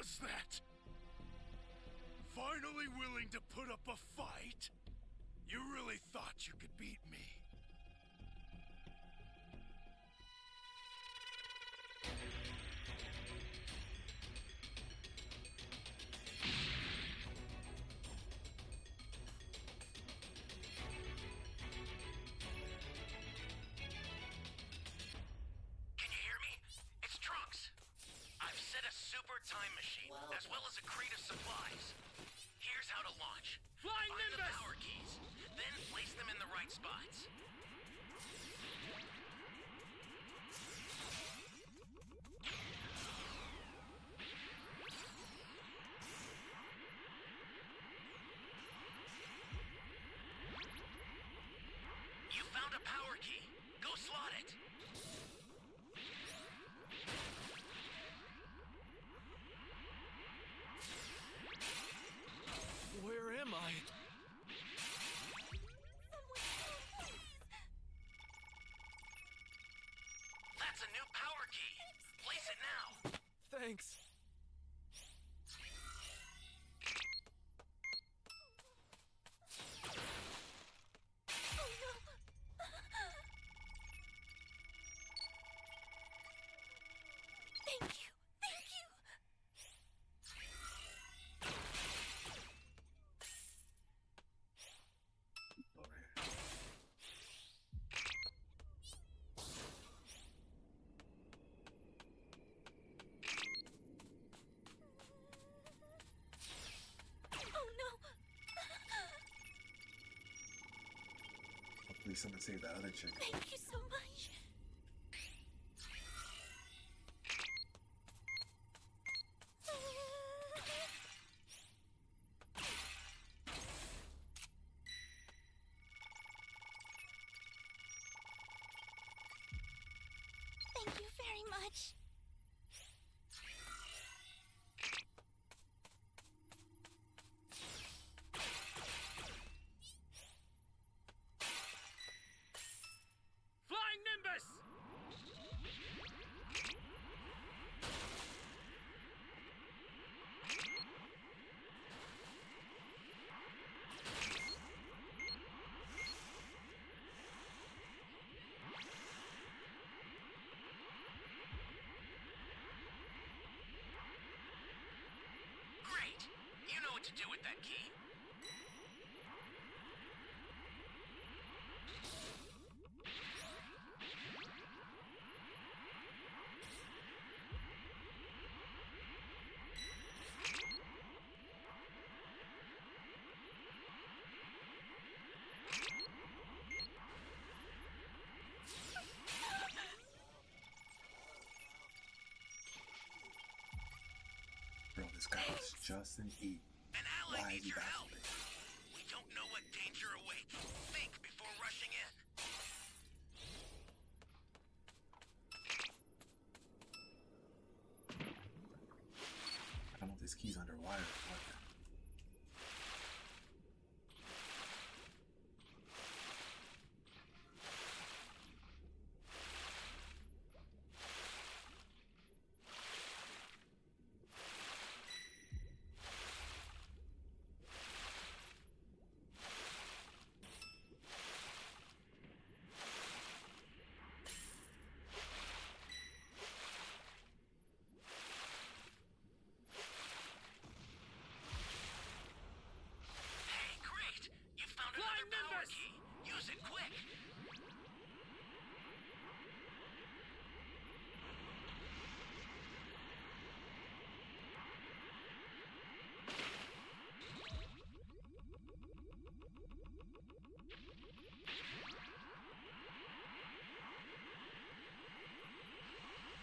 was that? Finally willing to put up a fight? You really thought you could beat me? Time machine, as well as a crate of supplies. Here's how to launch. Flying Find Nimbus! the power keys, then place them in the right spots. You found a power key. Go slot it. Where am I? That's a new power key. Place it now. Thanks. Hopefully someone saved that other chick. Thank you so much. Thank you very much. Flying Nimbus! Great! You know what to do with that key. Bro, this guy is just an eat. An ally Why needs is he your back help. with it? We don't know what danger awaits. Think before rushing in. I don't know if this key's under wire or what. Hey, great! You found Flying another power Nimbus! key. Use it quick.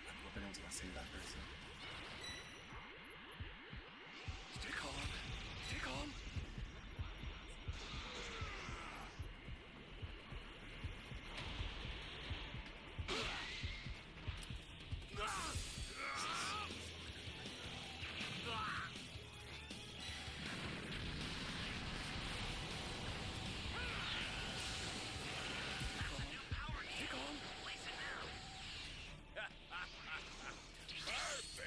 I'm hoping I was gonna save that person. Stay calm. Stay calm. That's a new power key. Stay calm. Place it now. Perfect.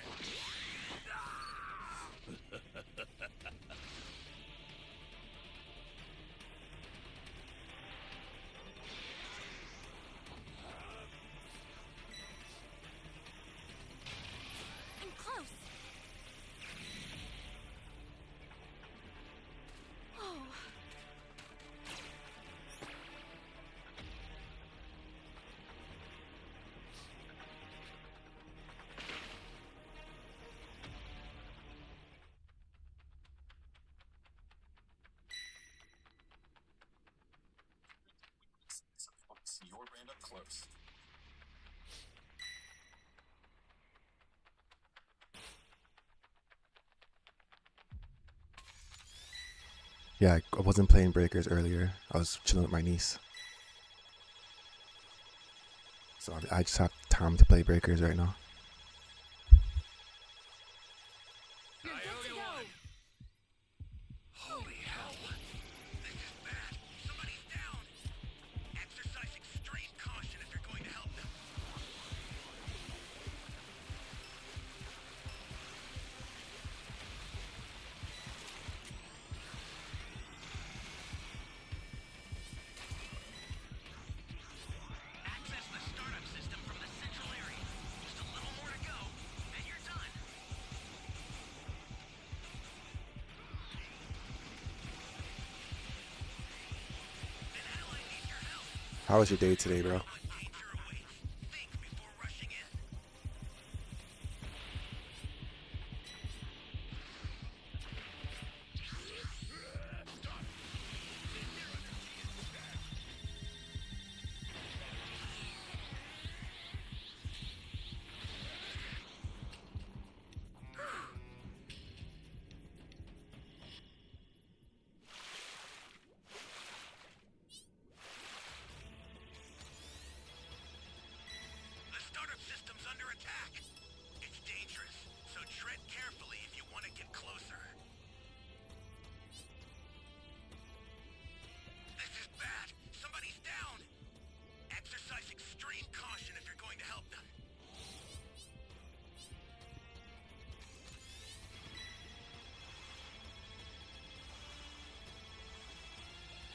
close. Yeah, I wasn't playing breakers earlier. I was chilling with my niece. So I just have time to play breakers right now. I owe you one. Holy hell. This is bad. Somebody's down. Exercise extreme caution if you're going to help them. Access the startup system from the central area. Just a little more to go, then you're done. An ally needs your help. How was your day today, bro? What danger awaits? Think before rushing in. The startup system's under attack. It's dangerous, so tread carefully if you want to get closer. This is bad. Somebody's down. Exercise extreme caution if you're going to help them.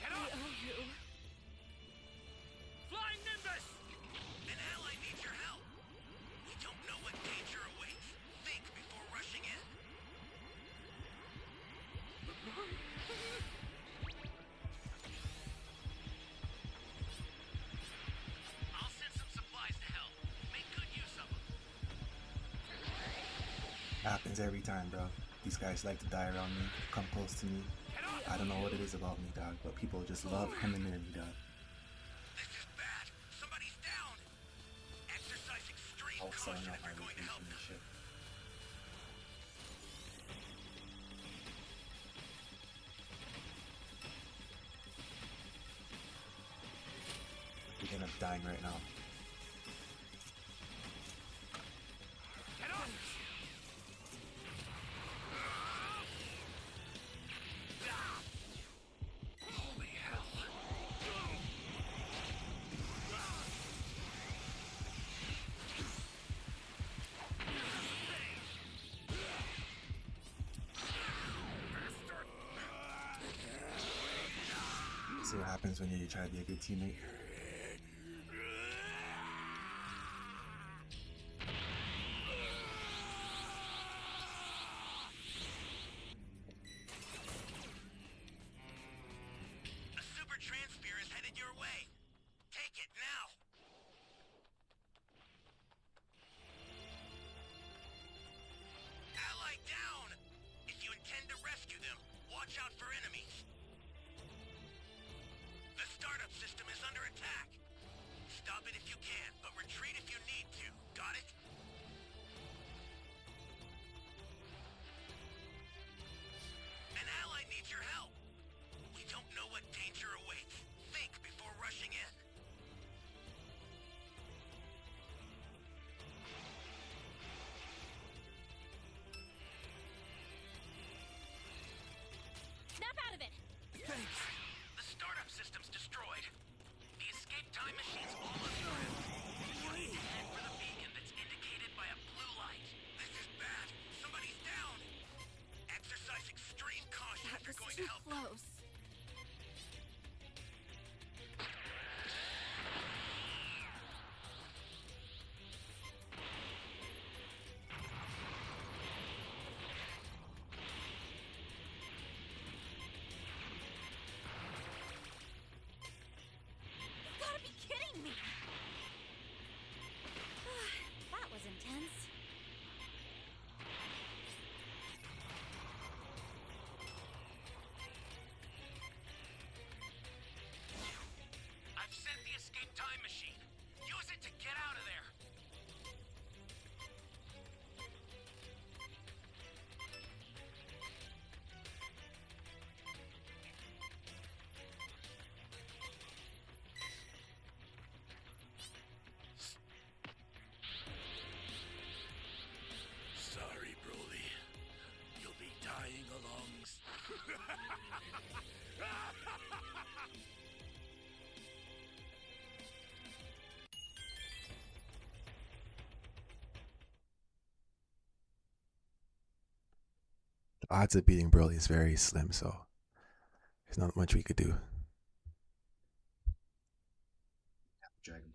Get I up! owe you. Flying Nimbus! An ally needs your help. We don't know what danger awaits. Think before rushing in. I'll send some supplies to help. Make good use of them. Happens every time, bro. These guys like to die around me, come close to me. I don't know what it is about me, dog, but people just love hemming near me, dog. This is bad. Somebody's down. Exercise extreme All selling caution out if my you're going to help location and them. shit. We're gonna be dying right now. Get up! Holy hell. See what happens when you try to be a good teammate. A super transfer is headed your way. Take it now. Ally down! If you intend to rescue them, watch out for enemies. The startup system is under attack. Stop it if you can, but retreat if you need to. Got it? An ally needs your help. We don't know what danger awaits. Think before rushing in. Snap out of it. The startup system's destroyed. The escape time machine's almost through. You need to head for the beacon that's indicated by a blue light. This is bad. Somebody's down. Exercise extreme caution That if you're was going too to help them. close. You gotta be kidding me. to get out of there. Sorry, Broly. You'll be dying along. The odds of beating Broly is very slim, so there's not much we could do. Dragon.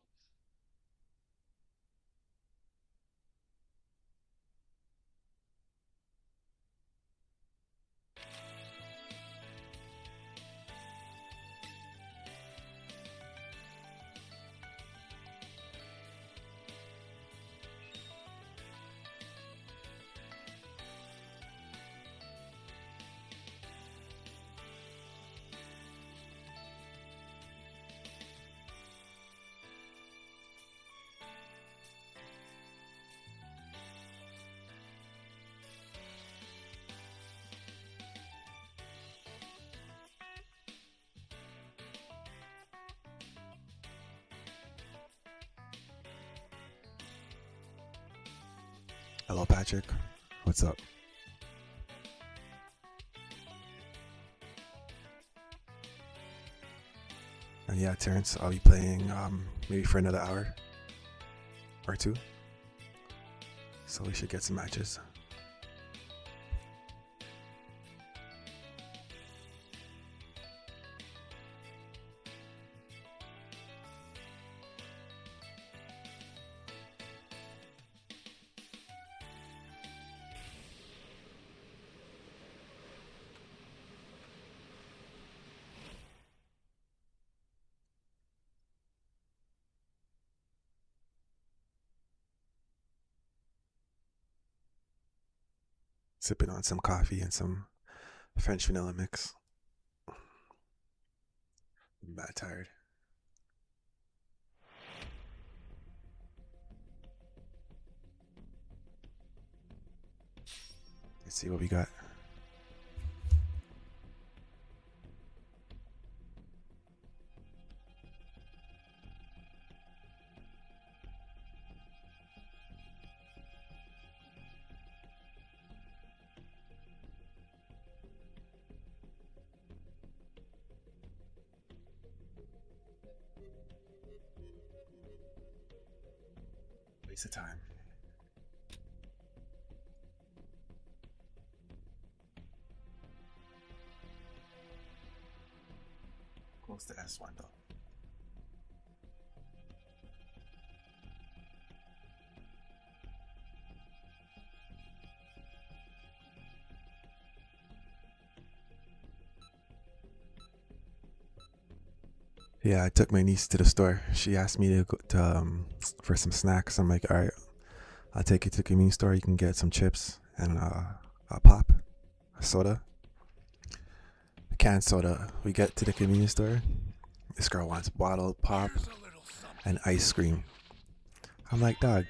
Hello, Patrick. What's up? And yeah, Terrence, I'll be playing maybe for another hour or two. So we should get some matches. Sipping on some coffee and some French vanilla mix. I'm bad tired. Let's see what we got. Waste of time. Close to S1 though. Yeah, I took my niece to the store. She asked me to go to, for some snacks. I'm like, all right, I'll take you to the convenience store. You can get some chips and a pop, a soda, a canned soda. We get to the convenience store. This girl wants bottled pop Here's a little something. and ice cream. I'm like, dog,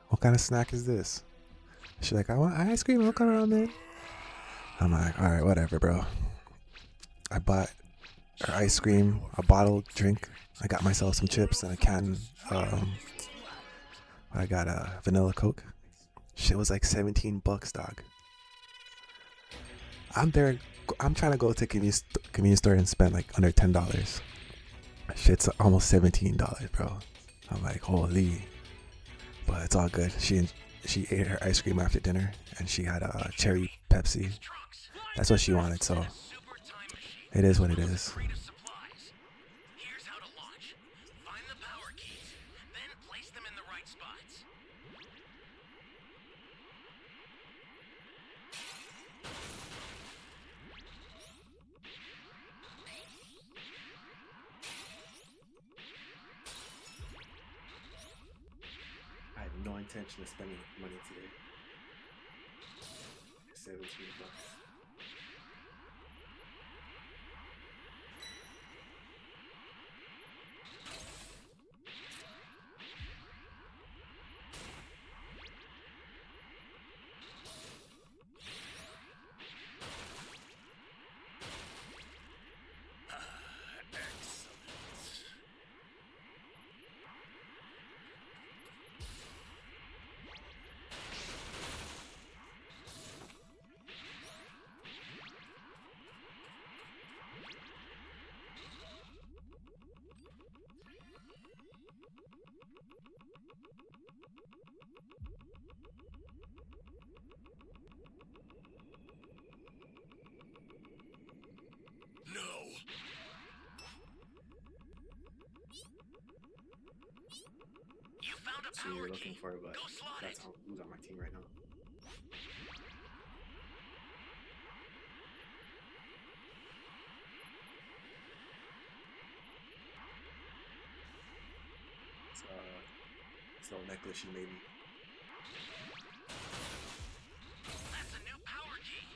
what kind of snack is this? She's like, I want ice cream. I'll come around, man. I'm like, all right, whatever, bro. I bought her ice cream, a bottled drink. I got myself some chips and a can. I got a vanilla Coke. Shit was like $17, dog. I'm there. I'm trying to go to convenience store and spend like under $10. Shit's almost $17, bro. I'm like, holy. But it's all good. She ate her ice cream after dinner, and she had a cherry Pepsi. That's what she wanted, so it is what it is. Here's how to launch. Find the power keys, then place them in the right spots. I had no intention of spending money today. $17. No. You found a That's who power you're key. looking for, but Go slot that's it. who's on my team right now. It's a little necklace she made me. That's a new power key.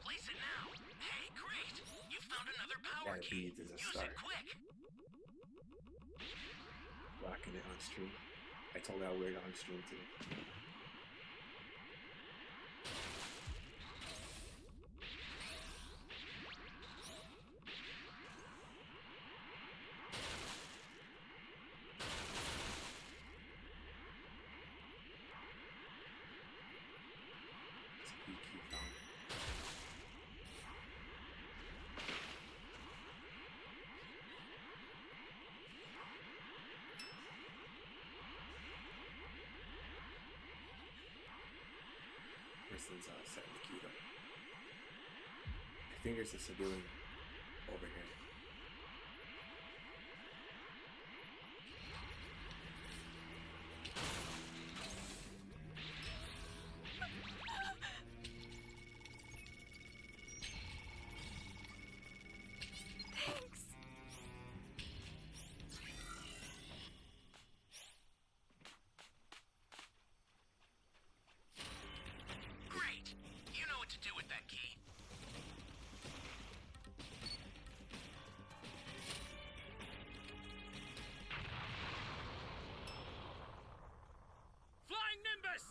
Place it now. Hey, great. You found another power That key. beads is a Use start. it quick. Rocking it on stream. I told her I'll wear it on stream today. It's a key found. Person's setting the key up. I think there's a civilian over here. Thanks. Great. You know what to do with that key. Flying Nimbus!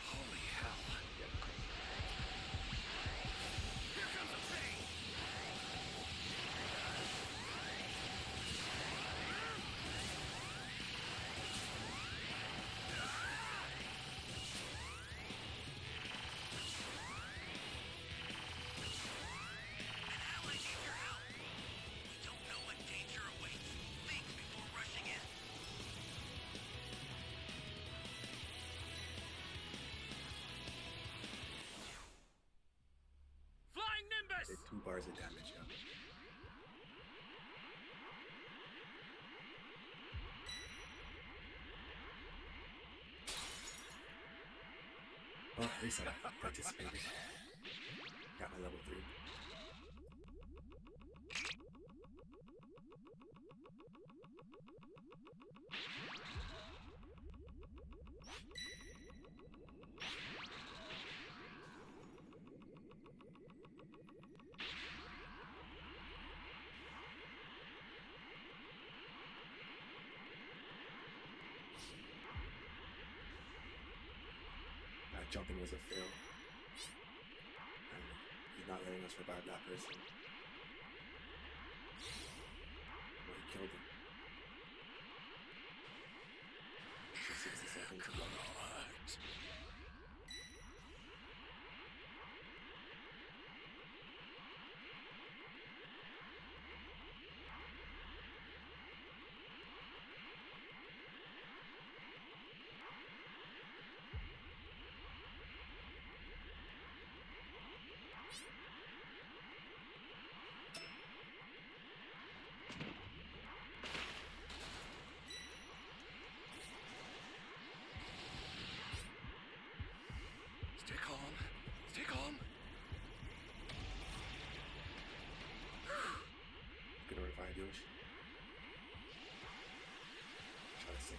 Holy hell. Here comes the pain. An ally needs your help. We don't know what danger awaits. Think before rushing in. Flying Nimbus! Did 2 bars of damage, yeah. Well, at least I participated. Got my level 3. That jumping was a fail. And he's not letting us revive that person. Well, he killed him. 60 seconds to go. Stay calm. Stay calm. Gonna revive Yoshi. Try to save.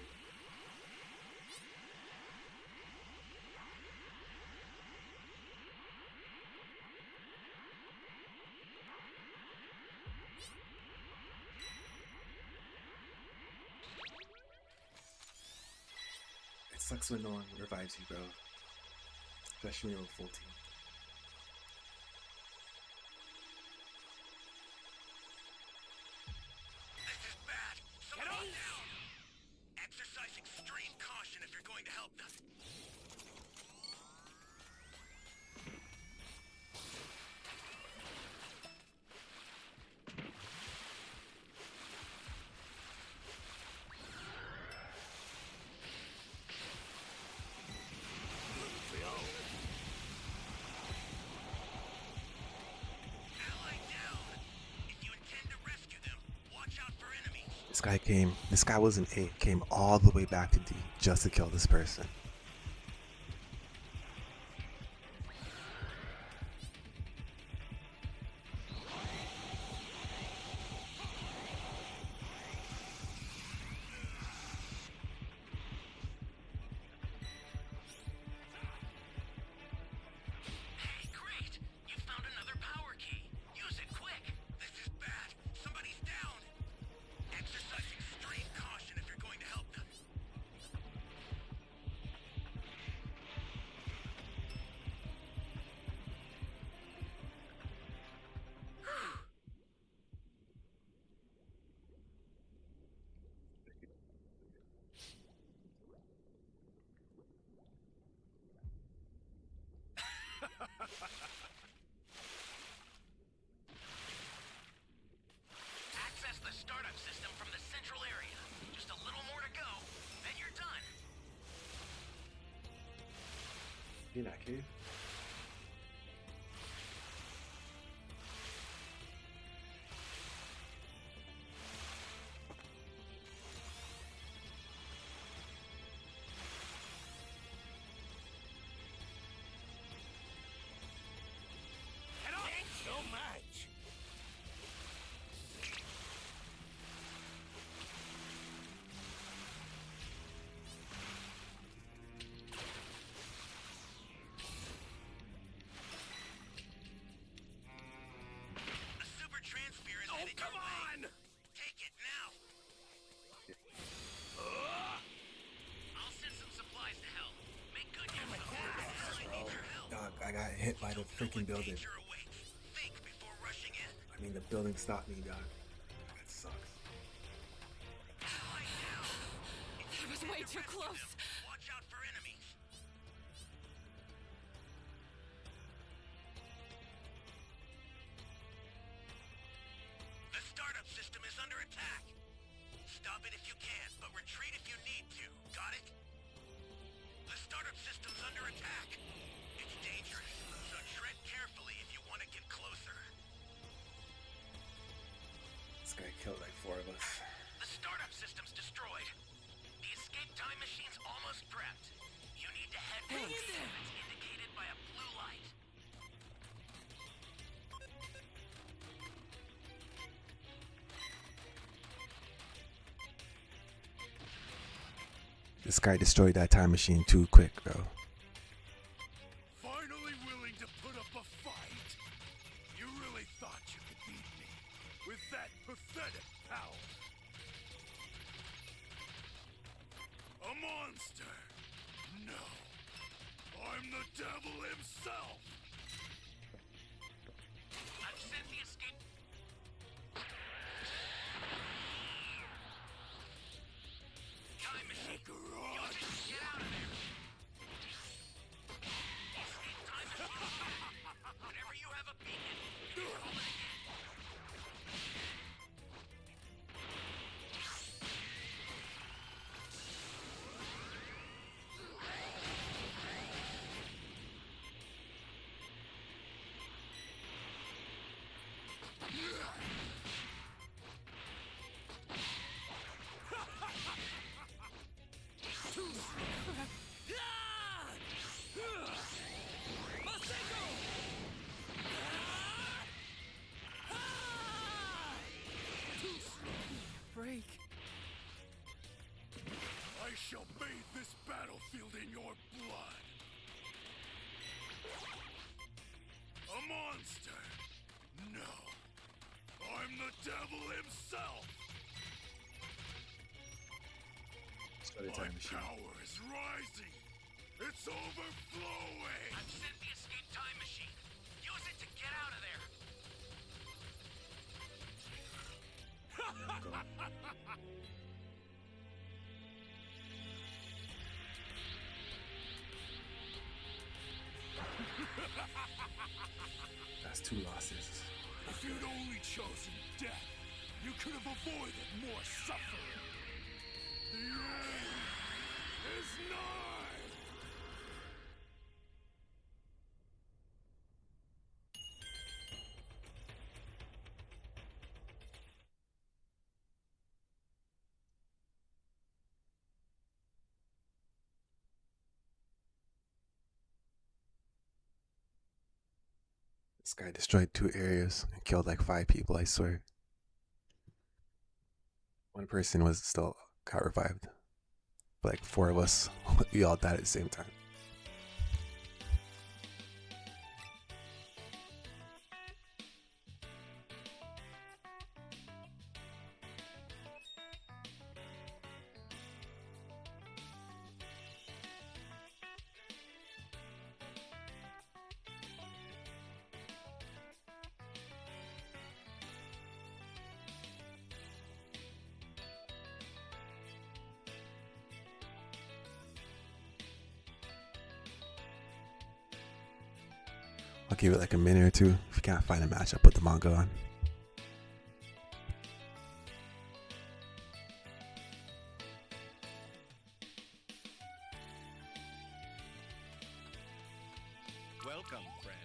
It sucks when no one revives you, bro. Especially when you're full team. This is bad. Someone down. Exercise extreme caution if you're going to help them. This guy was an A, came all the way back to D just to kill this person. Hey, great! You found another power key. Use it quick. This is bad. Somebody's down. Exercise extreme caution if you're going to help them. Access the startup system from the central area. Just a little more to go, then you're done. You in that cave? Thanks so much. A super transfer is headed come your way. on! Take it now. I'll send some supplies to help. Make good use of them. I need your help. Dog, I got hit by the freaking building. Danger awaits. Think before rushing in. I mean, the building stopped me, dog. That sucks. Lie down. That was way too close. Watch out for enemies. The startup system is under attack. Stop it if you can, but retreat if you need to. Got it? The startup system's under attack. It's dangerous, so tread carefully if you want to get closer. This guy killed like 4 of us. The startup system's destroyed. The escape time machine's almost prepped. You need to head for the exit that's indicated by a blue light. This guy destroyed that time machine too quick, bro. Finally willing to put up a fight? You really thought you could beat me with that pathetic power? A monster? No. I'm the devil himself! I've sent the escape. Time machine. Garage. Get out of there. Escape time machine. Whenever you have a beacon, you can call it again. Break. I shall bathe this battlefield in your blood. A monster? No. I'm the devil himself! Other My time machine. power is rising. It's overflowing. I've sent the escape time machine. Use it to get out of there. Go. That's 2 losses. If you'd only chosen death, you could have avoided more suffering. The end is nigh. This guy destroyed 2 areas and killed like 5 people, I swear. One person was still got revived. But like 4 of us, we all died at the same time. I'll give it like a minute or two. If you can't find a match, I'll put the manga on. Welcome, friend.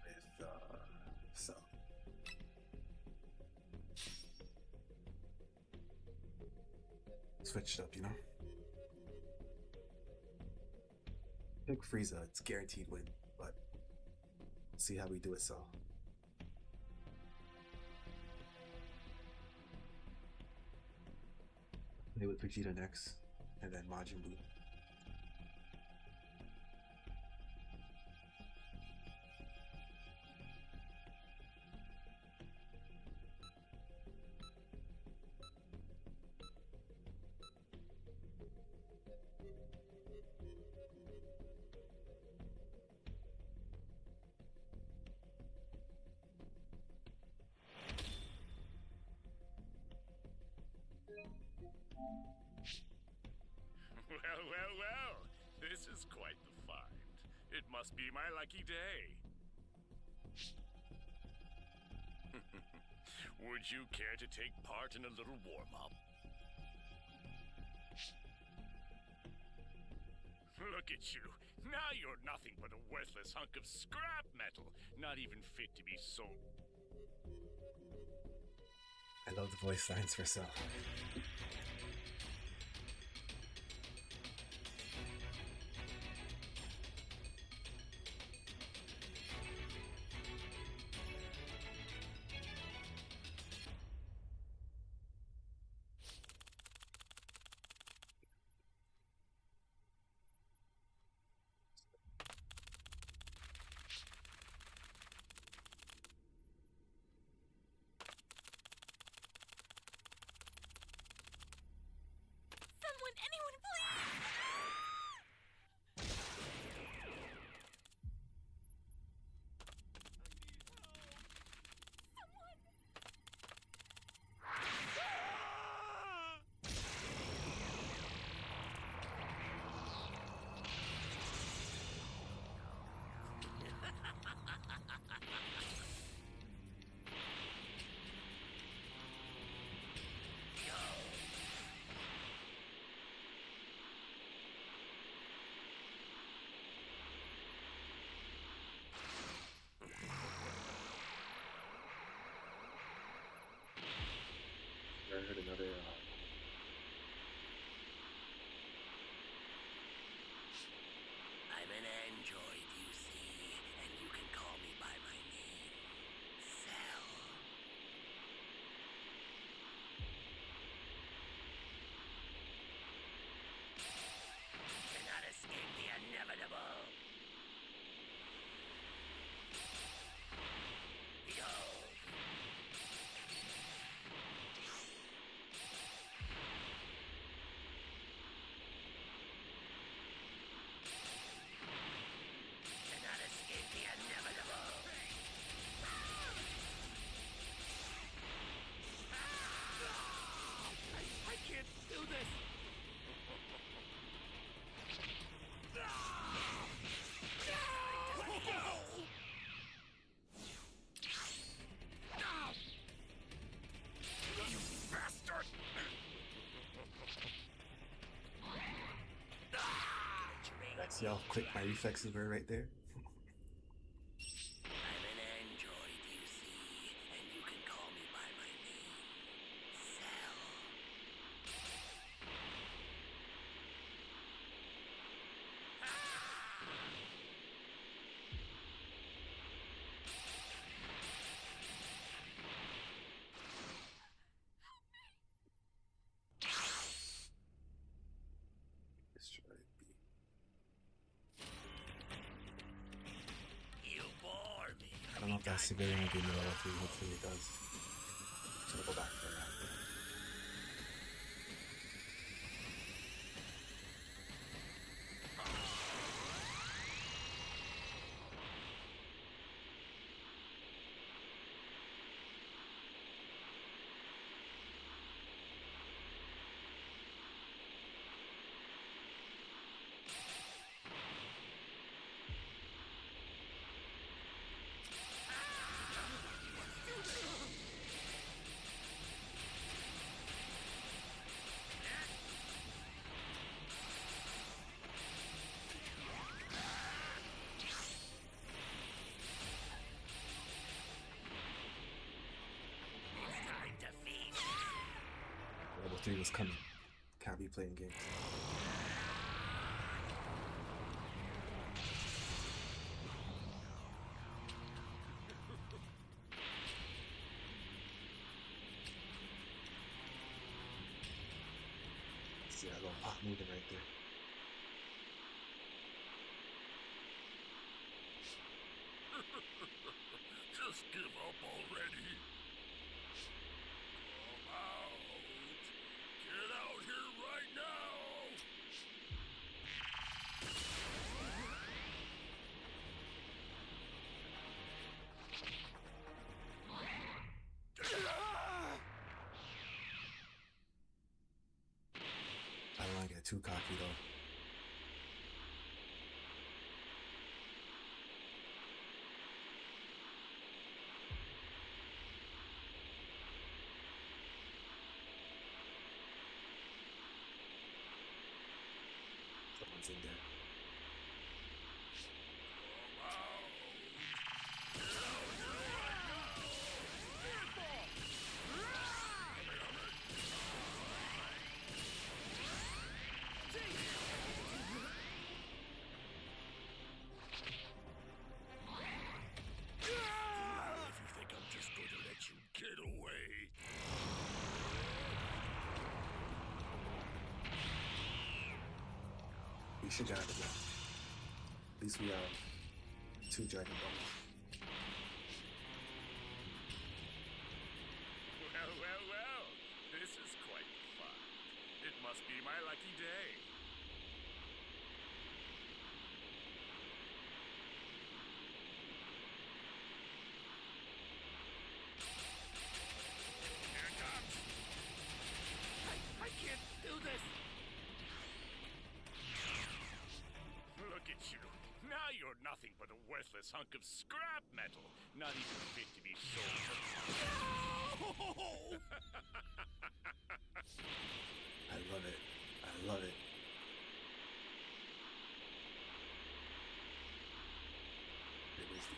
With so switch it up, you know. Pick Frieza, it's guaranteed win, but see how we do it. So play with Vegeta next, and then Majin Buu. Well. This is quite the find. It must be my lucky day. Would you care to take part in a little warm-up? Look at you. Now you're nothing but a worthless hunk of scrap metal, not even fit to be sold. I love the voice lines for Cell. See how quick my reflexes were right there? I'm an android, you see, and you can call me by my name, Cell. Destroy B. You bore me. I don't know if that civilian will give me level 3. Hopefully it does. So I'll go back for that. Time to feast. Level 3 was coming. Can't be playing games. See that little pot moving right there. Just give up already. Come out. Get out here right now. I don't want to get too cocky though. Someone's in there. Come out. Get out here right now. If you think I'm just going to let you get away. We should grab it now. At least we have 2 Dragon Balls. Well. This is quite fun. It must be my lucky day. Here it comes. I can't do this. Look at you. Now you're nothing but a worthless hunk of scrap metal. Not even fit to be sold. I love it. I love it. It was the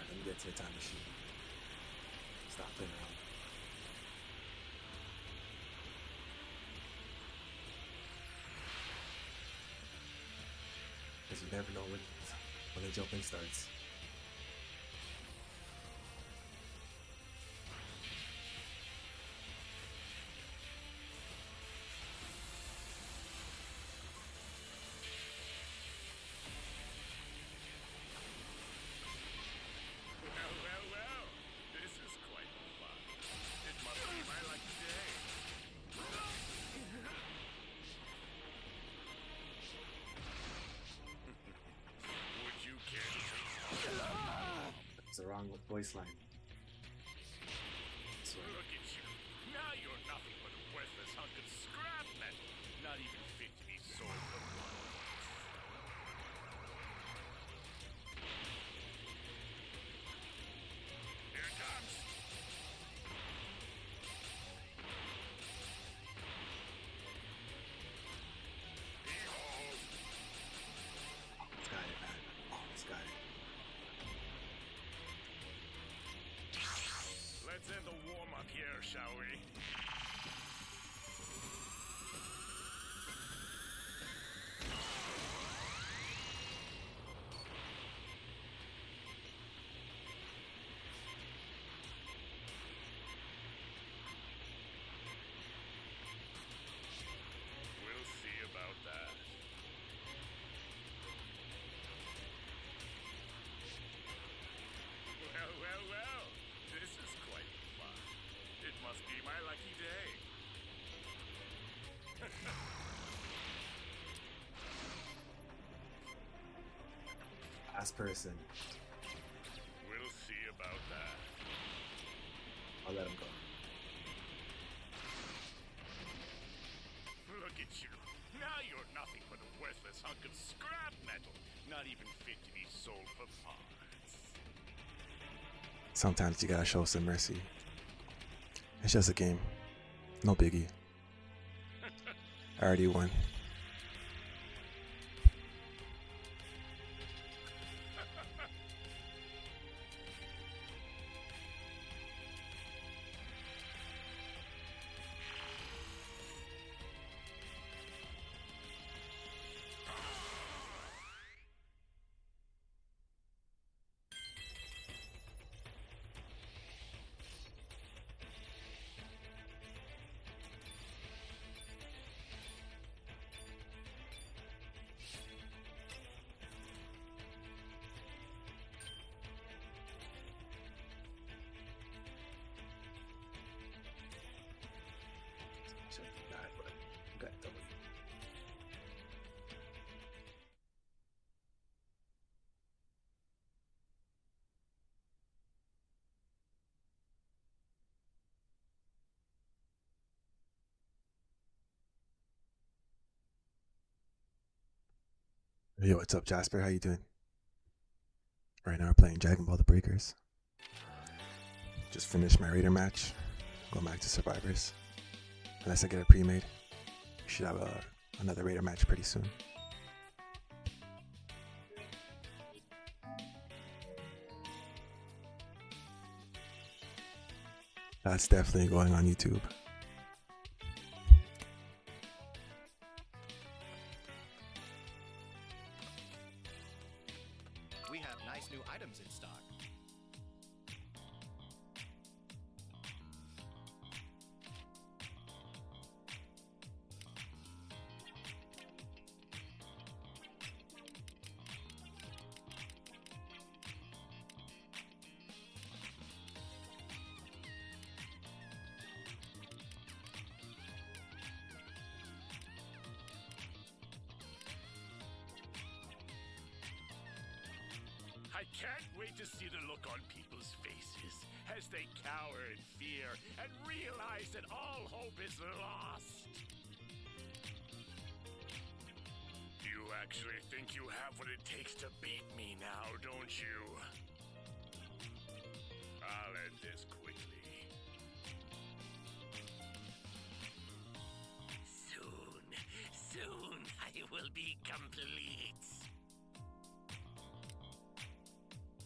Let me get to the time machine. Stop playing around. Because you never know when the jumping starts. Well. This is quite fun. It must be my lucky day. Would you voice line. So, Look at you. Now you're nothing but a worthless hunk of scrap metal. Not even fit to be sold for money. Here it comes. Behold! almost got it, man. Almost got it. Let's end the warm-up here, shall we? We'll see about that. Well. This is quite fun. It must be my lucky day. Last person. We'll see about that. I'll let him go. Look at you. Now you're nothing but a worthless hunk of scrap metal. Not even fit to be sold for parts. Sometimes you gotta show some mercy. It's just a game. No biggie. I already won. Should have died, but I got W. Yo, what's up, Jasper? How you doing? Right now we're playing Dragon Ball the Breakers. Just finished my Raider match. Going back to Survivors. Unless I get a pre-made. We should have another Raider match pretty soon. That's definitely going on YouTube. We have nice new items in stock. I can't wait to see the look on people's faces as they cower in fear and realize that all hope is lost. You actually think you have what it takes to beat me now, don't you? I'll end this quickly. Soon I will be complete.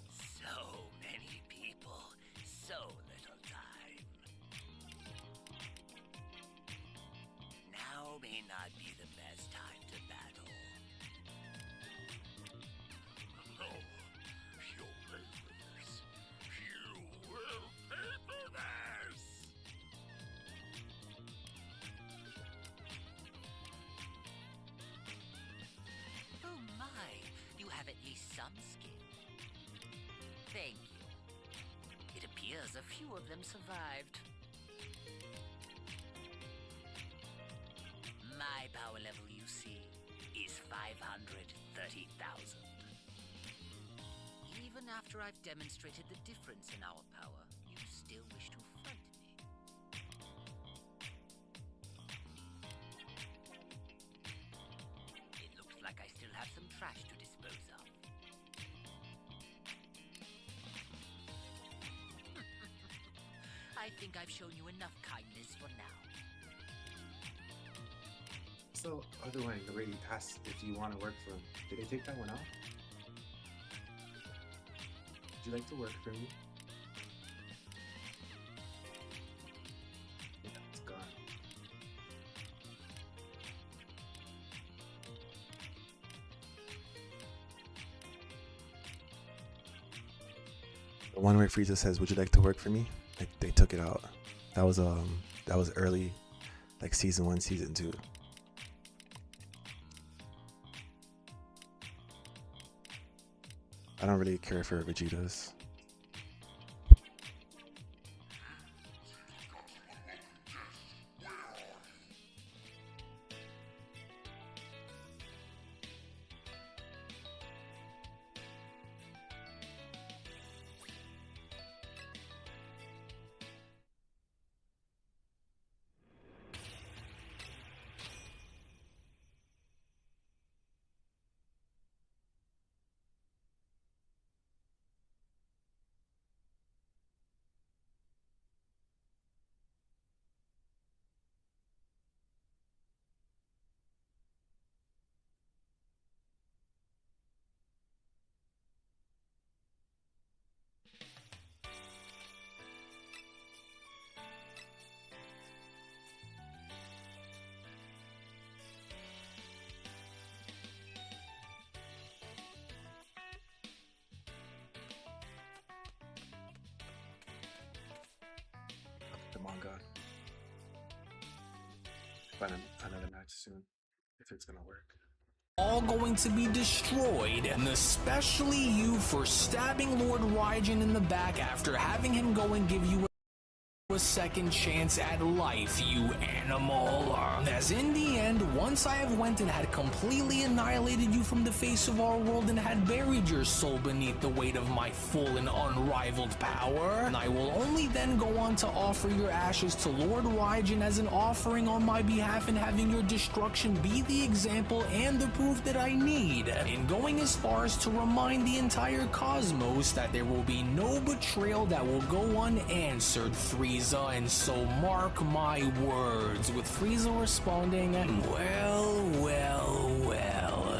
So many people, so little time. Now may not be the best time to battle. No, you murderers. You will pay for this! Oh my, you have at least some skin. Thank you. It appears a few of them survived. My power level, you see, is 530,000. Even after I've demonstrated the difference in our power, you still wish to fight me. It looks like I still have some trash to dispose of. I think I've shown you enough kindness for now. So, other one, the lady asked if you want to work for him. Did they take that one out? Would you like to work for me? Yeah, it's gone. The one where Frieza says, "Would you like to work for me?" Like they took it out. That was early, like season 1, season 2. I don't really care for Vegeta's. The manga. Find another match soon, if it's gonna work. All going to be destroyed, and especially you for stabbing Lord Raijin in the back after having him go and give you a second chance at life, you animal. As in the end, once I have went and had completely annihilated you from the face of our world and had buried your soul beneath the weight of my full and unrivaled power, I will only then go on to offer your ashes to Lord Raijin as an offering on my behalf, and having your destruction be the example and the proof that I need, in going as far as to remind the entire cosmos that there will be no betrayal that will go unanswered, Frieza. And so mark my words, with Frieza responding, well,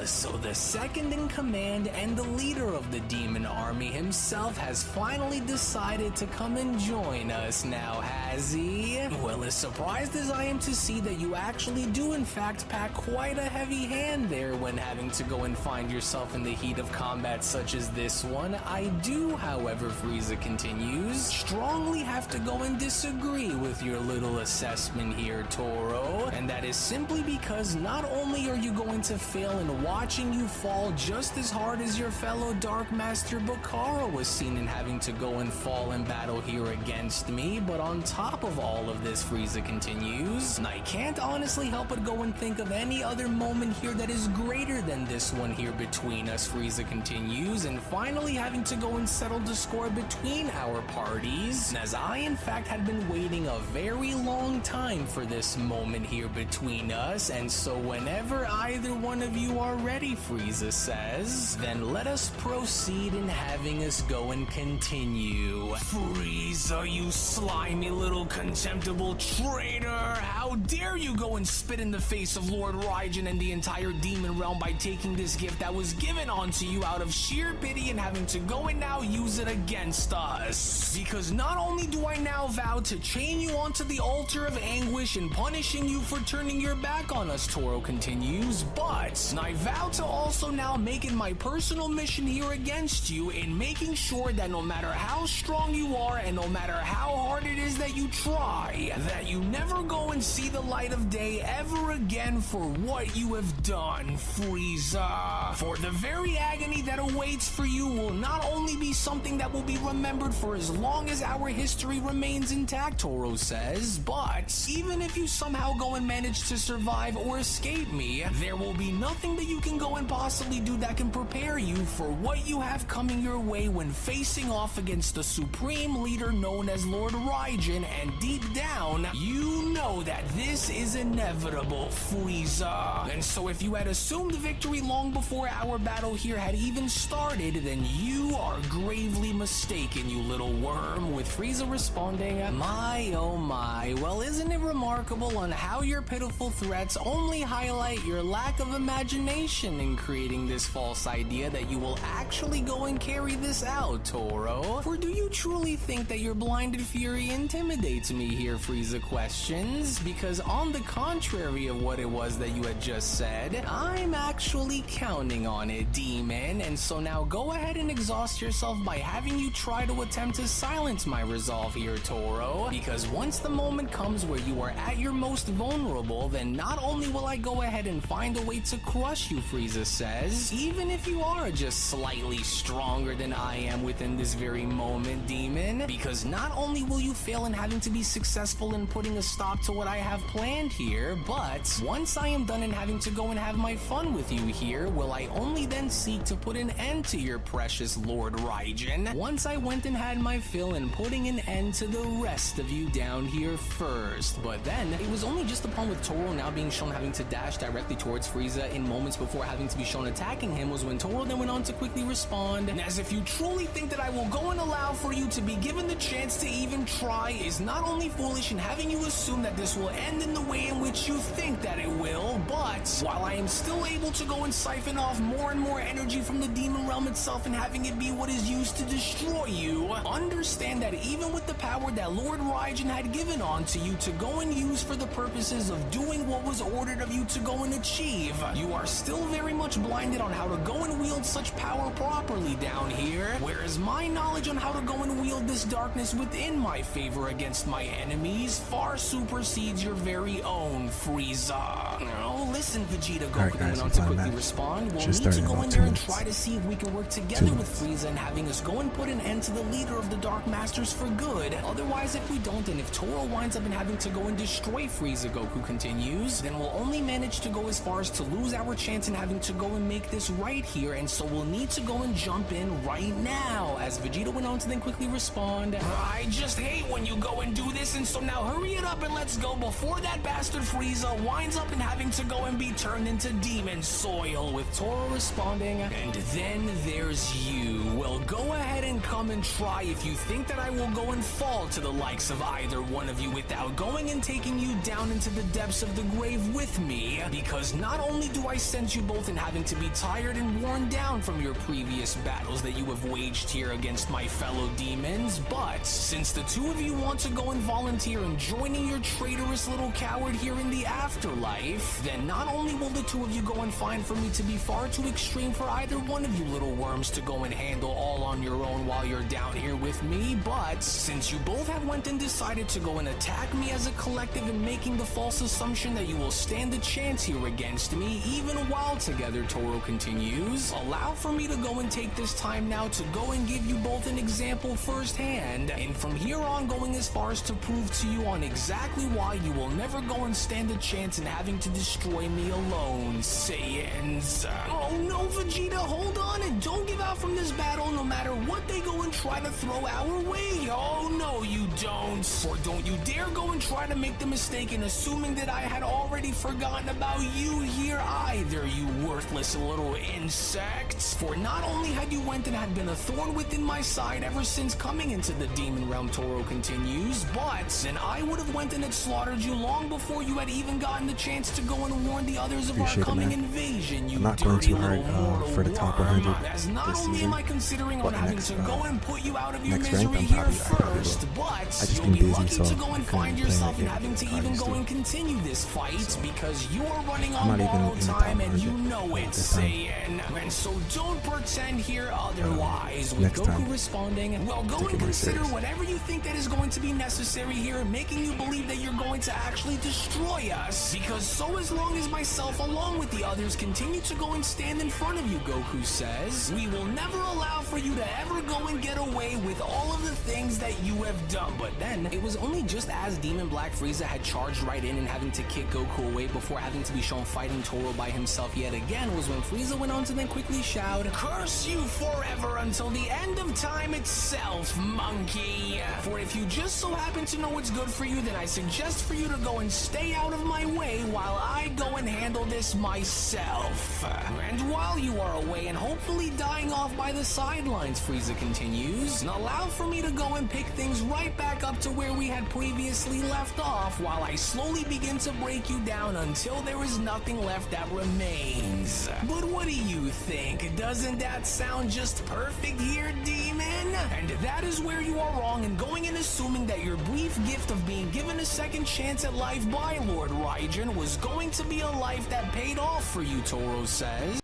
so the second in command and the leader of the demon army himself has finally decided to come and join us now, has he? Well, as surprised as I am to see that you actually do in fact pack quite a heavy hand there when having to go and find yourself in the heat of combat such as this one, I do, however, Frieza continues, strongly have to go and disagree with your little assessment here, Toro, and that is simply because not only are you going to fail in watching you fall just as hard as your fellow Dark Master Bakara was seen in having to go and fall in battle here against me, but on top of all of this, Frieza continues, I can't honestly help but go and think of any other moment here that is greater than this one here between us, Frieza continues, and finally having to go and settle the score between our parties, as I in fact had been waiting a very long time for this moment here between us, and so whenever either one of you are ready, Frieza says, then let us proceed in having us go and continue. Frieza, you slimy little contemptible traitor! How dare you go and spit in the face of Lord Raijin and the entire demon realm by taking this gift that was given onto you out of sheer pity and having to go and now use it against us. Because not only do I now vow to chain you onto the altar of anguish and punishing you for turning your back on us, Toro continues, but I vow to also now make it my personal mission here against you in making sure that no matter how strong you are and no matter how hard it is that you try, that you never go and see the light of day ever again for what you have done, Frieza. For the very agony that awaits for you will not only be something that will be remembered for as long as our history remains intact, Toro says, but even if you somehow go and manage to survive or escape me, there will be nothing that you can go and possibly do that can prepare you for what you have coming your way when facing off against the supreme leader known as Lord Raijin, and deep down, you know that this is inevitable, Frieza. And so if you had assumed victory long before our battle here had even started, then you are gravely mistaken, you little worm, with Frieza responding, my oh my, well isn't it remarkable on how your pitiful threats only highlight your lack of imagination in creating this false idea that you will actually go and carry this out, Toro? Or do you truly think that your blinded fury intimidates me here, Frieza questions? Because on the contrary of what it was that you had just said, I'm actually counting on it, demon. And so now go ahead and exhaust yourself by having you try to attempt to silence my resolve here, Toro. Because once the moment comes where you are at your most vulnerable, then not only will I go ahead and find a way to crush you, Frieza says, even if you are just slightly stronger than I am within this very moment, demon. Because not only will you fail in having to be successful in putting a stop to what I have planned here, but once I am done in having to go and have my fun with you here, will I only then seek to put an end to your precious Lord Raijin, once I went and had my fill in putting an end to the rest of you down here first. But then, it was only just upon with Toro now being shown having to dash directly towards Frieza in moments before having to be shown attacking him was when Toro then went on to quickly respond, as if you truly think that I will go and allow for you to be given the chance to even try is not only foolish in having you assume that this will end in the way in which you think that it will, but while I am still able to go and siphon off more and more energy from the demon realm itself and having it be what is used to destroy you, understand that even with the power that Lord Raijin had given onto you to go and use for the purposes of doing what was ordered of you to go and achieve, you are still very much blinded on how to go and wield such power properly down here, whereas my knowledge on how to go and wield this darkness within my favor against my enemies far supersedes your very own, Frieza. Oh, listen, Vegeta, Goku went on to quickly respond. We'll need to go in there and try to see if we can work together with Frieza and having us go and put an end to the leader of the Dark Masters for good. Otherwise, if we don't, and if Toro winds up in having to go and destroy Frieza, Goku continues, then we'll only manage to go as far as to lose our chance in having to go and make this right here, and so we'll need to go and jump in right now. As Vegeta went on to then quickly respond, I just hate when you go and do this, and so now hurry it up and let's go before that bastard Frieza winds up in having to go and be turned into demon soil, with Toro responding, and then there's you. Well, go ahead and come and try if you think that I will go and fall to the likes of either one of you without going and taking you down into the depths of the grave with me, because not only do I sense you both in having to be tired and worn down from your previous battles that you have waged here against my fellow demons, but since the two of you want to go and volunteer in joining your traitorous little coward here in the afterlife, then not only will the two of you go and find for me to be far too extreme for either one of you little worms to go and handle all on your own while you're down here with me, but since you both have went and decided to go and attack me as a collective and making the false assumption that you will stand a chance here against me, even while together, Toro continues, allow for me to go and take this time now to go and give you both an example firsthand, and from here on going as far as to prove to you on exactly why you will never go and stand a chance in having to destroy me alone, Saiyans. Oh no, Vegeta, hold on and don't give out from this battle no matter what they go and try to throw our way. Oh no, you don't. Or don't you dare go and try to make the mistake in assuming that I had already forgotten about you here either, you worthless little insects. For not only had you went and had been a thorn within my side ever since coming into the demon realm, Toro continues, but then I would have went and had slaughtered you long before you had even gotten the chance to go and warn the others of our coming invasion, you I'm not going too hard mortal for the top 100 as not this only season, am I considering on but having next, to go and put you out of your next misery rank, here I probably first, will. but just you'll been be busy, lucky so to go and I'm find playing yourself in that having to game even like I go used and to. continue this fight because you are running I'm on not even borrowed in the top time and you 100 know it, this time. Saiyan. And so don't pretend here otherwise. With next Goku time, responding, well, go take and it more consider serious. whatever you think that is going to be necessary here, making you believe that you're going to actually destroy us. Because so as long as myself along with the others continue to go and stand in front of you, Goku says, we will never allow for you to ever go and get away with all of the things that you have done. But then, it was only just as Demon Black Frieza had charged right in and having to kick Goku away before having to be shown fighting Toro by himself yet again was when Frieza went on to then quickly shout, "Curse you forever until the end of time itself, monkey! For if you just so happen to know what's good for you, then I suggest for you to go and stay out of my way while I go and handle this myself." And while you are away and hopefully dying off by the sidelines, Frieza continues, allow for me to go and pick things right back up to where we had previously left off while I slowly begin to break you down until there is nothing left that remains. But what do you think? Doesn't that sound just perfect here, Demon? And that is where you are wrong in going and assuming that your brief gift of being given a second chance at life by Lord Raijin was going to be a life that paid off for you, Toro says.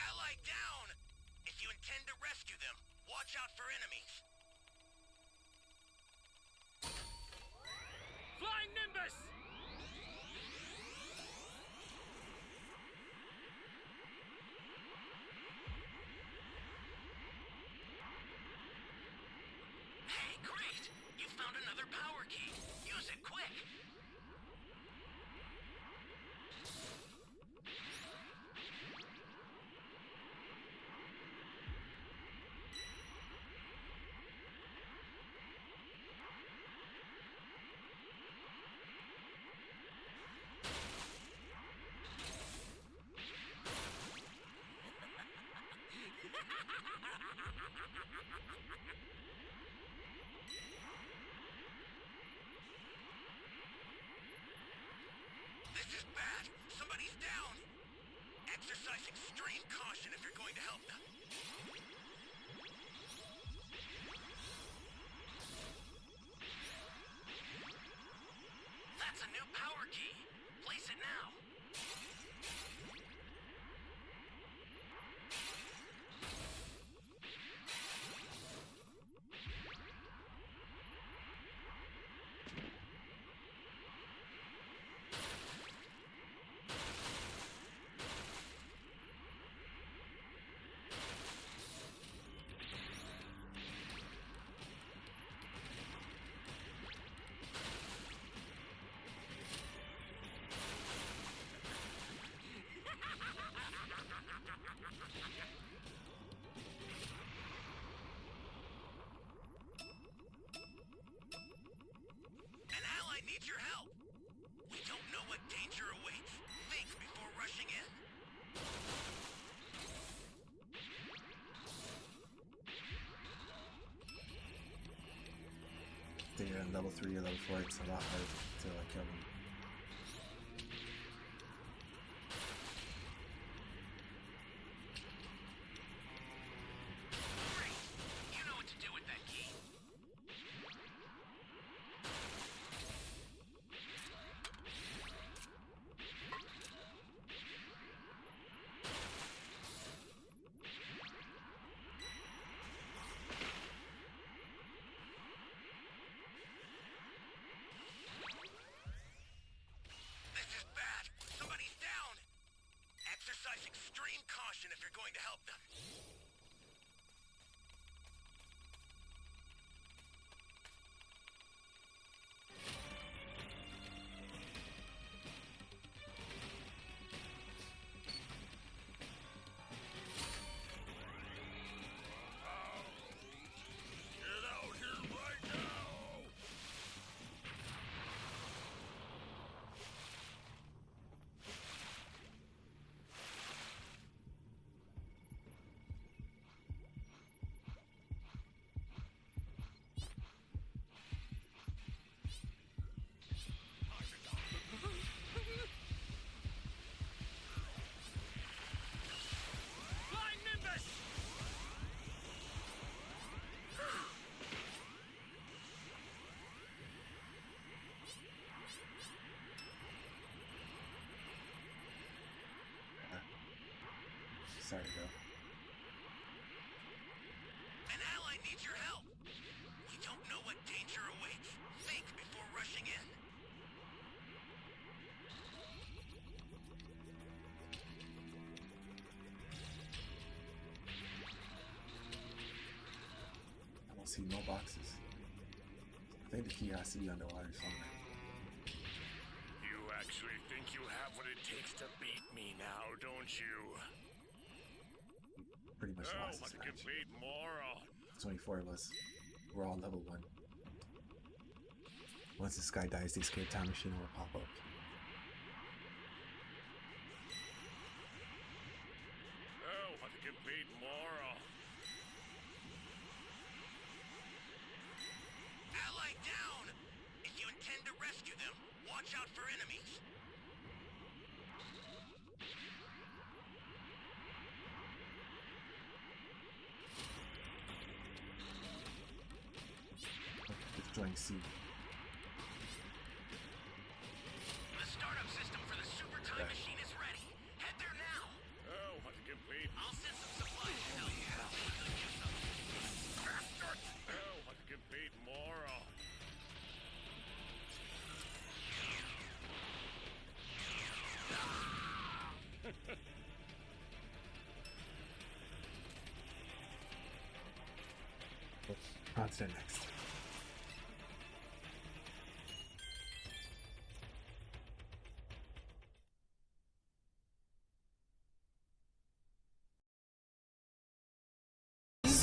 Ally down! If you intend to rescue them, watch out for enemies. Flying Nimbus! Hey, great! You found another power key. Use it quick. This is bad. Somebody's down. Exercise extreme caution if you're going to help them. That's a new power key. Place it now. An ally needs your help. We don't know what danger awaits. Think before rushing in. They're in level 3 or level 4, it's a lot harder to kill them. Great. You know what to do with that key. This is bad. Somebody's down. Exercise extreme caution if you're going to help them. Get out here right now! Sorry, bro. An ally needs your help. We don't know what danger awaits. Think before rushing in. I don't see no boxes. I think the key has to be underwater somewhere. You actually think you have what it takes to beat me now, don't you? Pretty much Oh, lost I this can match. beat more. There's only 4 of us. We're all level 1. Once this guy dies, the escape time machine will pop up. Oh, I can beat more. Ally down! If you intend to rescue them, watch out for enemies. Destroying C. The startup system for the super time machine is ready. Head there now. Oh, I can beat. I'll send some supplies to help you. We could use them. Oh, I can beat more. On to the next.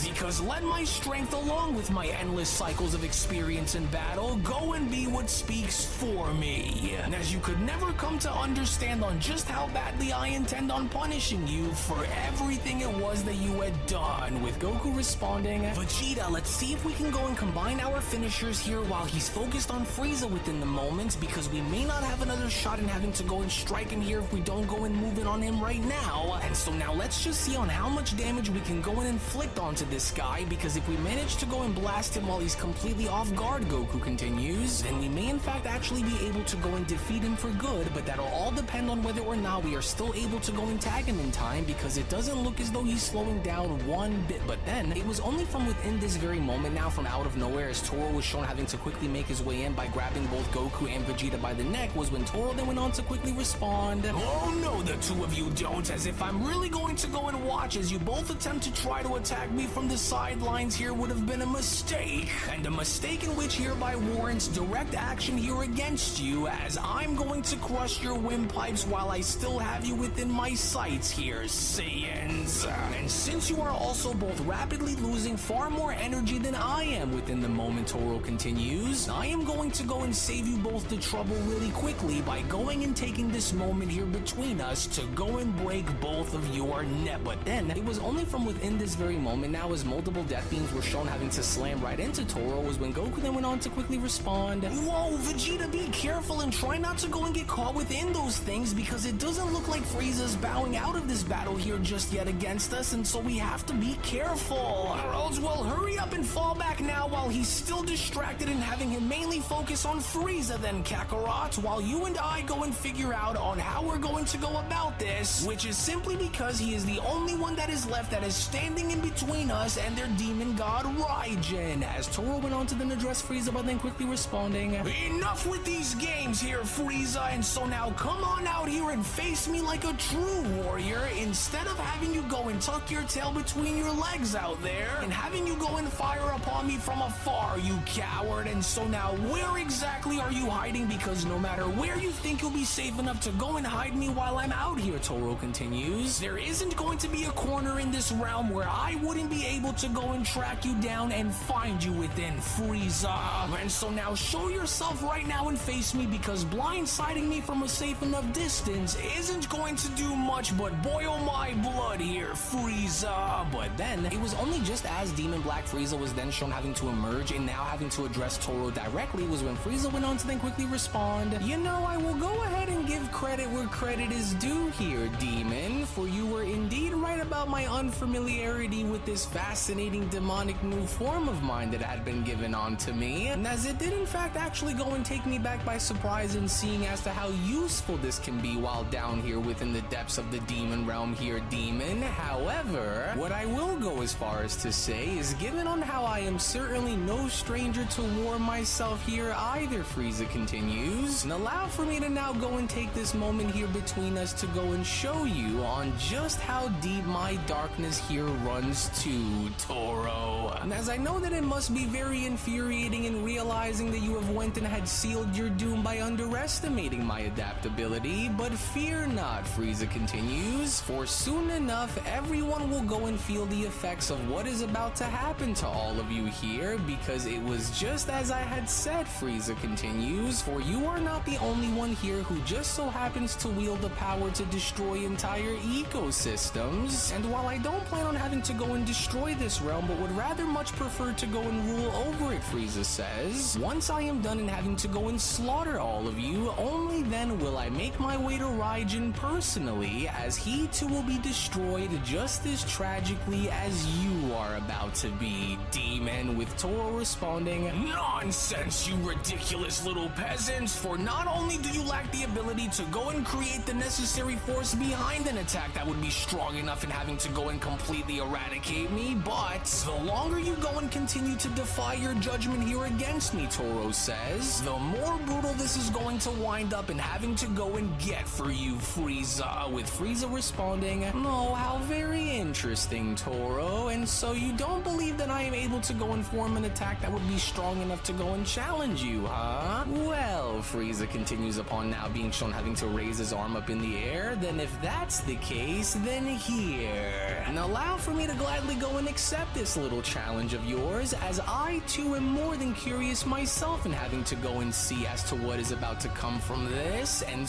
Because let my strength along with my endless cycles of experience in battle go and be what speaks for me. And as you could never come to understand on just how badly I intend on punishing you for everything it was that you had done, with Goku responding, Vegeta, let's see if we can go and combine our finishers here while he's focused on Frieza within the moment, because we may not have another shot in having to go and strike him here if we don't go and move in on him right now. And so now let's just see on how much damage we can go and inflict onto this guy, because if we manage to go and blast him while he's completely off guard, Goku continues, then we may in fact actually be able to go and defeat him for good, but that'll all depend on whether or not we are still able to go and tag him in time, because it doesn't look as though he's slowing down one bit. But then, it was only from within this very moment now, from out of nowhere, as Toro was shown having to quickly make his way in by grabbing both Goku and Vegeta by the neck, was when Toro then went on to quickly respond, oh no, the two of you don't, as if I'm really going to go and watch as you both attempt to try to attack me from the sidelines here would have been a mistake, and a mistake in which hereby warrants direct action here against you, as I'm going to crush your windpipes while I still have you within my sights here, Saiyans. And since you are also both rapidly losing far more energy than I am within the moment, Toro continues, I am going to go and save you both the trouble really quickly by going and taking this moment here between us to go and break both of your neck. But then, it was only from within this very moment now, as multiple death beams were shown having to slam right into Toro, was when Goku then went on to quickly respond, whoa, Vegeta, be careful and try not to go and get caught within those things, because it doesn't look like Frieza's bowing out of this battle here just yet against us, and so we have to be careful. Or else, well, hurry up and fall back now while he's still distracted and having him mainly focus on Frieza then, Kakarot, while you and I go and figure out on how we're going to go about this, which is simply because he is the only one that is left that is standing in between us and their demon god Raijin, as Toro went on to then address Frieza by then quickly responding, enough with these games here, Frieza, and so now come on out here and face me like a true warrior, instead of having you go and tuck your tail between your legs out there, and having you go and fire upon me from afar, you coward. And so now, where exactly are you hiding? Because no matter where you think you'll be safe enough to go and hide me while I'm out here, Toro continues, there isn't going to be a corner in this realm where I wouldn't be able to go and track you down and find you within, Frieza. And so now show yourself right now and face me, because blindsiding me from a safe enough distance isn't going to do much but boil my blood here, Frieza. But then, it was only just as Demon Black Frieza was then shown having to emerge and now having to address Toro directly, was when Frieza went on to then quickly respond, you know, I will go ahead and give credit where credit is due here, Demon, for you were indeed right about my unfamiliarity with this fast fascinating demonic new form of mine that had been given onto me, and as it did in fact actually go and take me back by surprise in seeing as to how useful this can be while down here within the depths of the demon realm here, demon. However, what I will go as far as to say is, given on how I am certainly no stranger to war myself here either, Frieza continues, and allow for me to now go and take this moment here between us to go and show you on just how deep my darkness here runs to, Toro. And as I know that it must be very infuriating in realizing that you have went and had sealed your doom by underestimating my adaptability, but fear not, Frieza continues, for soon enough everyone will go and feel the effects of what is about to happen to all of you here, because it was just as I had said, Frieza continues, for you are not the only one here who just so happens to wield the power to destroy entire ecosystems. And while I don't plan on having to go and destroy this realm, but would rather much prefer to go and rule over it, Frieza says, once I am done in having to go and slaughter all of you, only then will I make my way to Raijin personally, as he too will be destroyed just as tragically as you are about to be, demon, with Toro responding, nonsense, you ridiculous little peasants, for not only do you lack the ability to go and create the necessary force behind an attack that would be strong enough in having to go and completely eradicate me, but the longer you go and continue to defy your judgment here against me, Toro says, the more brutal this is going to wind up in having to go and get for you, Frieza, with Frieza responding, no, how very interesting, Toro, and so you don't believe that I am able to go and form an attack that would be strong enough to go and challenge you, huh? Well, Frieza continues upon now being shown having to raise his arm up in the air, then if that's the case, then here. And allow for me to gladly go and accept this little challenge of yours, as I too am more than curious myself in having to go and see as to what is about to come from this, and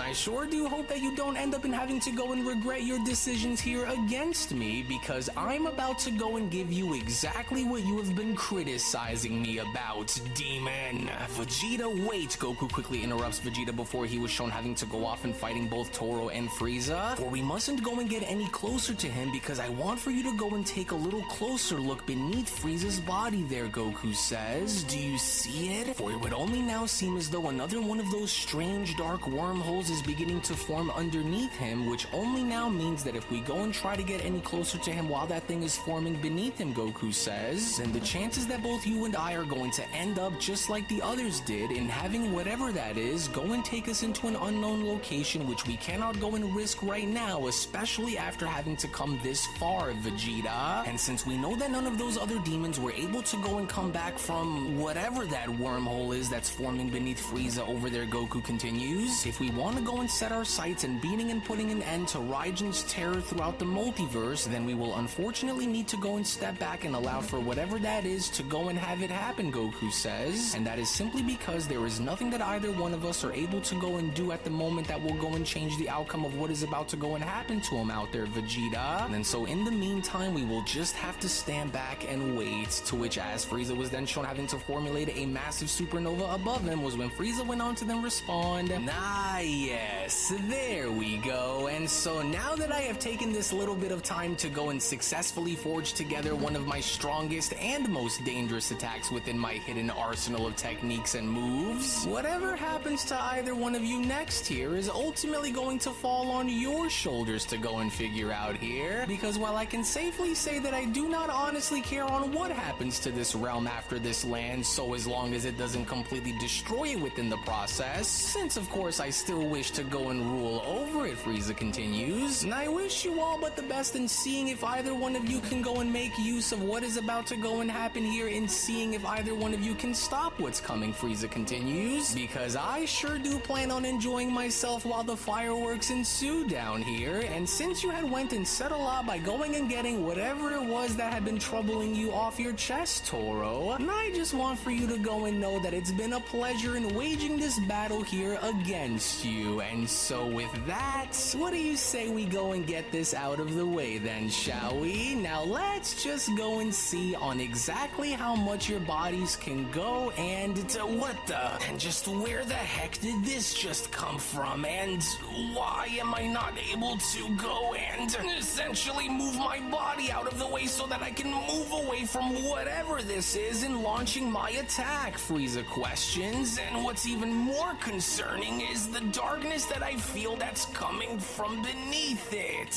I sure do hope that you don't end up in having to go and regret your decisions here against me, because I'm about to go and give you exactly what you have been criticizing me about, demon. Vegeta, wait, Goku quickly interrupts Vegeta before he was shown having to go off and fighting both Toro and Frieza, for we mustn't go and get any closer to him, because I want for you to go and take a little closer look beneath Frieza's body there, Goku says. Do you see it? For it would only now seem as though another one of those strange dark wormholes is beginning to form underneath him, which only now means that if we go and try to get any closer to him while that thing is forming beneath him, Goku says, then the chances that both you and I are going to end up just like the others did in having whatever that is go and take us into an unknown location, which we cannot go and risk right now, especially after having to come this far, Vegeta. And since we know that none of those other demons were able to go and come back from whatever that wormhole is that's forming beneath Frieza over there, Goku continues, if we want to go and set our sights and beating and putting an end to Raijin's terror throughout the multiverse, then we will unfortunately need to go and step back and allow for whatever that is to go and have it happen, Goku says. And that is simply because there is nothing that either one of us are able to go and do at the moment that will go and change the outcome of what is about to go and happen to him out there, Vegeta. And so in the meantime, we will just have to stand back and wait, to which as Frieza was then shown having to formulate a massive supernova above him was when Frieza went on to then respond, ah yes, there we go. And so now that I have taken this little bit of time to go and successfully forge together one of my strongest and most dangerous attacks within my hidden arsenal of techniques and moves, whatever happens to either one of you next here is ultimately going to fall on your shoulders to go and figure out here, because while I can safely say that I do not honestly care on what happens to this realm after this land, so as long as it doesn't completely destroy it within the process, since of course I still wish to go and rule over it, Frieza continues, and I wish you all but the best in seeing if either one of you can go and make use of what is about to go and happen here, in seeing if either one of you can stop what's coming, Frieza continues, because I sure do plan on enjoying myself while the fireworks ensue down here. And since you had went and said a lot by going and getting whatever it was that had been troubling you off your chest, Toro, and I just want for you to go and know that it's been a pleasure in waging this battle here against you. And so with that, what do you say we go and get this out of the way then, shall we? Now let's just go and see on exactly how much your bodies can go and just where the heck did this just come from, and why am I not able to go and essentially move my body out of the way so that I can move away from whatever this is in launching my attack? Frieza questions. And what's even more concerning is the darkness that I feel that's coming from beneath it.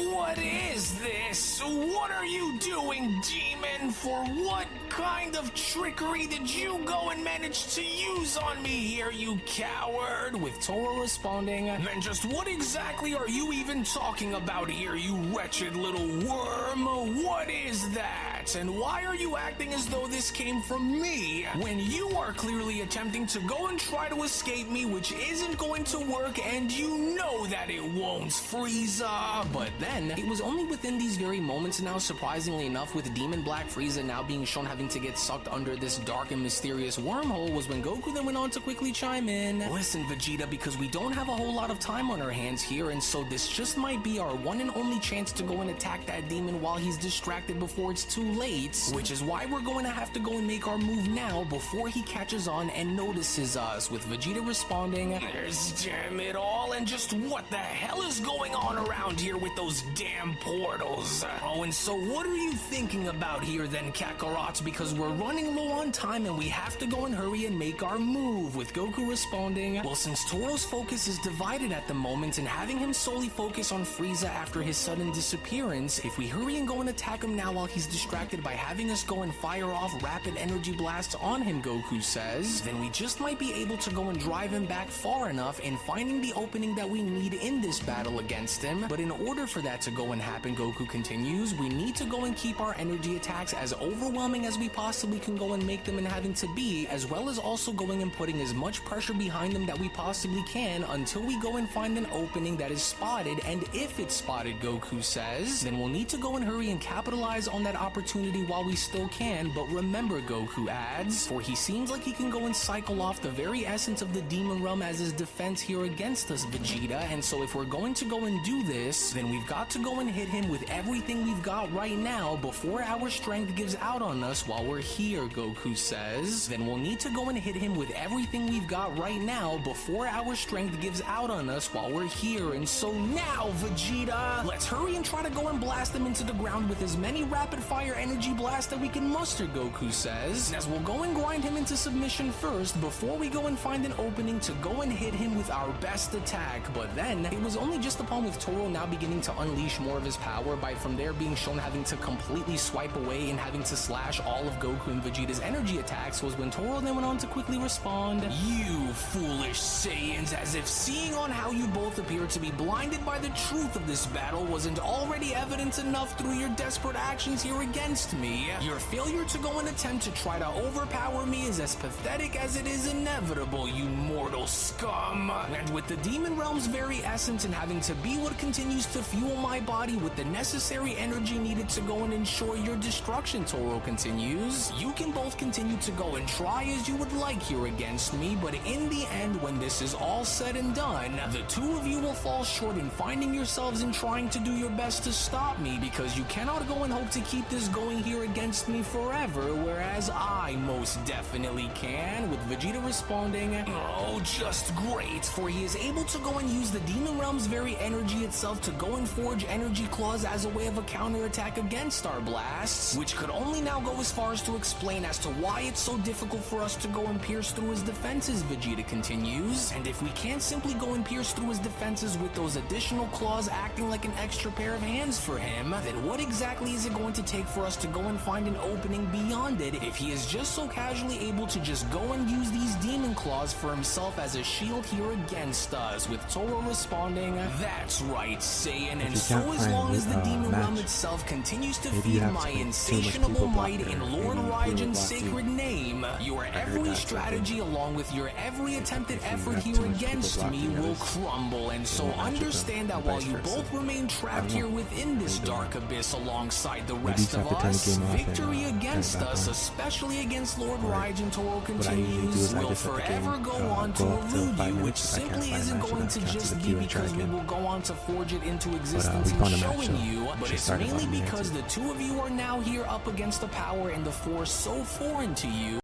What is this? What are you doing, demon? For what kind of trickery did you go and manage to use on me here, you coward? With Toro responding, then just what exactly are you even talking about here, you wretched little worm? What is that? And why are you acting as though this came from me, when you are clearly attempting to go and try to escape me, which isn't going to work, and you know that it won't, Frieza? But then, it was only within these very moments now, surprisingly enough, with Demon Black Frieza now being shown having to get sucked under this dark and mysterious wormhole, was when Goku then went on to quickly chime in. Listen, Vegeta, because we don't have a whole lot of time on our hands here, and so this just might be our one and only chance to go and attack that demon while he's distracted before it's too late, which is why we're going to have to go and make our move now before he catches on and notices us, with Vegeta responding, "There's damn it all, and just what the hell is going on around here with those damn portals? Oh, and so what are you thinking about here then, Kakarot? Because we're running low on time and we have to go and hurry and make our move," with Goku responding, "Well, since Toro's focus is divided at the moment and having him solely focus on Frieza after his sudden disappearance, if we hurry and go and attack him now while he's distracted by having us go and fire off rapid energy blasts on him," Goku says, "then we just might be able to go and drive him back far enough in finding the opening that we need in this battle against him. But in order for that to go and happen," Goku continues, "we need to go and keep our energy attacks as overwhelming as we possibly can go and make them and having to be, as well as also going and putting as much pressure behind them that we possibly can until we go and find an opening that is spotted, and if it's spotted," Goku says, "then we'll need to go and hurry and capitalize on that opportunity while we still can. But remember," Goku adds, "for he seems like he can go and cycle off the very essence of the demon realm as his defense here against us, Vegeta, and so if we're going to go and do this, then we've got to go and hit him with everything we've got right now before our strength gives out on us while we're here," Goku says. "Then we'll need to go and hit him with everything we've got right now before our strength gives out on us while we're here. And so now, Vegeta, let's hurry and try to go and blast him into the ground with as many rapid fire energy blasts that we can muster," Goku says, "as we'll go and grind him into submission first before we go and find an opening to go and hit him with our best attack." But then, it was only just upon with Toro now beginning to unleash more of his power by from there being shown having to completely swipe away and having to slash all of Goku and Vegeta's energy attacks, was when Toro then went on to quickly respond, "You foolish Saiyans, as if seeing on how you both appear to be blinded by the truth of this battle wasn't already evidence enough through your desperate actions here against me. Your failure to go and attempt to try to overpower me is as pathetic as it is inevitable, you mortal scum. And with the demon realm's very essence and having to be what continues to fuel my body with the necessary energy needed to go and ensure your destruction," Toro continues, "you can both continue to go and try as you would like here against me, but in the end, when this is all said and done, the two of you will fall short in finding yourselves in trying to do your best to stop me, because you cannot go and hope to keep this going here against me forever, whereas I most definitely can," with Vegeta responding, "Oh, just great, for he is able to go and use the demon realm's very energy itself to go and forge energy claws as a way of a counterattack against our blasts, which could only now go as far as to explain as to why it's so difficult for us to go and pierce through his defenses," Vegeta continues, "and if we can't simply go and pierce through his defenses with those additional claws acting like an extra pair of hands for him, then what exactly is it going to take for us to go and find an opening beyond it if he is just so casually able to just go and use these demon claws for himself as a shield here against us," with Toro responding, "That's right, Saiyan, and so as long as the demon realm itself continues to feed my insatiable might in Lord Raiden's sacred name, your every strategy along with your every attempted effort here against me will crumble, and so understand that while you both remain trapped here within this dark abyss alongside the rest of turn the us, game off and, victory turn it against back us, on. especially against Lord Or Raijin Toro what I usually do is continues, I will just let the game forever go on go to up to elude 5 you, which minutes. If I can't simply find a isn't match, going then to I cancel just the be queue and try because we again. will go on to forge it into existence we and found a match, showing so you, but she it's started mainly about a minute because into the two of you are now here up against the power and the force so foreign to you.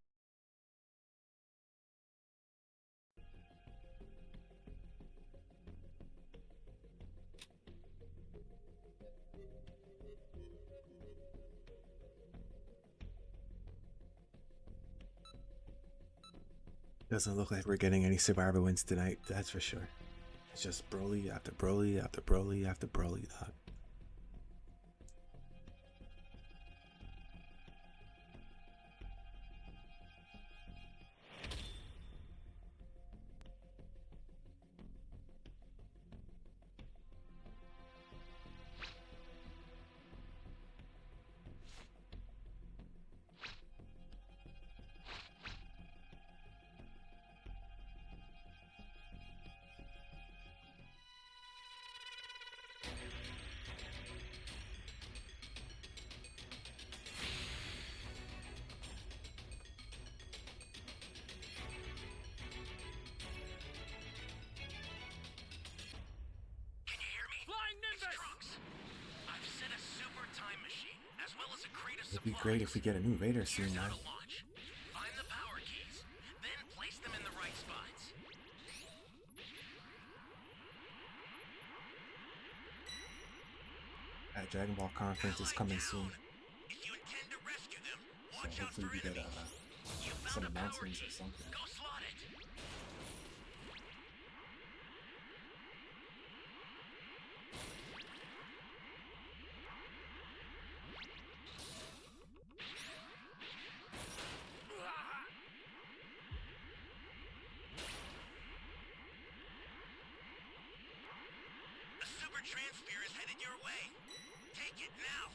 Doesn't look like we're getting any survivor wins tonight, that's for sure. It's just Broly after Broly after Broly after Broly, dog. Can you hear me? Flying Nimbus! It's Trunks. I've set a super time machine, as well as a crate of It'd be supplies. great if we get a new Raider soon, Here's how man. to launch. Find the power keys, then place them in the right spots. That Dragon Ball conference is coming soon, If you intend to rescue them, so watch out hopefully for we get enemies. You some found a power announcements key. or something. Go slot it. A super transfer is headed your way. Take it now.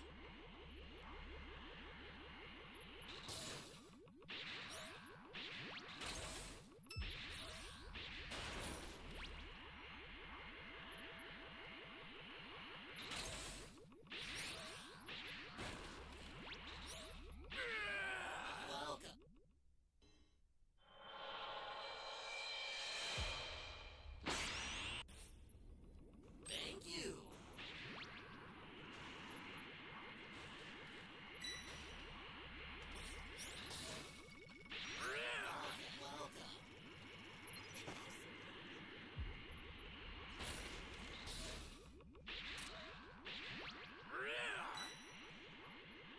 Thank you.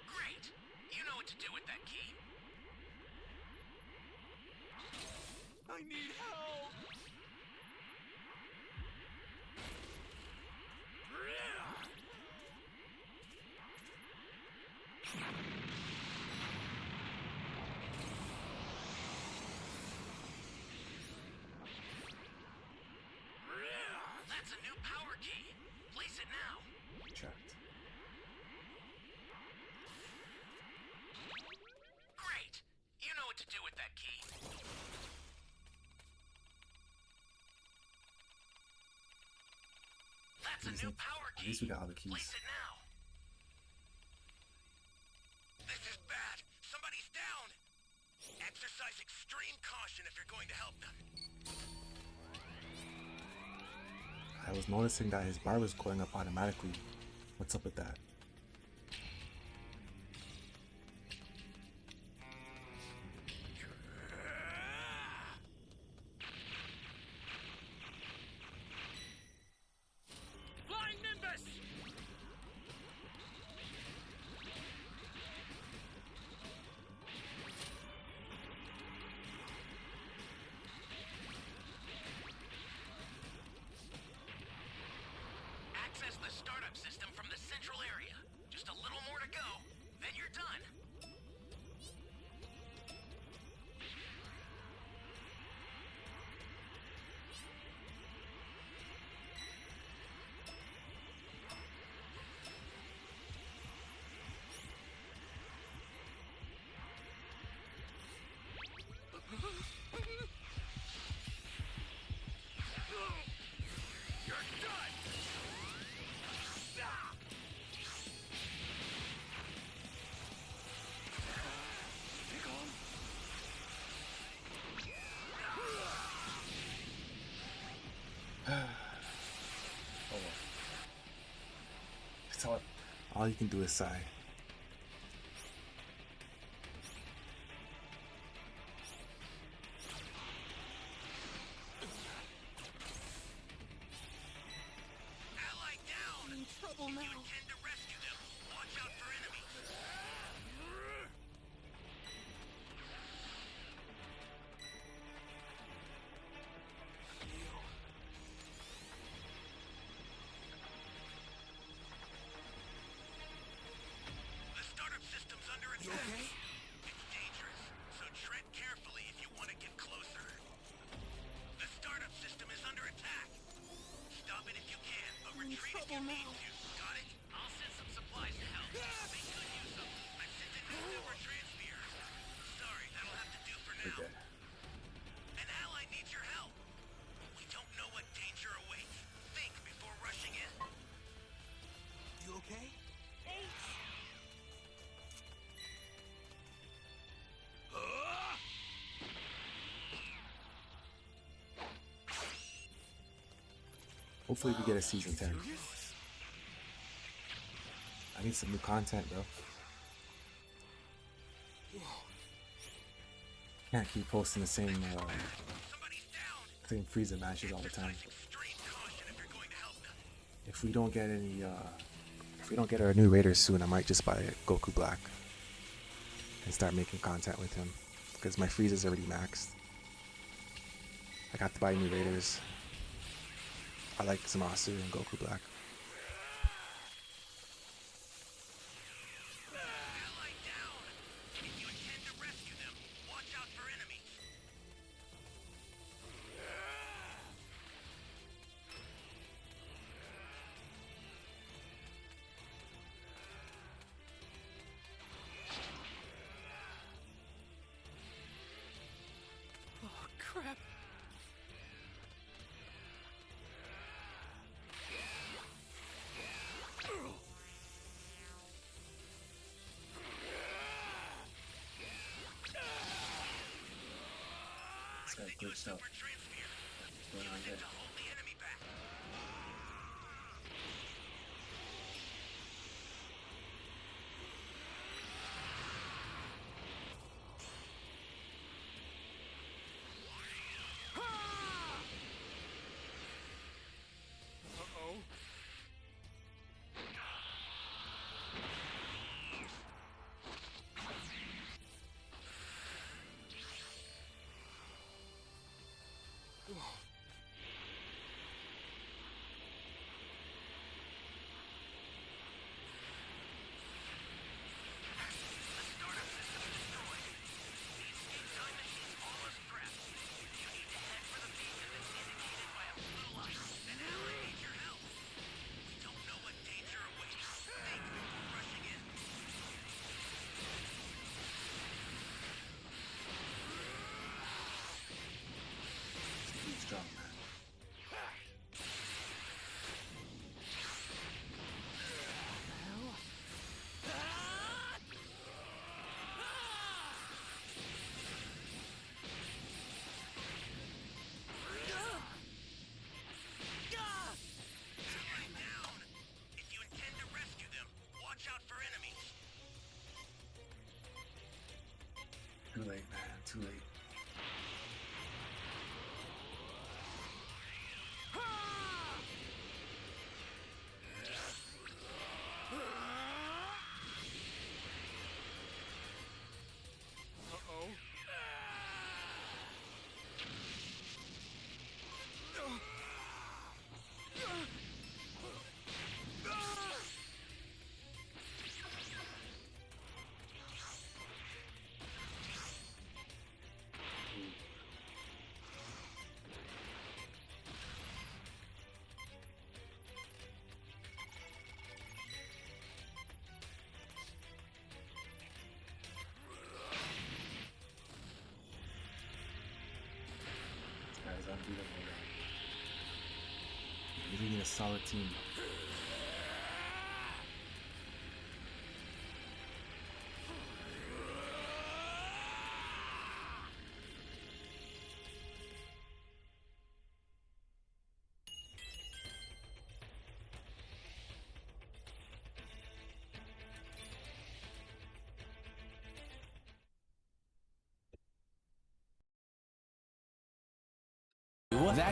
Great. You know what to do with that key. I need help! That's a new power key. Place it now. Trapped. Great. You know what to do with that key. That's a Easy. new power At key. least we got all the Place keys. it now. This is bad. Somebody's down. Exercise extreme caution if you're going to help them. I was noticing that his bar was going up automatically. What's up with that? Flying Nimbus! Access the startup system from the central area. all you can do is sigh. Ally down! I'm in trouble If now. you intend to rescue them, watch out for enemies. The startup system's under attack. okay? It's dangerous, so tread carefully if you want to get closer. The startup system is under attack. Stop it if you can, but I'm in retreat if you trouble need now. to. Got it? I'll send some supplies to help. Make good use of them. I've sent in new super transmitters. Sorry, that'll have to do for now. Okay. An ally needs your help. We don't know what danger awaits. Think before rushing in. You okay? Hopefully we get a season 10. I need some new content, bro. Can't keep posting the same Somebody's down. same Frieza matches all the time. Extreme caution if you're going to help them. If we don't get any If we don't get our new Raiders soon, I might just buy Goku Black and start making content with him. Because my Frieza's already maxed. I got to buy new Raiders. I like Zamasu and Goku Black. Ally down. If you intend to rescue them, watch out for enemies. Oh, crap. this guy's glitched out. Super transmitter. Going on Use here. it to hold the enemy back. Uh-oh. The startup system destroyed. The escape time machine's almost prepped. You need to head for the beacon that's indicated by a blue light. An ally needs your help. We don't know what danger awaits. Think before rushing in. He's strong, man. Ally down. If you intend to rescue them, watch out for enemies. Too late, man. Too late. Uh-oh. This guy's unbeatable, man. You really need a solid team.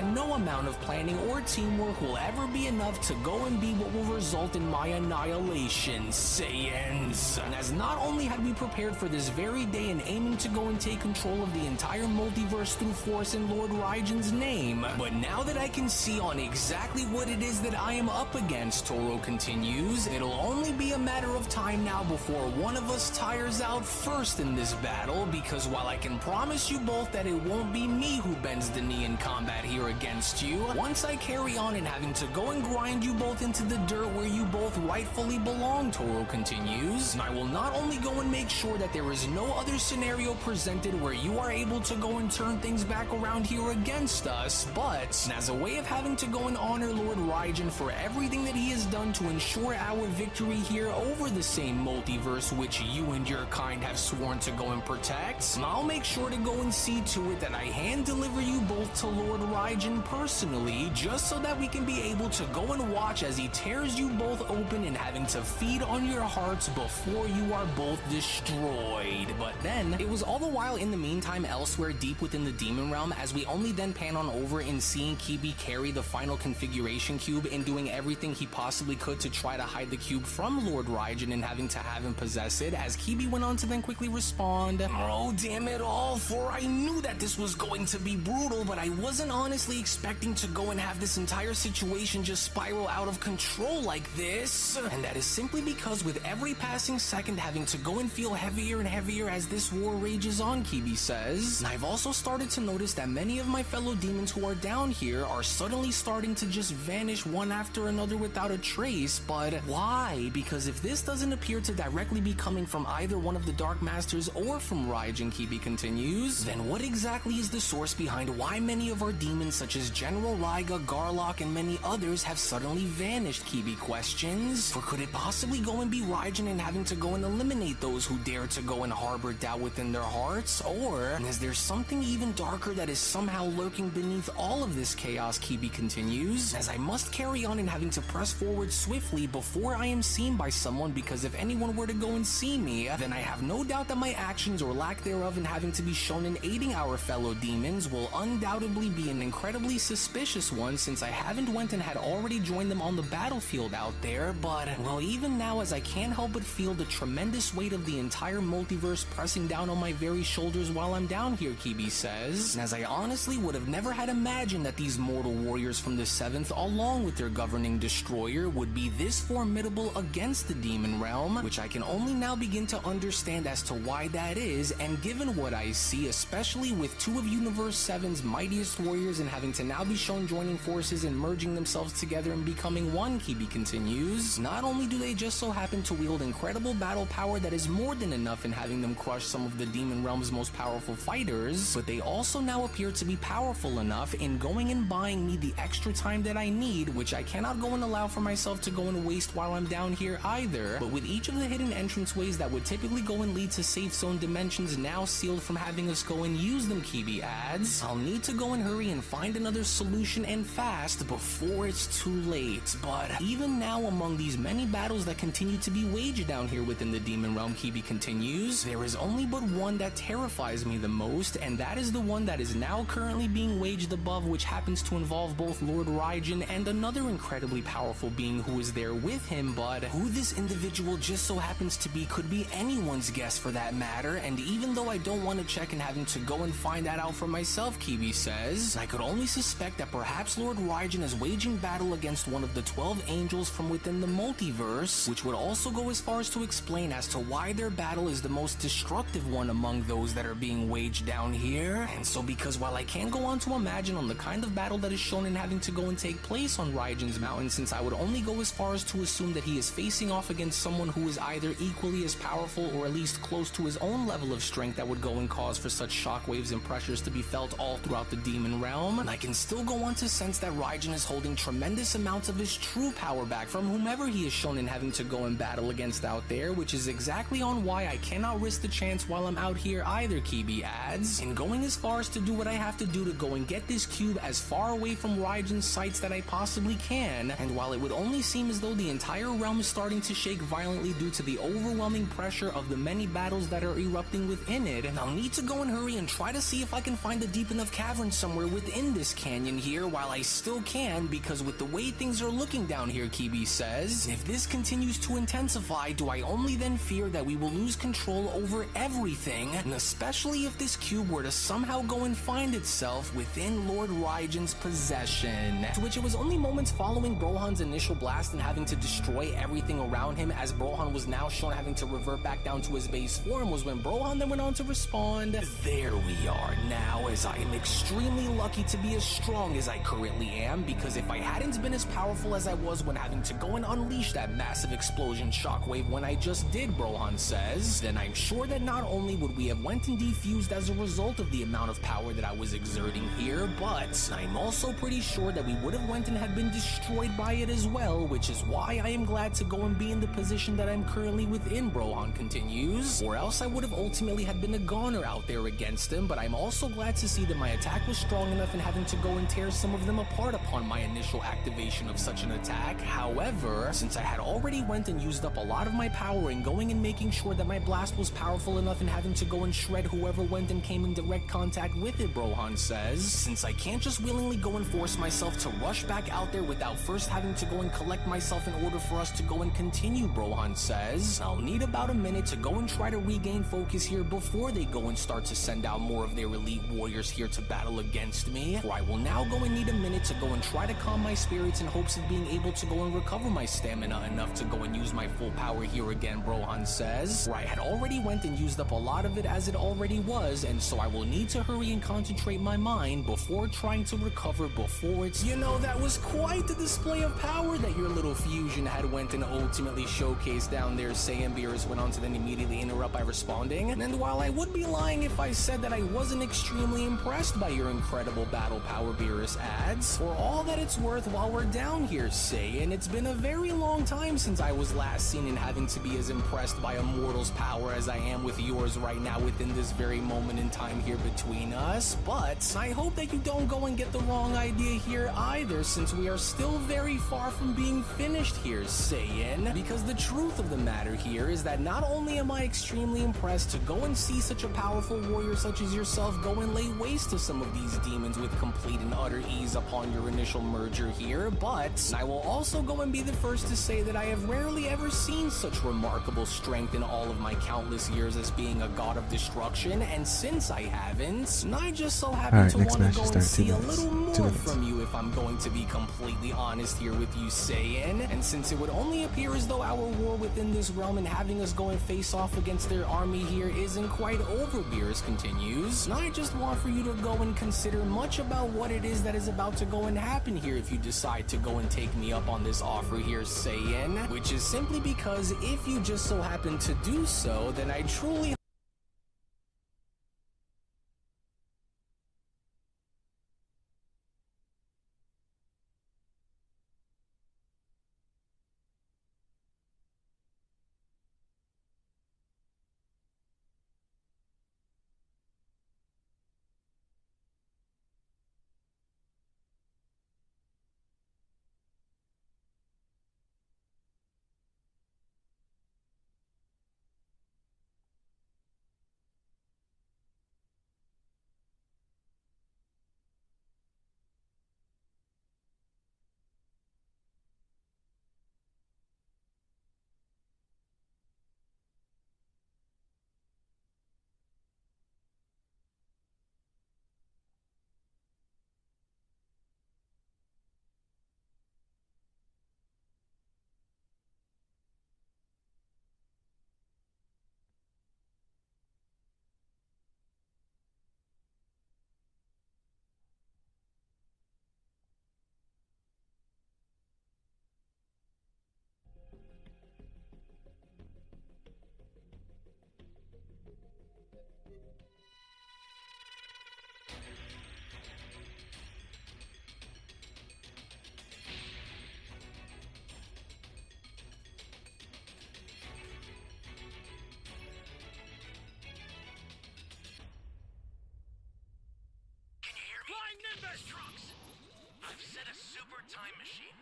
that no amount of planning or teamwork will ever be enough to go and be what will result in my annihilation, Saiyans. And as not only had we prepared for this very day and aiming to go and take control of the entire multiverse through force in Lord Raigen's name, but now that I can see on exactly what it is that I am up against, Toro continues, it'll only be a matter of time now before one of us tires out first in this battle, because while I can promise you both that it won't be me who bends the knee in combat here against you, once I carry on and having to go and grind you both into the dirt where you both rightfully belong, Toro continues, I will not only go and make sure that there is no other scenario presented where you are able to go and turn things back around here against us, but as a way of having to go and honor Lord Raigen for everything that he has done to ensure our victory here over the same multiverse which you and your kind have sworn to go and protect, I'll make sure to go and see to it that I hand deliver you both to Lord Raigen personally, just so that we can be able to go and watch as he tears you both open and having to feed on your hearts before you are both destroyed. But then, it was all the while in the meantime elsewhere deep within the demon realm, as we only then pan on over in seeing Kibi carry the final configuration cube and doing everything he possibly could to try to hide the cube from Lord Raigen and having to have him possess it, as Kibi went on to then quickly respond, "Oh damn it all, for I knew that this was going to be brutal, but I wasn't honestly expecting to go and have this entire situation just spiral out of control like this. And that is simply because with every passing second having to go and feel heavier and heavier as this war rages on," Kibi says. "I've also started to notice that many of my fellow demons who are down here are suddenly starting to just vanish one after another without a trace, but why? Because if this doesn't appear to directly be coming from either one of the Dark Masters or from Raijin," Kibi continues, "then what exactly is the source behind why many of our demons such as General Raiga, Garlock, and many others have suddenly vanished?" Kibi questions. "For could it possibly go and be Raijin and having to go and eliminate those who dare to go and harbor doubt within their hearts? Or is there something even darker that is somehow lurking beneath all of this chaos?" Kibi continues, "as I must carry on and having to press forward swiftly before I am seen by someone, because if anyone were to go and see me, then I have no doubt that my actions or lack thereof in having to be shown in aiding our fellow demons will undoubtedly be an incredibly suspicious one, since I haven't went and had already joined them on the battlefield out there, but well, even now as I can't help but feel the tremendous weight of the entire multiverse pressing down on my very shoulders while I'm down here," Kibi says, "as I honestly would have never had imagined that these mortal warriors from the 7th, along with their governing destroyer, would be this formidable against the demon realm, which I can only now begin to understand as to why that is, and given what I see, especially with two of Universe 7's mightiest warriors and having to now be shown joining forces and merging themselves together and becoming one," Kibi continues, "not only do they just so happen to wield incredible battle power that is more than enough in having them crush some of the demon realm's most powerful fighters, but they also now appear to be powerful enough in going and buying me the extra time that I need, which I cannot go and allow for myself to go and waste while I'm down here either. But with each of the hidden entranceways that would typically go and lead to safe zone dimensions now sealed from having us go and use them," Kibi adds, "I'll need to go and hurry and find another solution and fast before it's too late. But even now, among these many battles that continue to be waged down here within the demon realm," Kibi continues, "there is only but one that terrifies me the most, and that is the one that is now currently being waged above, which happens to involve both Lord Raijin and another incredibly powerful being who is there with him, but who this individual just so happens to be could be anyone's guess for that matter, and even though I don't want to check and having to go and find that out for myself," Kibi says, "I could only suspect that perhaps Lord Raijin is waging battle against one of the 12 angels from within the multiverse, which would also go as far as to explain as to why their battle is the most destructive one among those that are being waged down here. And so because while I can't go on to imagine on the kind of battle that is shown in having to go and take place on Raijin's mountain, since I would only go as far as to assume that he is facing off against someone who is either equally as powerful or at least close to his own level of strength that would go and cause for such shockwaves and pressures to be felt all throughout the demon realm, and I can still go on to sense that Raijin is holding tremendous amounts of his true power back from whomever he is shown in having to go and battle against out there, which is exactly on why I cannot risk the chance while I'm out here either," Kibi adds, "in going as far as to do what I have to do to go and get this cube as far away from Raijin's sights that I possibly can, and while it would only seem as though the entire realm is starting to shake violently due to the overwhelming pressure of the many battles that are erupting within it, I'll need to go and hurry and try to see if I can find a deep enough cavern somewhere within end this canyon here while I still can, because with the way things are looking down here, Kibi says, if this continues to intensify, do I only then fear that we will lose control over everything, and especially if this cube were to somehow go and find itself within Lord Raijan's possession. To which it was only moments following Brohan's initial blast and having to destroy everything around him, as Brohan was now shown having to revert back down to his base form, was when Brohan then went on to respond, there we are now, as I am extremely lucky to be as strong as I currently am, because if I hadn't been as powerful as I was when having to go and unleash that massive explosion shockwave when I just did, Brohan says, then I'm sure that not only would we have went and defused as a result of the amount of power that I was exerting here, but I'm also pretty sure that we would have went and had been destroyed by it as well, which is why I am glad to go and be in the position that I'm currently within, Brohan continues, or else I would have ultimately had been a goner out there against him, but I'm also glad to see that my attack was strong enough in having to go and tear some of them apart upon my initial activation of such an attack. However, since I had already went and used up a lot of my power in going and making sure that my blast was powerful enough in having to go and shred whoever went and came in direct contact with it, Brohan says, since I can't just willingly go and force myself to rush back out there without first having to go and collect myself in order for us to go and continue, Brohan says, I'll need about a minute to go and try to regain focus here before they go and start to send out more of their elite warriors here to battle against me, for I will now go and need a minute to go and try to calm my spirits in hopes of being able to go and recover my stamina enough to go and use my full power here again, Brohan says, where I had already went and used up a lot of it as it already was, and so I will need to hurry and concentrate my mind before trying to recover before it's, you know, that was quite the display of power that your little fusion had went and ultimately showcased down there, Saiyan Beerus went on to then immediately interrupt by responding, and while I would be lying if I said that I wasn't extremely impressed by your incredible battle power, Beerus adds, for all that it's worth, while we're down here, Saiyan, it's been a very long time since I was last seen in having to be as impressed by a mortal's power as I am with yours right now within this very moment in time here between us, but I hope that you don't go and get the wrong idea here either, since we are still very far from being finished here, Saiyan, because the truth of the matter here is that not only am I extremely impressed to go and see such a powerful warrior such as yourself go and lay waste to some of these demons with complete and utter ease upon your initial merger here, but I will also go and be the first to say that I have rarely ever seen such remarkable strength in all of my countless years as being a god of destruction, and since I haven't, I just so happen to want to go and see a little more from you if I'm going to be completely honest here with you, Saiyan, and since it would only appear as though our war within this realm and having us go and face off against their army here isn't quite over, Beerus continues, I just want for you to go and consider much about what it is that is about to go and happen here if you decide to go and take me up on this offer here, Saiyan, which is simply because if you just so happen to do so, then I truly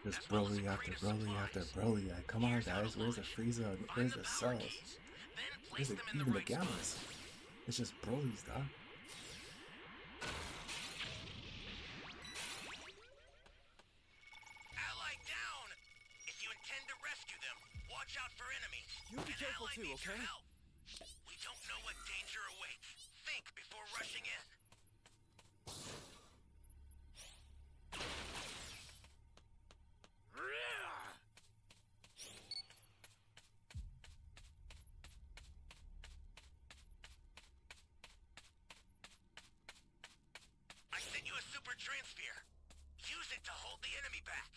Just Broly after Broly after Broly. Come on, guys. Where's the Frieza? Where's the Cells? Where's even the Gammas? It's just Broly's, dog. too, needs your okay? help. We don't know what danger awaits. Think before rushing in. I sent you a super transfer. Use it to hold the enemy back.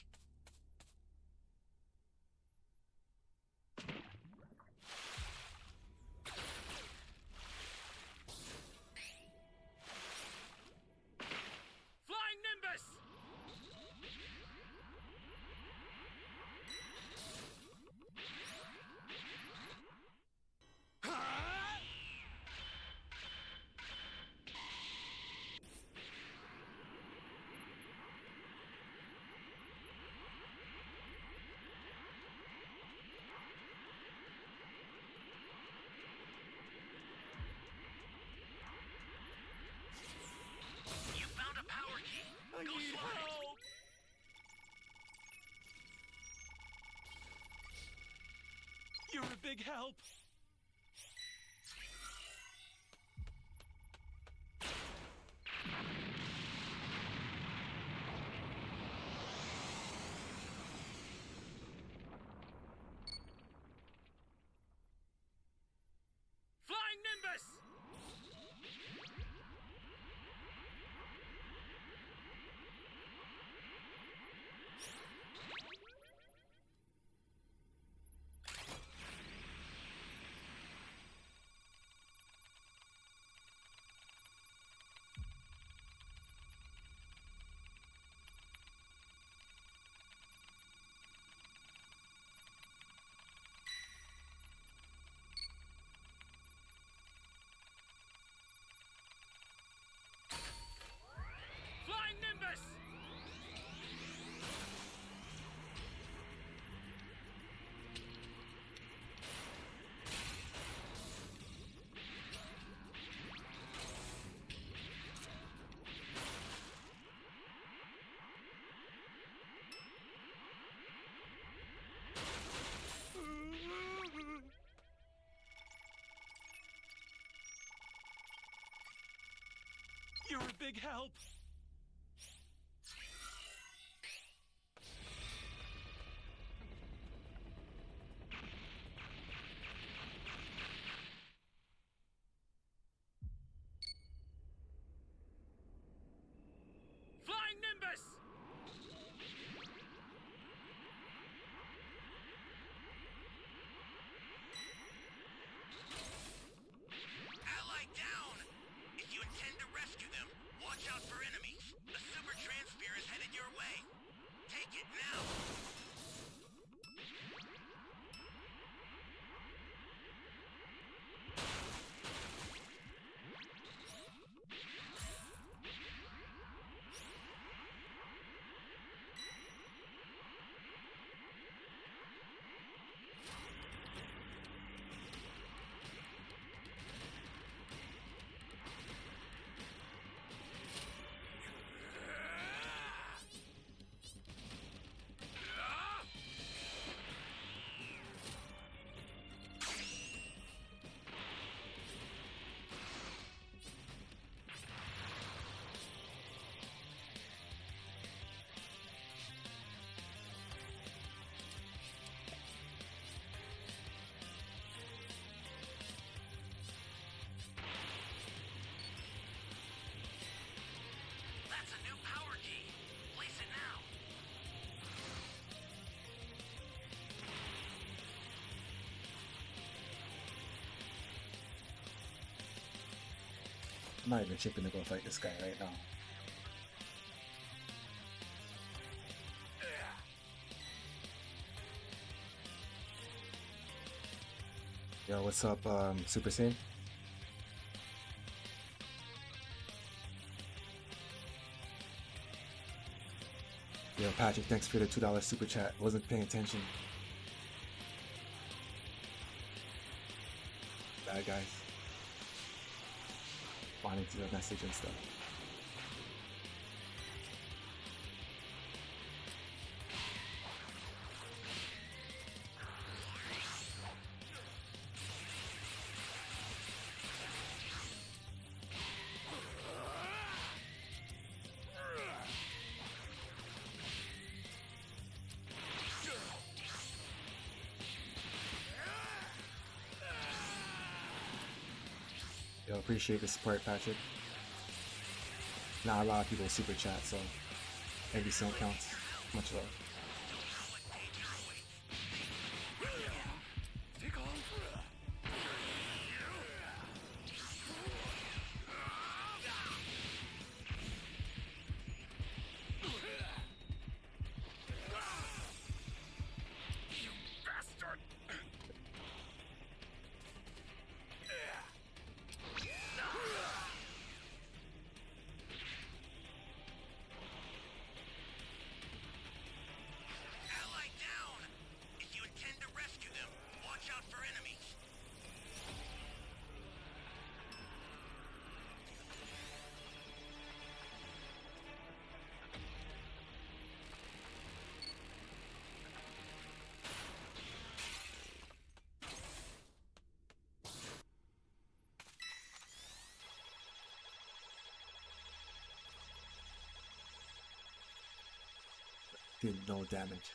Flying Nimbus! You found a power key. I Go need slide it. help! You're a big help. Flying Nimbus! Flying Nimbus! You're a big help. Flying Nimbus! Ally down! If you intend to rescue them, watch out for enemies. A super transfer is headed your way. Take it now! That's a new power key. Place it now. I'm not even chipping to go fight this guy right now. Yo, what's up, Super Saiyan? Yo, Patrick, thanks for the $2 super chat. Wasn't paying attention. Bad guys. Responding to the message and stuff. Yo, appreciate the support, Patrick. Not a lot of people super chat, so every cent counts. Much love. Take off. You bastard! Ally down! If you intend to rescue them, watch out for enemies. Did no damage.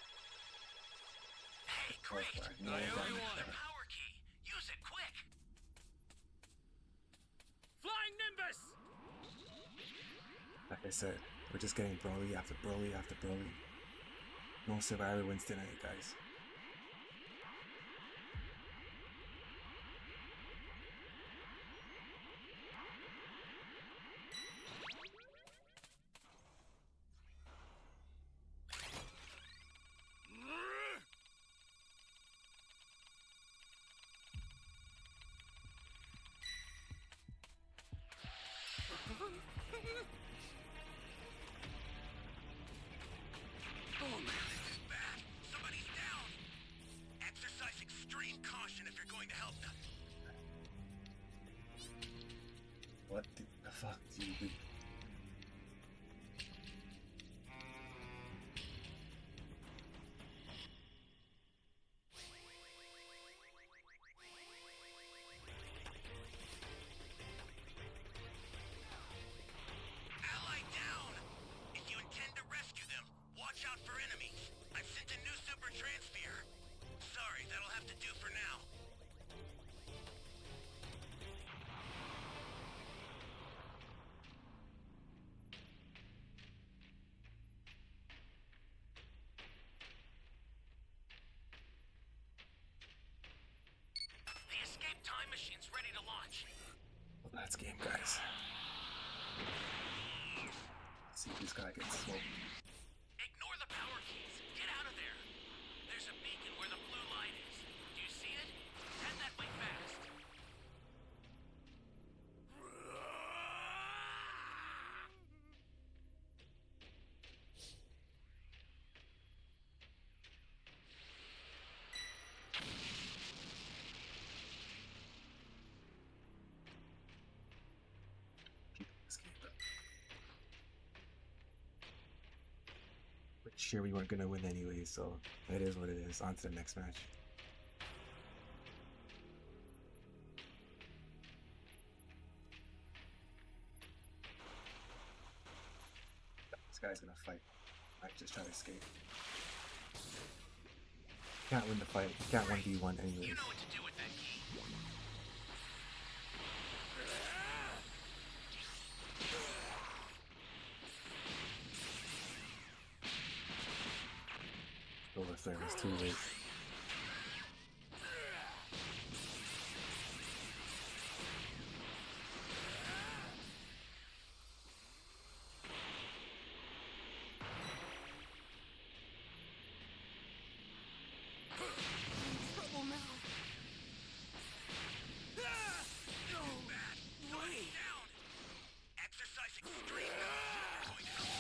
Hey, great! No damage. The power key. Use it quick. Flying Nimbus! Like I said, we're just getting Broly after Broly after Broly. No survivor wins tonight, guys. Oh man, this is bad. Somebody's down. Exercise extreme caution if you're going to help them. What the fuck do you do? Ally down! If you intend to rescue them, watch out for enemies. I've sent a new super transfer. Sorry, that'll have to do for now. The escape time machine's ready to launch. Well, that's game, guys. Let's see if this guy gets smoked. Ignore the power keys. Get out of there. There's a beacon where the blue light is. Do you see it? Head that way fast. Keep this game up. Pretty sure we weren't gonna win anyway, so it is what it is. On to the next match. This guy's gonna fight. I just try to escape. Can't win the fight. Can't 1v1 anyways. You know what to do with that key. Over there, it's too late. Trouble now. Somebody's down. Exercise extreme caution. Going to help.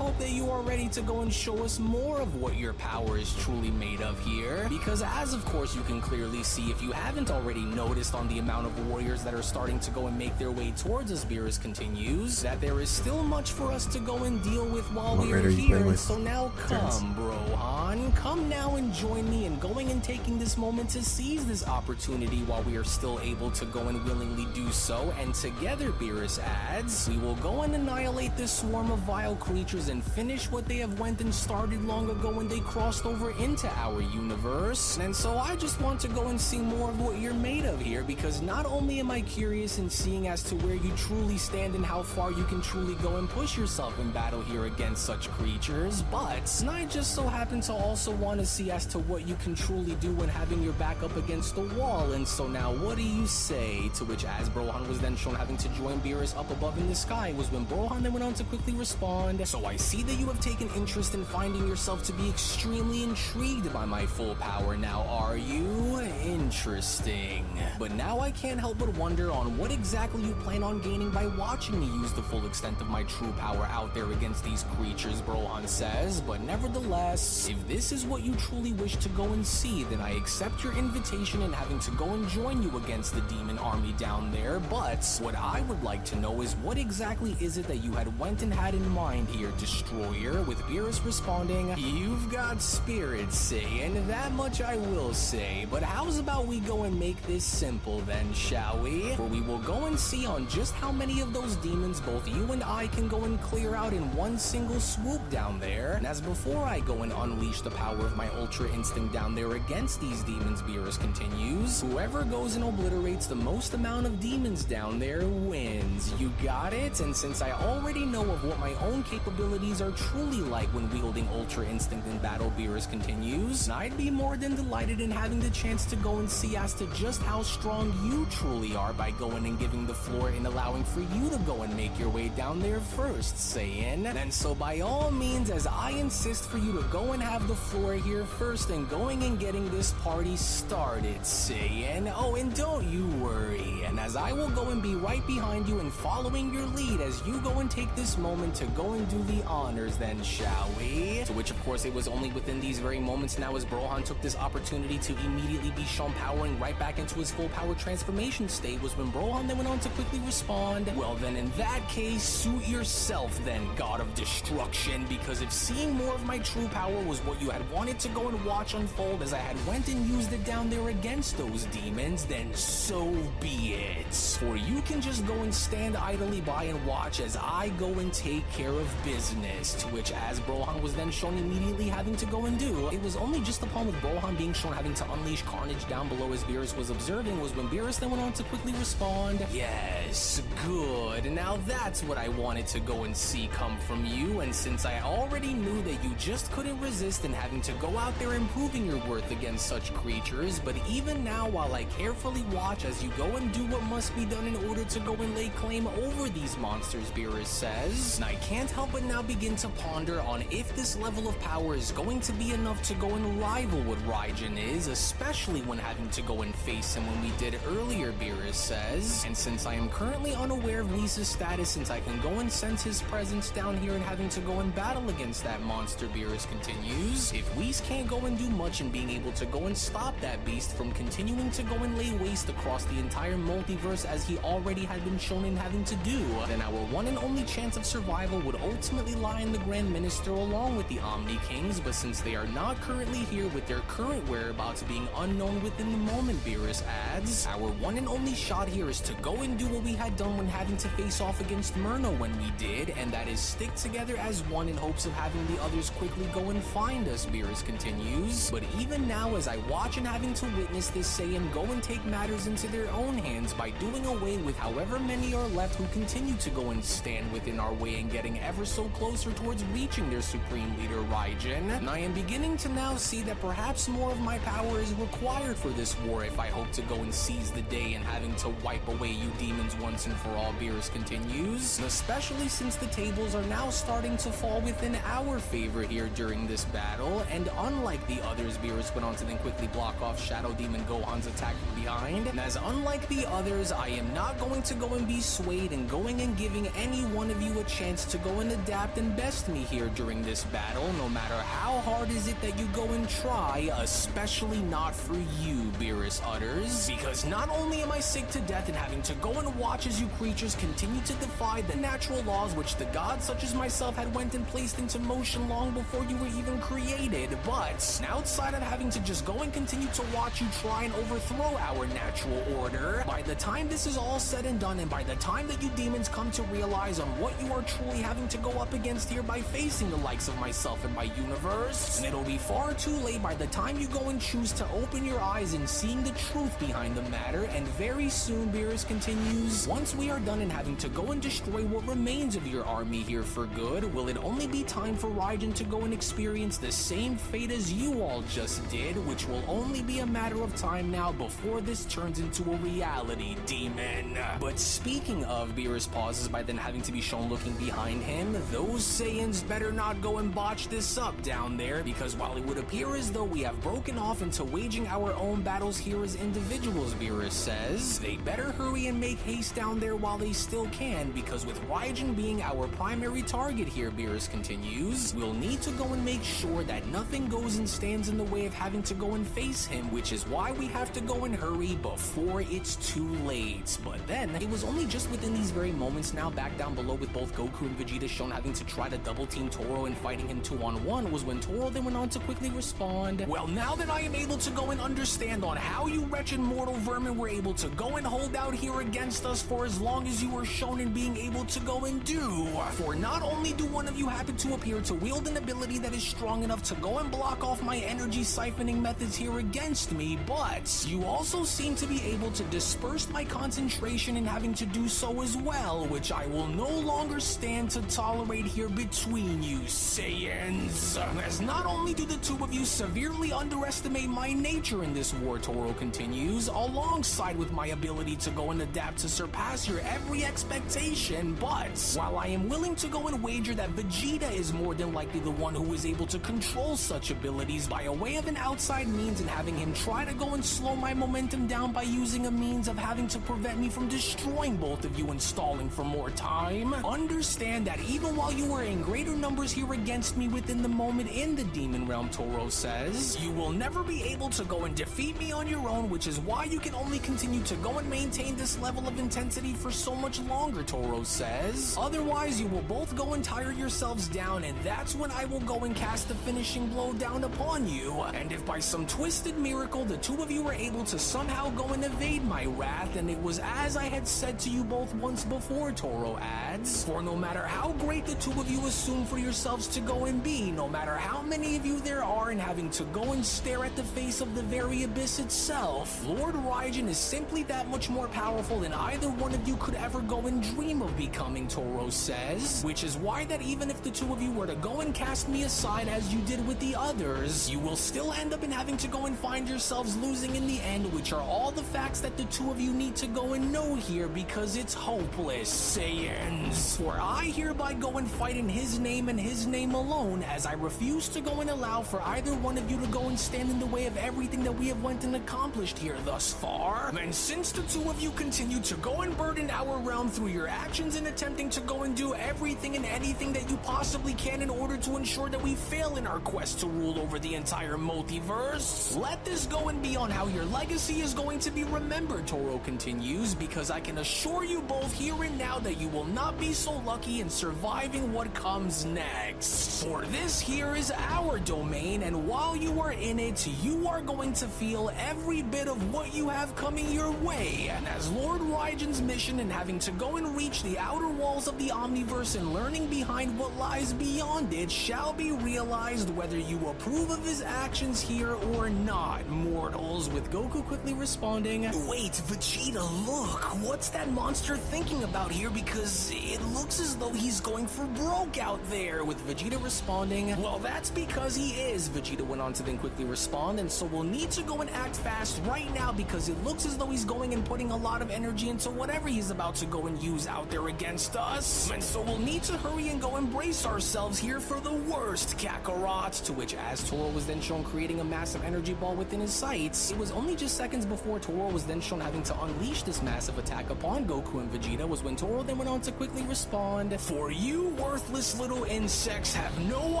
that you are ready to go and show us more of what your power is truly made of here. Because as of course you can clearly see, if you haven't already noticed on the amount of warriors that are starting to go and make their way towards us, Beerus continues, that there is still much for us to go and deal with while What we are raid are you here. playing And with, so now Terrence? come, Brohan, come now and join me in going and taking this moment to seize this opportunity while we are still able to go and willingly do so. And together, Beerus adds, we will go and annihilate this swarm of vile creatures and finish what they have went and started long ago when they crossed over into our universe. And so I just want to go and see more of what you're made of here, because not only am I curious in seeing as to where you truly stand and how far you can truly go and push yourself in battle here against such creatures, but I just so happen to also want to see as to what you can truly do when having your back up against the wall. And so now what do you say? To which, as Brohan was then shown having to join Beerus up above in the sky, was when Brohan then went on to quickly respond, so I see that you have taken interest in finding yourself to be extremely intrigued by my full power now, are you? Interesting. But now I can't help but wonder on what exactly you plan on gaining by watching me use the full extent of my true power out there against these creatures, Brohan says. But nevertheless, if this is what you truly wish to go and see, then I accept your invitation in having to go and join you against the demon army down there. But what I would like to know is, what exactly is it that you had went and had in mind here, Destroyer? With Beerus responding, you've got spirit, saying that much I will say. But how's about we go and make this simple then, shall we? For we will go and see on just how many of those demons both you and I can go and clear out in one single swoop down there. And as before I go and unleash the power of my Ultra Instinct down there against these demons, Beerus continues, whoever goes and obliterates the most amount of demons down there wins. You got it? And since I already know of what my own capabilities are truly like when wielding Ultra Instinct in battle, Beerus continues, I'd be more than delighted in having the chance to go and see as to just how strong you truly are by going and giving the floor and allowing for you to go and make your way down there first, Saiyan. And so by all means, as I insist for you to go and have the floor here first and going and getting this party started, Saiyan. Oh, and don't you worry. And as I will go and be right behind you and following your lead as you go and take this moment to go and do the honors then, shall we? To which of course it was only within these very moments now as Brohan took this opportunity to immediately be shown powering right back into his full power transformation state, was when Brohan then went on to quickly respond, well then in that case, suit yourself then, God of Destruction, because if seeing more of my true power was what you had wanted to go and watch unfold as I had went and used it down there against those demons, then so be it. For you can just go and stand idly by and watch as I go and take care of business. To which, as Brohan was then shown immediately having to go and do, it was only just upon with Brohan being shown having to unleash carnage down below as Beerus was observing, was when Beerus then went on to quickly respond, yes, good. Now that's what I wanted to go and see come from you, and since I already knew that you just couldn't resist in having to go out there and proving your worth against such creatures, but even now while I carefully watch as you go and do what must be done in order to go and lay claim over these monsters, Beerus says, and I can't help but now begin to ponder on if this level of power is going to be enough to go and rival what Raijin is, especially when having to go and face him when we did earlier, Beerus says. And since I am currently unaware of Whis' status, since I can go and sense his presence down here and having to go and battle against that monster, Beerus continues, if Whis can't go and do much in being able to go and stop that beast from continuing to go and lay waste across the entire multiverse as he already had been shown in having to do, then our one and only chance of survival would ultimately lie in the Grand Minister along with the Omni Kings. But since they are not currently here with their current whereabouts being unknown within the moment, Beerus adds, our one and only shot here is to go and do what we had done when having to face off against Myrna when we did, and that is stick together as one in hopes of having the others quickly go and find us, Beerus continues. But even now as I watch and having to witness this Saiyan go and take matters into their own hands by doing away with however many are left who continue to go and stand within our way and getting ever so closer towards reaching their supreme leader Raijin, and I am beginning to now see that perhaps more of my power is required for this war if I hope to go and seize the day and having to wipe away you demons once and for all, Beerus continues, and especially since the tables are now starting to fall within our favor here during this battle, and unlike the others, Beerus went on to then quickly block off Shadow Demon Gohan's attack from behind, and as unlike the others, I am not going to go and be swayed and going and giving any one of you a chance to go and adapt and best me here during this battle, no matter how hard is it that you go and try, especially not for you, Beerus utters. Because not only am I sick to death and having to go and watch as you creatures continue to defy the natural laws which the gods such as myself had went and placed into motion long before you were even created, but outside of having to just go and continue to watch you try and overthrow our natural order, by the time this is all said and done, and by the time that you demons come to realize on what you are truly having to go up against here by facing the likes of myself and my universe, and it'll be far too late by the time you go and choose to open your eyes and seeing the truth behind the matter. And very soon, Beerus continues, once we are done and having to go and destroy what remains of your army here for good, will it only be time for Raijin to go and experience the same fate as you all just did, which will only be a matter of time now before this turns into a reality, demon. But speaking of, Beerus pauses by then having to be shown looking behind him. Those Saiyans better not go and botch this up down there, because while it would appear as though we have broken off into waging our own battles here as individuals, Beerus says, they better hurry and make haste down there while they still can, because with Raijin being our primary target here, Beerus continues, we'll need to go and make sure that nothing goes and stands in the way of having to go and face him, which is why we have to go and hurry before it's too late. But then, it was only just within these very moments now back down below with both Goku and Vegeta shown having to try to double team Toro and fighting him 2-on-1 was when Toro then went on to quickly respond, well, now that I am able to go and understand on how you wretched mortal vermin were able to go and hold out here against us for as long as you were shown in being able to go and do, for not only do one of you happen to appear to wield an ability that is strong enough to go and block off my energy siphoning methods here against me, but you also seem to be able to disperse my concentration in having to do so as well, which I will no longer stand to tolerate here between you Saiyans. As not only do the two of you severely underestimate my nature in this war, Toro continues, alongside with my ability to go and adapt to surpass your every expectation, but while I am willing to go and wager that Vegeta is more than likely the one who is able to control such abilities by a way of an outside means and having him try to go and slow my momentum down by using a means of having to prevent me from destroying both of you and stalling for more time, understand that even while you were in greater numbers here against me within the moment in the demon realm, Toro says, you will never be able to go and defeat me on your own, which is why you can only continue to go and maintain this level of intensity for so much longer, Toro says. Otherwise, you will both go and tire yourselves down, and that's when I will go and cast the finishing blow down upon you. And if by some twisted miracle the two of you were able to somehow go and evade my wrath, and it was as I had said to you both once before, Toro adds, for no matter how great the two of you assume for yourselves to go and be, no matter how many of you there are and having to go and stare at the face of the very abyss itself, Lord Raijin is simply that much more powerful than either one of you could ever go and dream of becoming, Toro says, which is why that even if the two of you were to go and cast me aside as you did with the others, you will still end up in having to go and find yourselves losing in the end, which are all the facts that the two of you need to go and know here, because it's hopeless, Saiyans. For I hereby go and fight in his name and his name alone, as I refuse to go and allow for either one of you to go and stand in the way of everything that we have went and accomplished here thus far. And since the two of you continue to go and burden our realm through your actions in attempting to go and do everything and anything that you possibly can in order to ensure that we fail in our quest to rule over the entire multiverse, let this go and be on how your legacy is going to be remembered, Toro continues, because I can assure you both here and now that you will not be so lucky in surviving what comes next. For this here is our domain, and while you are in it, you are going to feel every bit of what you have coming your way. And as Lord Raijin's mission in having to go and reach the outer walls of the Omniverse and learning behind what lies beyond it shall be realized whether you approve of his actions here or not, mortals, with Goku quickly responding, wait, Vegeta, look, what's that monster thinking about here, because it looks as though he's going for broke out there, with Vegeta responding, well, that's because he is, Vegeta went on to then quickly respond, and so we'll need to go and act fast right now, because it looks as though he's going and putting a lot of energy into whatever he's about to go and use out there against us, and so we'll need to hurry and go and brace ourselves here for the worst, Kakarot, to which as Toro was then shown creating a massive energy ball within his sights, it was only just seconds before Toro was then shown having to unleash this massive attack upon Goku and Vegeta was when Toro then went on to quickly respond, for you worthless worthless little insects have no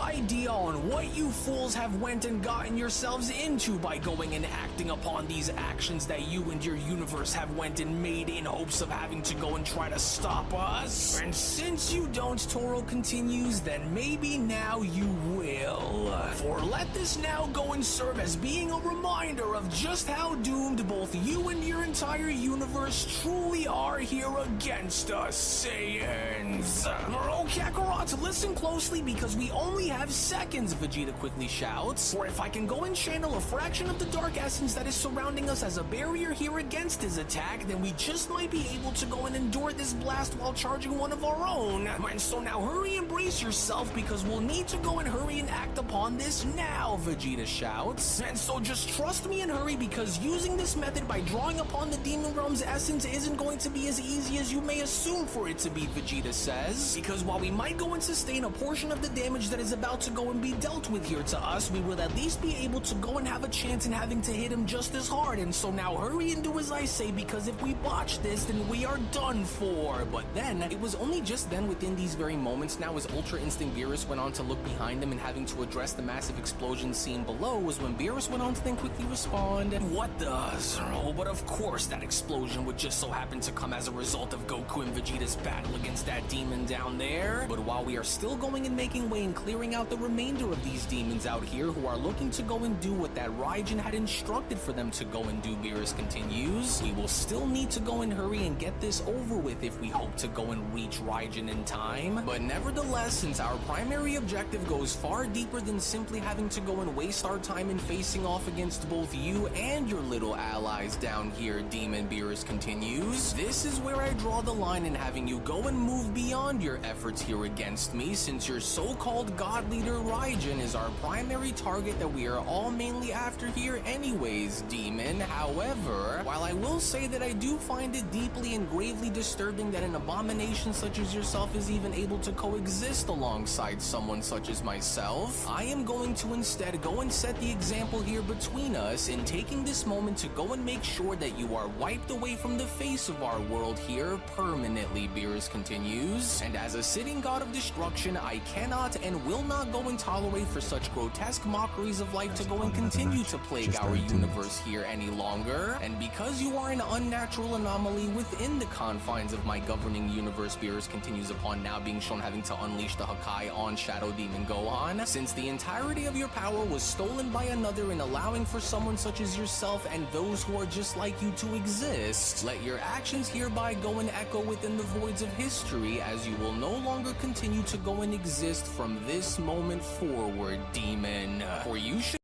idea on what you fools have went and gotten yourselves into by going and acting upon these actions that you and your universe have went and made in hopes of having to go and try to stop us. And since you don't, Toro continues, then maybe now you will. For let this now go and serve as being a reminder of just how doomed both you and your entire universe truly are here against us, Saiyans. Oh, Kakarot, listen closely because we only have seconds, Vegeta quickly shouts. Or if I can go and channel a fraction of the dark essence that is surrounding us as a barrier here against his attack, then we just might be able to go and endure this blast while charging one of our own. And so now hurry and brace yourself because we'll need to go and hurry and act upon this now, Vegeta shouts. And so just trust me and hurry because using this method by drawing upon the Demon Realm's essence isn't going to be as easy as you may assume for it to be, Vegeta says. Because while we might go and sustain a portion of the damage that is about to go and be dealt with here to us, we will at least be able to go and have a chance in having to hit him just as hard. And so now hurry and do as I say because if we botch this, then we are done for. But then, it was only just then within these very moments now as Ultra Instinct Beerus went on to look behind him and having to address the massive explosion seen below was when Beerus went on to then quickly respond, "What the? Oh, but of course that explosion would just so happen to come as a result of Goku and Vegeta's battle against that demon down there. But while we are still going and making way and clearing out the remainder of these demons out here who are looking to go and do what that Raijin had instructed for them to go and do," Beerus continues, "we will still need to go and hurry and get this over with if we hope to go and reach Raijin in time. But nevertheless, since our primary objective goes far deeper than simply having to go and waste our time in facing off against both you and your little allies down here," Demon Beerus continues, "this is where I draw the line in having you go and move beyond your efforts here against me, since your so-called god leader Raijin is our primary target that we are all mainly after here anyways, Demon. However, while I will say that I do find it deeply and gravely disturbing that an abomination such as yourself is even able to coexist alongside someone such as myself, I am going to instead go and set the example here between us in taking this moment to go and make sure that you are wiped away from the face of our world here permanently," Beerus continues. "And as a sitting god of destruction, I cannot and will not go and tolerate for such grotesque mockeries of life to go and continue to plague our universe here any longer. And because you are an unnatural anomaly within the confines of my governing universe," Beerus continues upon now being shown having to unleash the Hakai on Shadow Demon Gohan, "since the entirety of your power was stolen by another in allowing for someone such as yourself and those who are just like you to exist, let your actions hereby go and echo within the voids of history as you will no longer continue to go and exist from this moment forward, Demon. For you should..."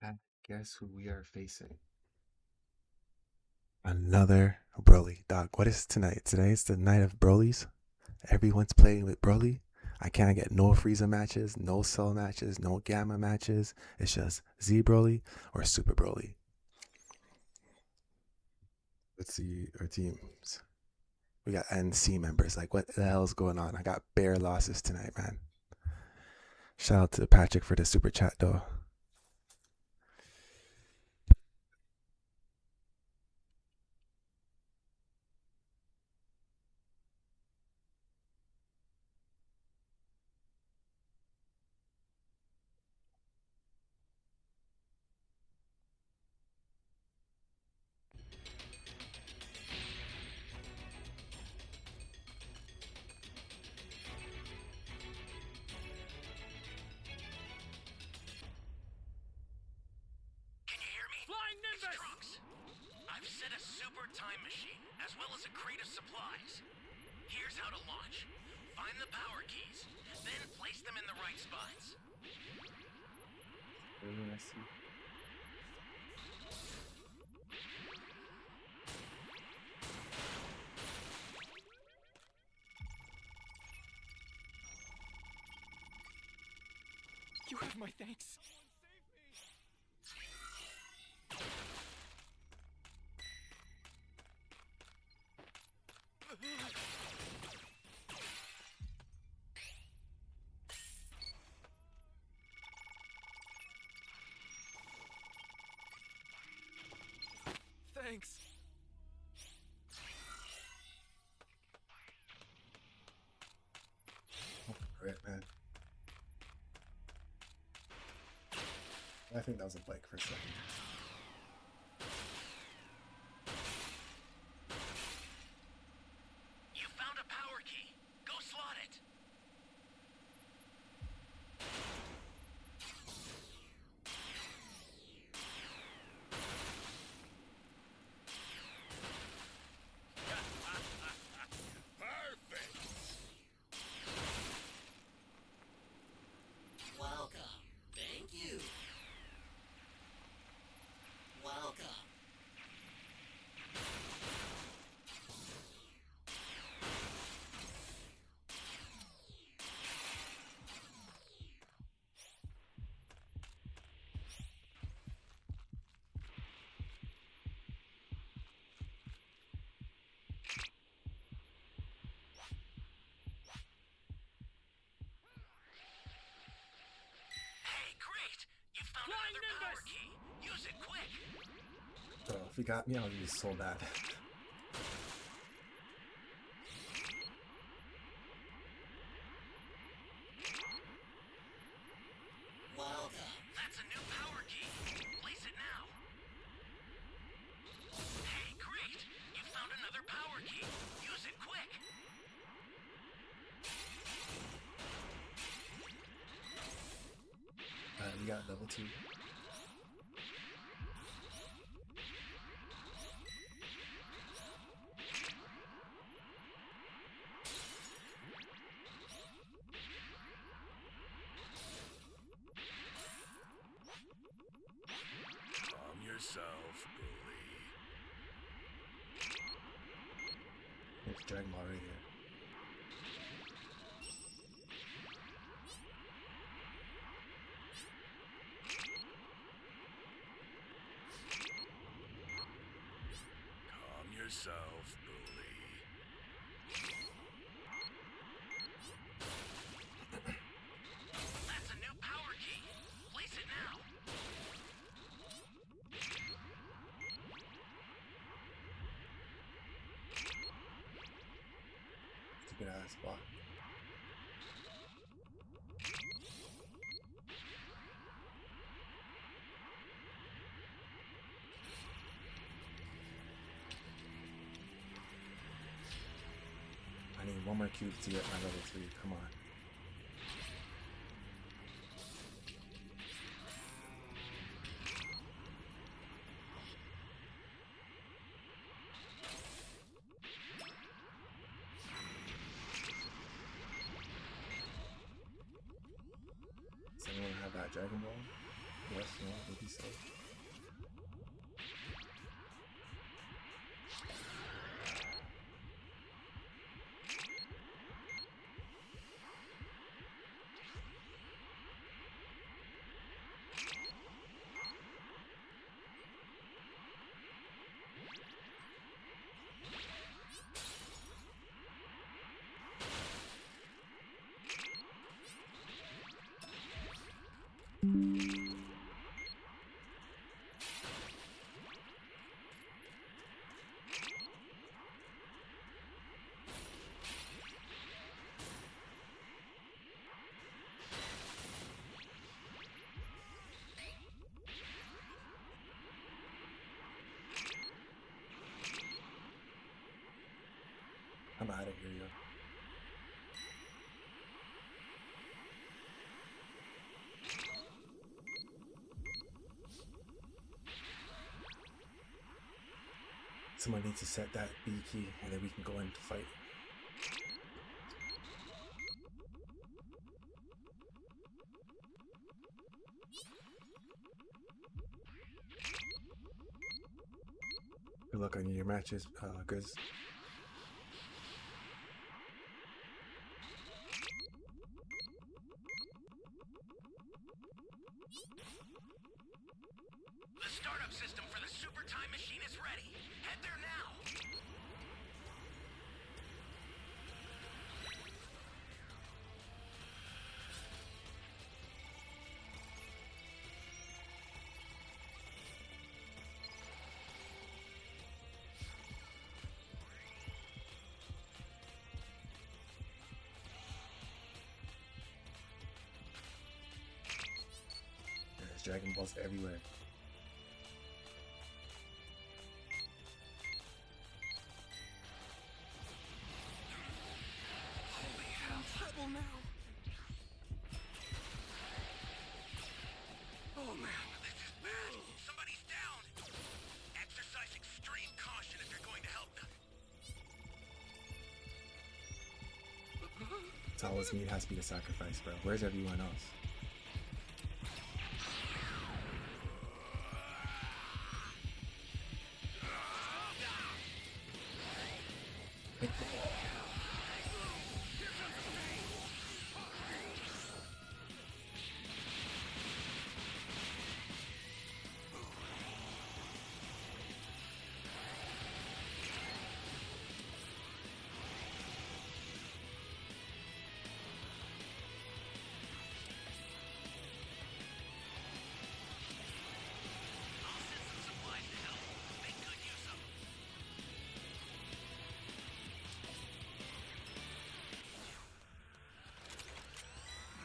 And guess who we are facing? Another Broly. Dog, what is tonight? Today is the night of Brolys. Everyone's playing with Broly. I can't get no Frieza matches, no Cell matches, no Gamma matches. It's just Z Broly or Super Broly. Let's see our teams. We got NC members. Like, what the hell is going on? I got bare losses tonight, man. Shout out to Patrick for the super chat, though. Can you hear me? Flying It's Nimbus! Trunks. I've set a super time machine, as well as a crate of supplies. Here's how to launch. Find the power keys, then place them in the right spots. I see. You have my thanks. Thanks. I think that was a bike for a second. You found a power key. Go slot it. Perfect! Welcome. Thank you. Welcome. Hey, great! You found another power key. Use it quick. Bro, if he got me, I would be so bad. Welcome. That's a new power key. Place it now. Hey, great! You found another power key. Use it quick. We got level 2. Calm yourself, bully. There's Dragon Ball right here. Calm yourself, bully. That's a new power key. Place it now. It's a good ass block. I need one more cube to get my level 3. Come on. Does anyone have that Dragon Ball? Yes, no, maybe so. I'm out of here, yo. Someone needs to set that B key and then we can go in to fight. Good luck on your matches, Grizz. The startup system for the super time machine is ready. Head there now. Dragon Balls everywhere. Trouble now. Oh man. This is bad. Somebody's down. Exercise extreme caution if you're going to help them. It's always me that has to be the sacrifice, bro. Where's everyone else? I'll send some supplies to help. They could use them.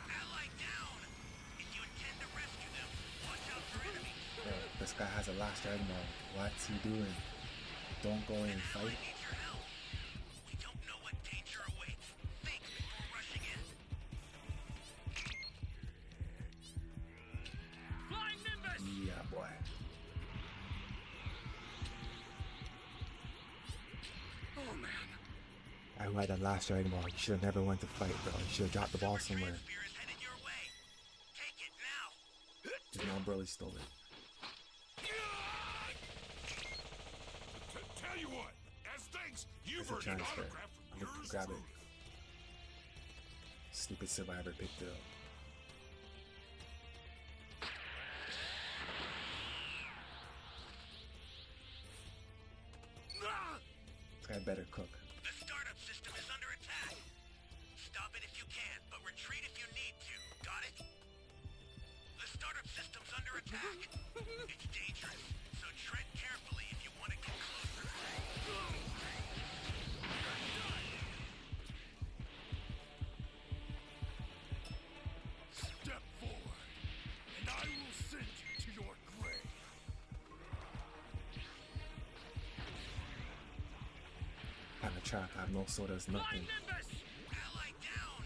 Ally down! If you intend to rescue them, watch out for enemies. Bro, this guy has a last Dragon Ball. What's he doing? Don't go in and Ally fight. needs your help. We don't know what danger awaits. Think before rushing in. Flying Nimbus! Yeah, boy. Oh man. I who had that last Dragon Ball. You should have never went to fight, bro. You should have dropped the ball somewhere. Spear is headed your way. Take it now. His mom Broly stole it. Tell you what, as thanks, you've It's a earned an transfer. autograph I'm from gonna yours grab truly. it. Stupid survivor picked it up. This guy better cook. The startup system is under attack. Stop it if you can, but retreat if you need to. Got it? The startup system's under attack. It's dangerous, so tread carefully if you want to get closer. Step forward, and I will send you to your grave. I'm a trap. I have no sodas, nothing. Ally down!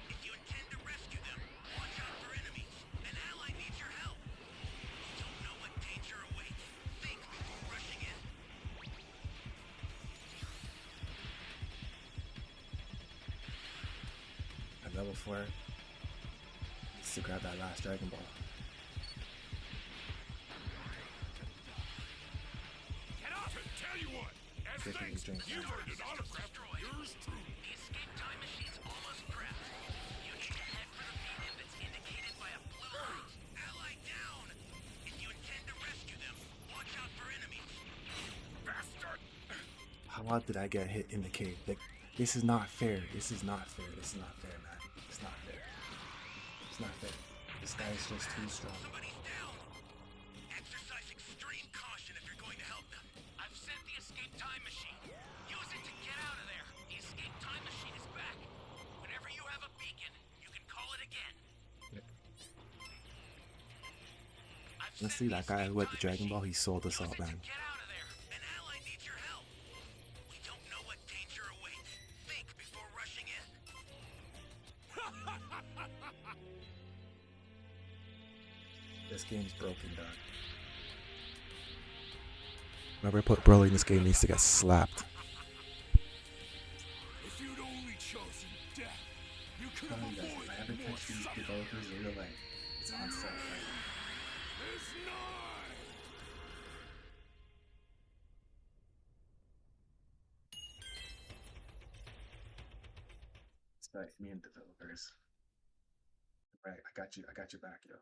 If you intend to rescue them, watch out for enemies. An ally needs your help. You don't know what danger awaits. Think before rushing in. At level 4, needs to grab that last Dragon Ball. Tell you what, as Taking thanks, these drinks. you've earned an autograph from yours truly. The escape time machine's almost prepped. You need to head for the beacon that's indicated by a blue light. Ally down! If you intend to rescue them, watch out for enemies. Bastard! How did I get hit in the cave? Like, this is not fair. This is not fair. This is not fair, man. It's not fair. It's not fair. This guy is just too strong. Somebody's down! Exercise extreme caution if you're going to help them. I've sent the escape time machine. Use it to get out of there. The escape time machine is back. Whenever you have a beacon, you can call it again. Let's see that guy with the Dragon Ball. He sold us out, man. Get out of there. An ally needs your help. We don't know what danger awaits. Think before rushing in. This game's broken, dog. Whoever put Broly in this game needs to get slapped. If you'd only chosen death, you could have Telling you guys, if I ever avoided more catch these suffering. developers in real life, it's on set, right? It's nigh! It's like me and developers. Right, I got you. I got your back, yo.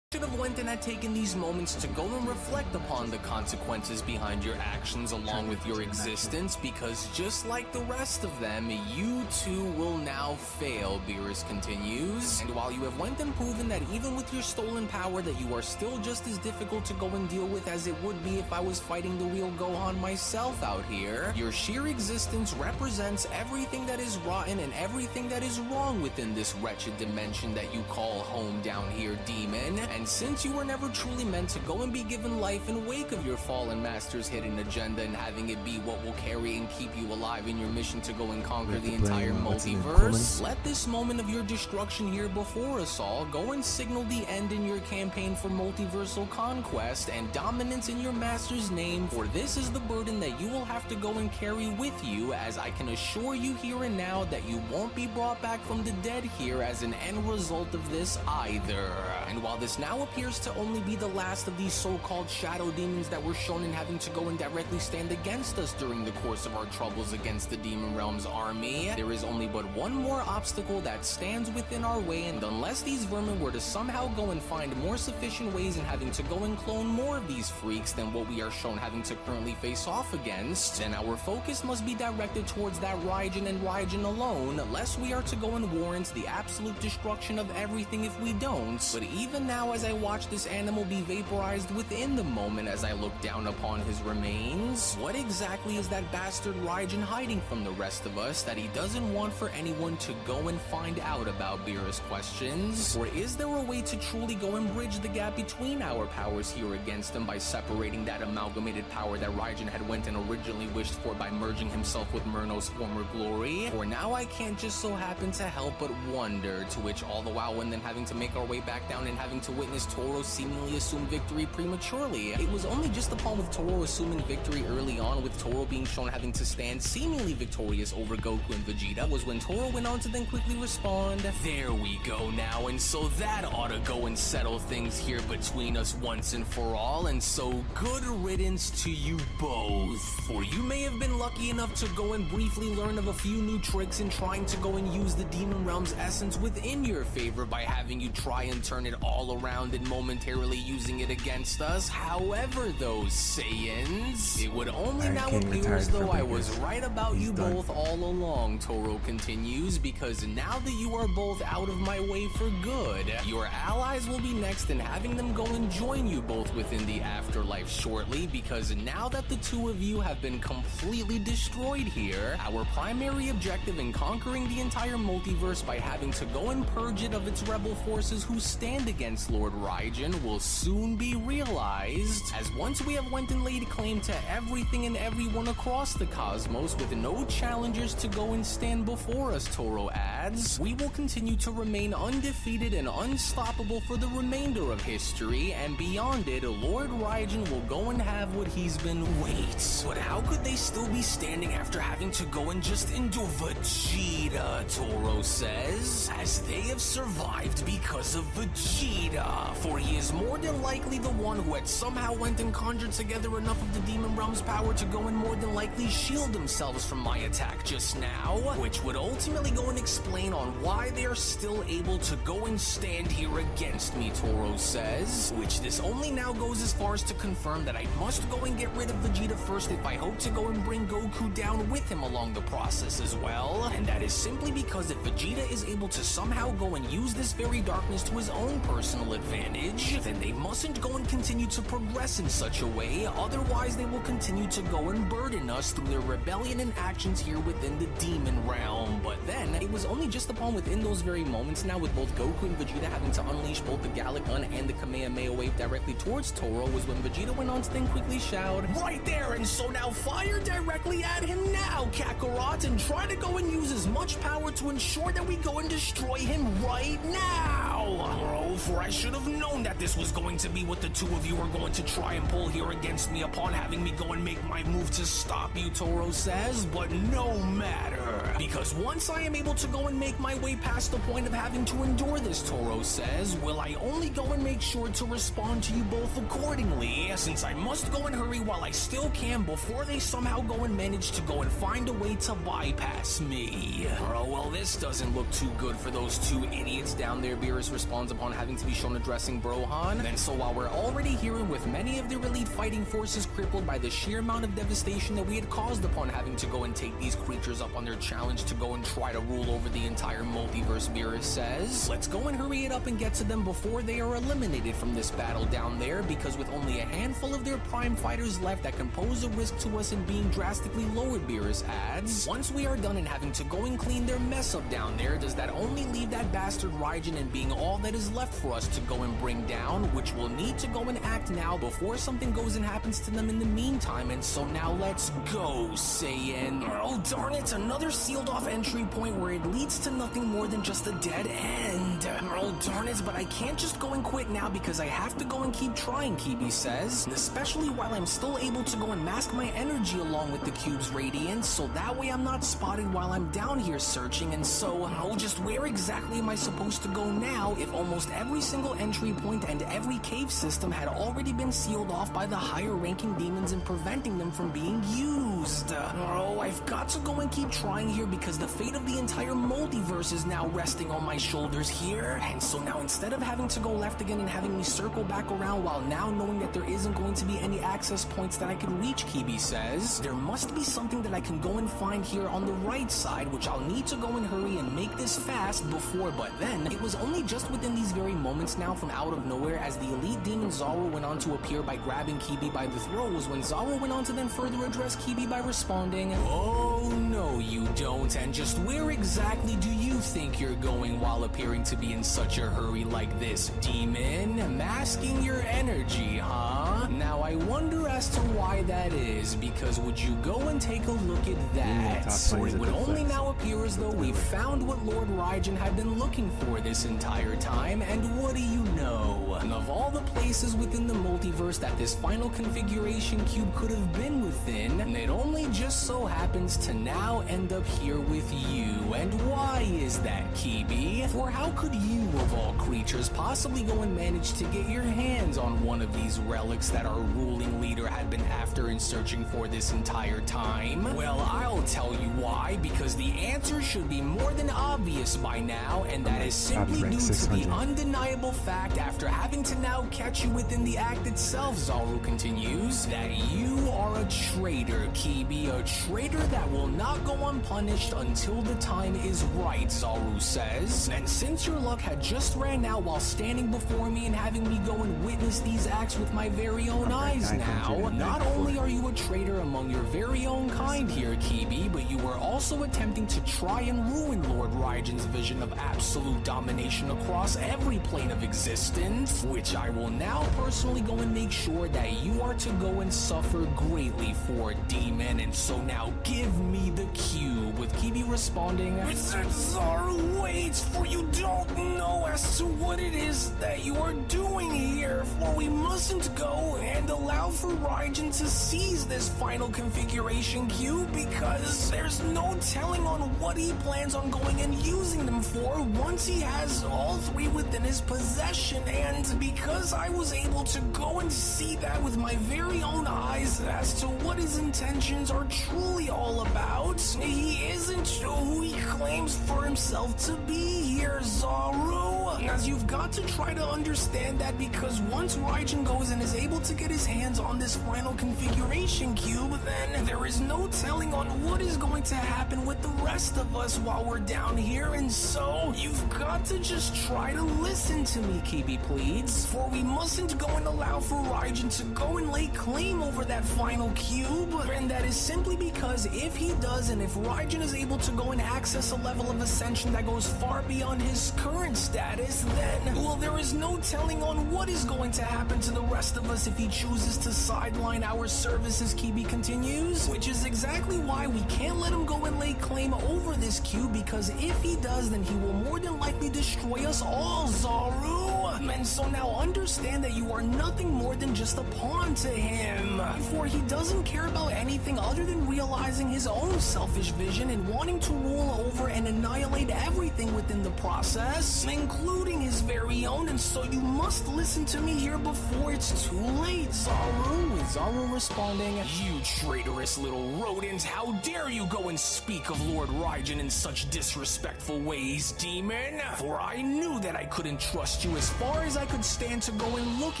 should have went and had taken these moments to go and reflect upon the consequences behind your actions along with your existence, because just like the rest of them, you too will now fail, Beerus continues. And while you have went and proven that even with your stolen power that you are still just as difficult to go and deal with as it would be if I was fighting the real Gohan myself out here, your sheer existence represents everything that is rotten and everything that is wrong within this wretched dimension that you call home down here, demon. And since you were never truly meant to go and be given life in wake of your fallen master's hidden agenda and having it be what will carry and keep you alive in your mission to go and conquer the entire multiverse, let this moment of your destruction here before us all go and signal the end in your campaign for multiversal conquest and dominance in your master's name, for this is the burden that you will have to go and carry with you, as I can assure you here and now that you won't be brought back from the dead here as an end result of this either. And while this now appears to only be the last of these so-called shadow demons that were shown in having to go and directly stand against us during the course of our troubles against the Demon Realm's army, there is only but one more obstacle that stands within our way, and unless these vermin were to somehow go and find more sufficient ways in having to go and clone more of these freaks than what we are shown having to currently face off against, then our focus must be directed towards that Raijin and Raijin alone, lest we are to go and warrant the absolute destruction of everything if we don't. But even now, as I watch this animal be vaporized within the moment as I look down upon his remains, what exactly is that bastard Raijin hiding from the rest of us that he doesn't want for anyone to go and find out about, Beerus questions? Or is there a way to truly go and bridge the gap between our powers here against him by separating that amalgamated power that Raijin had went and originally wished for by merging himself with Murno's former glory? Or now I can't just so happen to help but wonder, to which all the while when then having to make our way back down and having to witness Toro seemingly assume victory prematurely. It was only just upon with Toro assuming victory early on, with Toro being shown having to stand seemingly victorious over Goku and Vegeta, was when Toro went on to then quickly respond, "There we go now, and so that ought to go and settle things here between us once and for all, and so good riddance to you both. For you may have been lucky enough to go and briefly learn of a few new tricks in trying to go and use the Demon Realm's essence within your favor by having you try and turn it all around and momentarily using it against us. However, those Saiyans, it would only now appear as though I was right about you both all along," Toro continues, "because now that you are both out of my way for good, your allies will be next in having them go and join you both within the afterlife shortly, because now that the two of you have been completely destroyed here, our primary objective in conquering the entire multiverse by having to go and purge it of its rebel forces who stand against Lord Raijin will soon be realized, as once we have went and laid claim to everything and everyone across the cosmos with no challengers to go and stand before us," Toro adds, "we will continue to remain undefeated and unstoppable for the remainder of history, and beyond it, Lord Raijin will go and have what he's been wait. But how could they still be standing after having to go and just endure Vegeta?" Toro says, "as they have survived because of Vegeta, for he is more than likely the one who had somehow went and conjured together enough of the Demon Realm's power to go and more than likely shield themselves from my attack just now, which would ultimately go and explain on why they are still able to go and stand here against me," Toro says, which this only now goes as far as to confirm that I must go and get rid of Vegeta first if I hope to go and bring Goku down with him along the process as well, and that is simply because if Vegeta is able to somehow go and use this very darkness to his own personal advantage, then they mustn't go and continue to progress in such a way, otherwise they will continue to go and burden us through their rebellion and actions here within the Demon Realm. But then, it was only just upon within those very moments now, with both Goku and Vegeta having to unleash both the Gallic Gun and the Kamehameha Wave directly towards Toro, was when Vegeta went on to then quickly shout, "Right there, and so now fire directly at him now, Kakarot, and try to go and use as much power to ensure that we go and destroy him right now, bro, for I should have known that this was going to be what the two of you are going to try and pull here against me upon having me go and make my move to stop you," Toro says, "but no matter, because once I am able to go and make my way past the point of having to endure this," Toro says, "will I only go and make sure to respond to you both accordingly, since I must go and hurry while I still can before they somehow go and manage to go and find a way to bypass me." "Oh, well, this doesn't look too good for those two idiots down there," Beerus responds upon having having to be shown addressing Brohan. And so while we're already hearing with many of their elite fighting forces crippled by the sheer amount of devastation that we had caused upon having to go and take these creatures up on their challenge to go and try to rule over the entire multiverse, Beerus says, let's go and hurry it up and get to them before they are eliminated from this battle down there, because with only a handful of their prime fighters left that can pose a risk to us in being drastically lowered, Beerus adds, once we are done and having to go and clean their mess up down there, does that only leave that bastard Raijin and being all that is left for us to go and bring down, which we'll need to go and act now before something goes and happens to them in the meantime. And so now let's go, Saiyan. Oh darn it, another sealed off entry point where it leads to nothing more than just a dead end. Oh darn it, but I can't just go and quit now because I have to go and keep trying, Kibi says, especially while I'm still able to go and mask my energy along with the cube's radiance, so that way I'm not spotted while I'm down here searching. And so, oh, just where exactly am I supposed to go now if almost every single entry point and every cave system had already been sealed off by the higher ranking demons and preventing them from being used? Oh, I've got to go and keep trying here because the fate of the entire multiverse is now resting on my shoulders here. And so now instead of having to go left again and having me circle back around while now knowing that there isn't going to be any access points that I can reach, Kibi says, there must be something that I can go and find here on the right side, which I'll need to go and hurry and make this fast before. But then it was only just within these very moments now from out of nowhere as the elite demon Zaro went on to appear by grabbing Kibi by the throat when Zaro went on to then further address Kibi by responding, oh no you don't, and just where exactly do you think you're going while appearing to be in such a hurry like this, demon? Masking your energy, huh? Now I wonder as to why that is, because would you go and take a look at that? So it would only now appear as though we've found what Lord Raijin had been looking for this entire time, and what do you know? Of all the places within the multiverse that this final configuration cube could have been within, it only just so happens to now end up here with you. And why is that, Kibi? For how could you, of all creatures, possibly go and manage to get your hands on one of these relics that our ruling leader had been after and searching for this entire time? Well, I'll tell you why, because the answer should be more than obvious by now, and that is simply due to the undeniable fact, after having to now catch you within the act itself, Zaro continues, that you are a traitor, Kibi, a traitor that will not go unpunished until the time is right, Zaro says. And since your luck had just ran out while standing before me and having me go and witness these acts with my very own eyes now, not only are you a traitor among your very own kind here, Kibi, but you were also attempting to try and ruin Lord Raijin's vision of absolute domination across every plane of existence, which I will now personally go and make sure that you are to go and suffer greatly for, demon. And so now give me the cube, with Kibi responding, Zaro, wait, for you don't know as to what it is that you are doing here, for we mustn't go and allow for Raijin to seize this final configuration cube, because there's no telling on what he plans on going and using them for once he has all three within his possession. And because I was able to go and see that with my very own eyes as to what his intentions are truly all about, he isn't who he claims for himself to be here, Zaro. As you've got to try to understand that, because once Raijin goes and is able to get his hands on this final configuration cube, then there is no telling on what is going to happen with the rest of us while we're down here. And so you've got to just try to listen to me, Kibi pleads, for we mustn't go and allow for Raijin to go and lay claim over that final cube. And that is simply because if he does, and if Raijin is able to go and access a level of ascension that goes far beyond his current status, then, well, there is no telling on what is going to happen to the rest of us if he chooses to sideline our services, Kibi continues, which is exactly why we can't let him go and lay claim over this cube, because if he does, then he will more than likely destroy us all, Zaro. And so now understand that you are nothing more than just a pawn to him, for he doesn't care about anything other than realizing his own selfish vision and wanting to rule over and annihilate everything within the process, including his very own. And so you must listen to me here before it's too late, Zaro. With Zaro responding, you traitorous little rodent, how dare you go and speak of Lord Raijin in such disrespectful ways, demon? For I knew that I couldn't trust you as far far as I could stand to go and look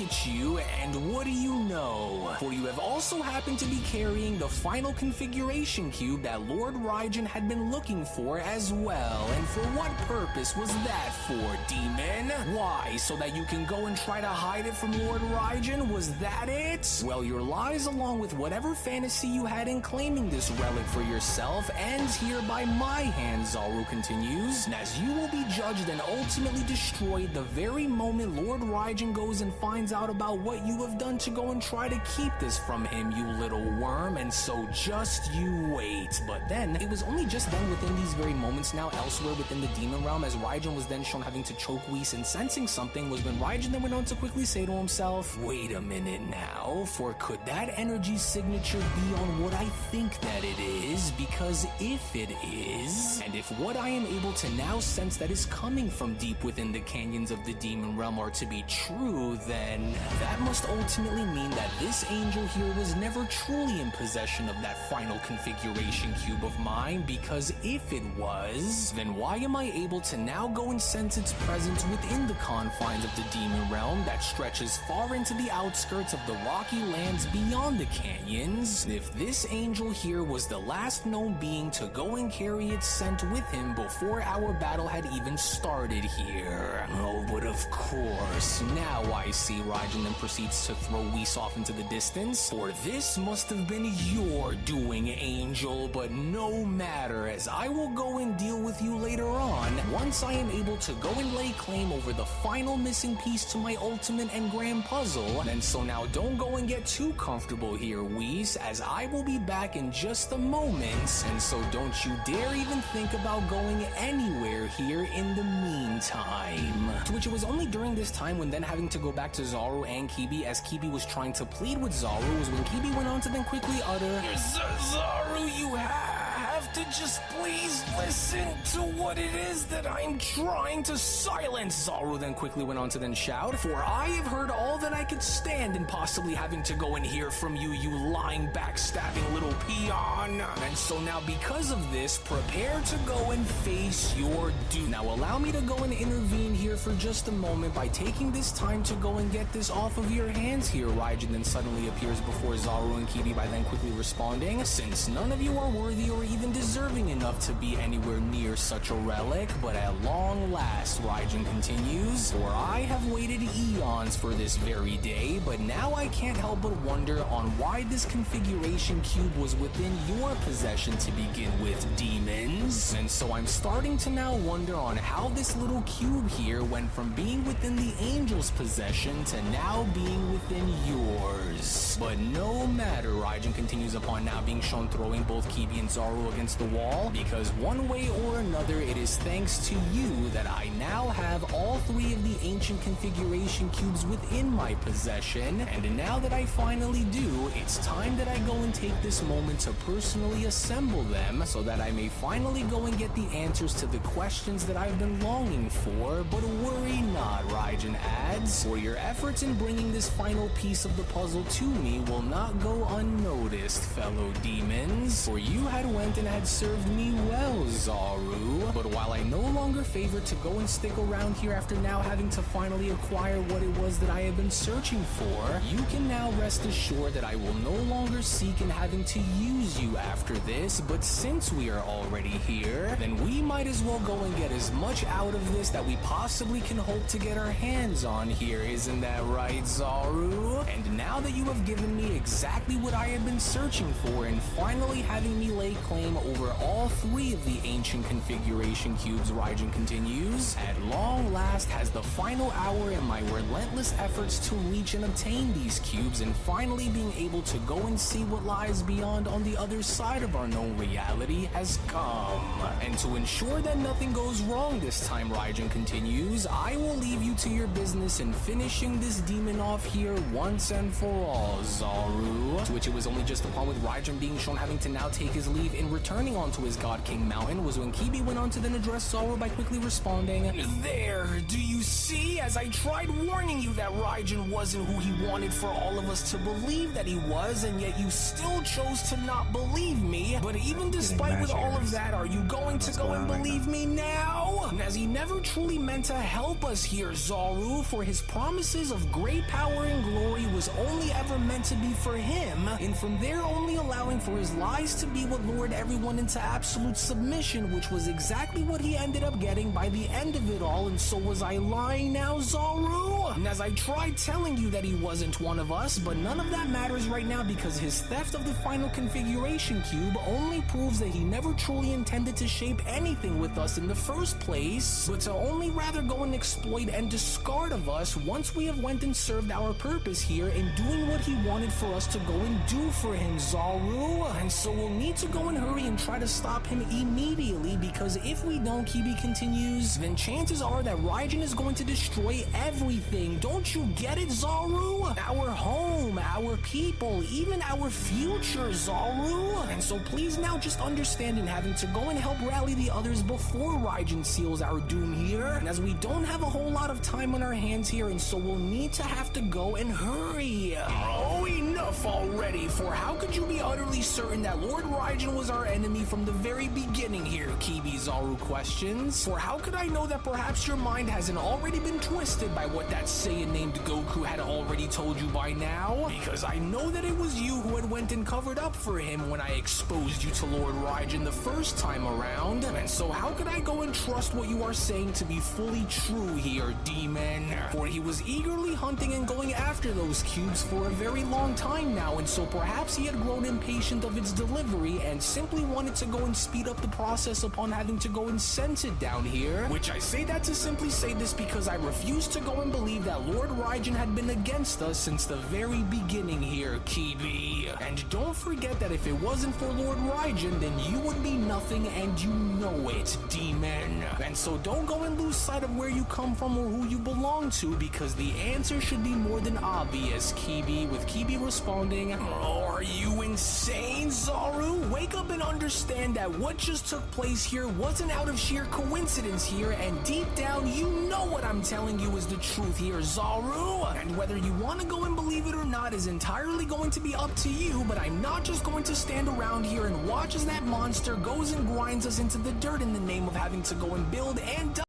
at you, and what do you know? For you have also happened to be carrying the final configuration cube that Lord Raijin had been looking for as well. And for what purpose was that for, demon? Why, so that you can go and try to hide it from Lord Raijin? Was that it? Well, your lies along with whatever fantasy you had in claiming this relic for yourself ends here by my hand, Zaru continues, as you will be judged and ultimately destroyed the very moment Lord Raijin goes and finds out about what you have done to go and try to keep this from him, you little worm, and so just you wait. But then, it was only just then within these very moments now elsewhere within the demon realm, as Raijin was then shown having to choke Whis and sensing something, was when Raijin then went on to quickly say to himself, wait a minute now, for could that energy signature be on what I think that it is? Because if it is, and if what I am able to now sense that is coming from deep within the canyons of the demon realm are to be true, then that must ultimately mean that this angel here was never truly in possession of that final configuration cube of mine, because if it was, then why am I able to now go and sense its presence within the confines of the demon realm that stretches far into the outskirts of the rocky lands beyond the canyons? If this angel here was the last known being to go and carry its scent with him before our battle had even started here. Oh, but of course, now I see Raijin then proceeds to throw Whis off into the distance. For this must have been your doing, angel, but no matter, as I will go and deal with you later on, once I am able to go and lay claim over the final missing piece to my ultimate and grand puzzle. And so now don't go and get too comfortable here, Whis, as I will be back in just a moment, and so don't you dare even think about going anywhere here in the meantime. To which it was only during this time when then having to go back to Zaru and Kibi as Kibi was trying to plead with Zaru was when Kibi went on to then quickly utter, Zaru, you have to just please listen to what it is that I'm trying to silence. Zaru then quickly went on to then shout, for I have heard all that I could stand in possibly having to go and hear from you, you lying, backstabbing little peon. And so now because of this, prepare to go and face your doom. Now allow me to go and intervene here for just a moment by taking this time to go and get this off of your hands here. Raijin then suddenly appears before Zaru and Kibi by then quickly responding, since none of you are worthy or even deserving enough to be anywhere near such a relic, but at long last, Raijin continues, for I have waited eons for this very day, but now I can't help but wonder on why this configuration cube was within your possession to begin with, demons. And so I'm starting to now wonder on how this little cube here went from being within the angel's possession to now being within yours. But no matter, Raijin continues upon now being shown throwing both Kibi and Zaru against the wall, because one way or another it is thanks to you that I now have all three of the ancient configuration cubes within my possession, and now that I finally do, it's time that I go and take this moment to personally assemble them so that I may finally go and get the answers to the questions that I've been longing for. But worry not, Raijin adds, for your efforts in bringing this final piece of the puzzle to me will not go unnoticed, fellow demons, for you had went and had served me well, Zaru. But while I no longer favor to go and stick around here after now having to finally acquire what it was that I have been searching for, you can now rest assured that I will no longer seek in having to use you after this, but since we are already here, then we might as well go and get as much out of this that we possibly can hope to get our hands on here, isn't that right, Zaru? And now that you have given me exactly what I had been searching for and finally having me lay claim over all three of the ancient configuration cubes, Raijin continues, at long last has the final hour in my relentless efforts to reach and obtain these cubes and finally being able to go and see what lies beyond on the other side of our known reality has come. And to ensure that nothing goes wrong this time, Raijin continues, I will leave you to your business in finishing this demon off here once and for all, Zaru. To which it was only just upon with Raijin being shown having to now take his leave in return returning onto his God King mountain was when Kibi went on to then address Zoro by quickly responding, "There, do you see? As I tried warning you that Raijin wasn't who he wanted for all of us to believe that he was, and yet you still chose to not believe me. But even despite with all of that, are you going to go and believe me now? As he never truly meant to help us here, Zoro, for his promises of great power and glory was only ever meant to be for him, and from there only allowing for his lies to be what lured everyone into absolute submission, which was exactly what he ended up getting by the end of it all. And so was I lying now, Zoro? And as I tried telling you that he wasn't one of us, but none of that matters right now because his theft of the final configuration cube only proves that he never truly intended to shape anything with us in the first place, but to only rather go and exploit and discard of us once we have went and served our purpose here in doing what he wanted for us to go and do for him, Zoro. And so we'll need to go and hurry and try to stop him immediately, because if we don't, Kibi continues, then chances are that Raijin is going to destroy everything. Don't you get it, Zoro? Our home, our people, even our future, Zoro. And so please now just understand in having to go and help rally the others before Raijin seals our doom here. And as we don't have a whole lot of time on our hands here, and so we'll need to have to go and hurry. Oh, enough already, for how could you be utterly certain that Lord Raijin was our enemy from the very beginning here, Kibi Zoro questions? For how could I know that perhaps your mind hasn't already been twisted by what that Saiyan named Goku had already told you by now? Because I know that it was you who had went and covered up for him when I exposed you to Lord Raijin the first time around. And so how could I go and trust what you are saying to be fully true here, demon? For he was eagerly hunting and going after those cubes for a very long time now, and so perhaps he had grown impatient of its delivery and simply wanted to go and speed up the process upon having to go and sense it down here. Which I say that to simply say this because I refuse to go and believe that Lord Raijin had been against us since the very beginning here, Kibi. And don't forget that if it wasn't for Lord Raijin, then you would be nothing, and you know it, demon. And so don't go and lose sight of where you come from or who you belong to, because the answer should be more than obvious, Kibi, with Kibi responding, "Oh, are you insane, Zoro? Wake up and understand that what just took place here wasn't out of sheer coincidence here, and deep down you know what I'm telling you is the truth here, Zoro. And whether you want to go and believe it or not is entirely going to be up to you, but I'm not just going to stand around here and watch as that monster goes and grinds us into the dirt in the name of having to go and build and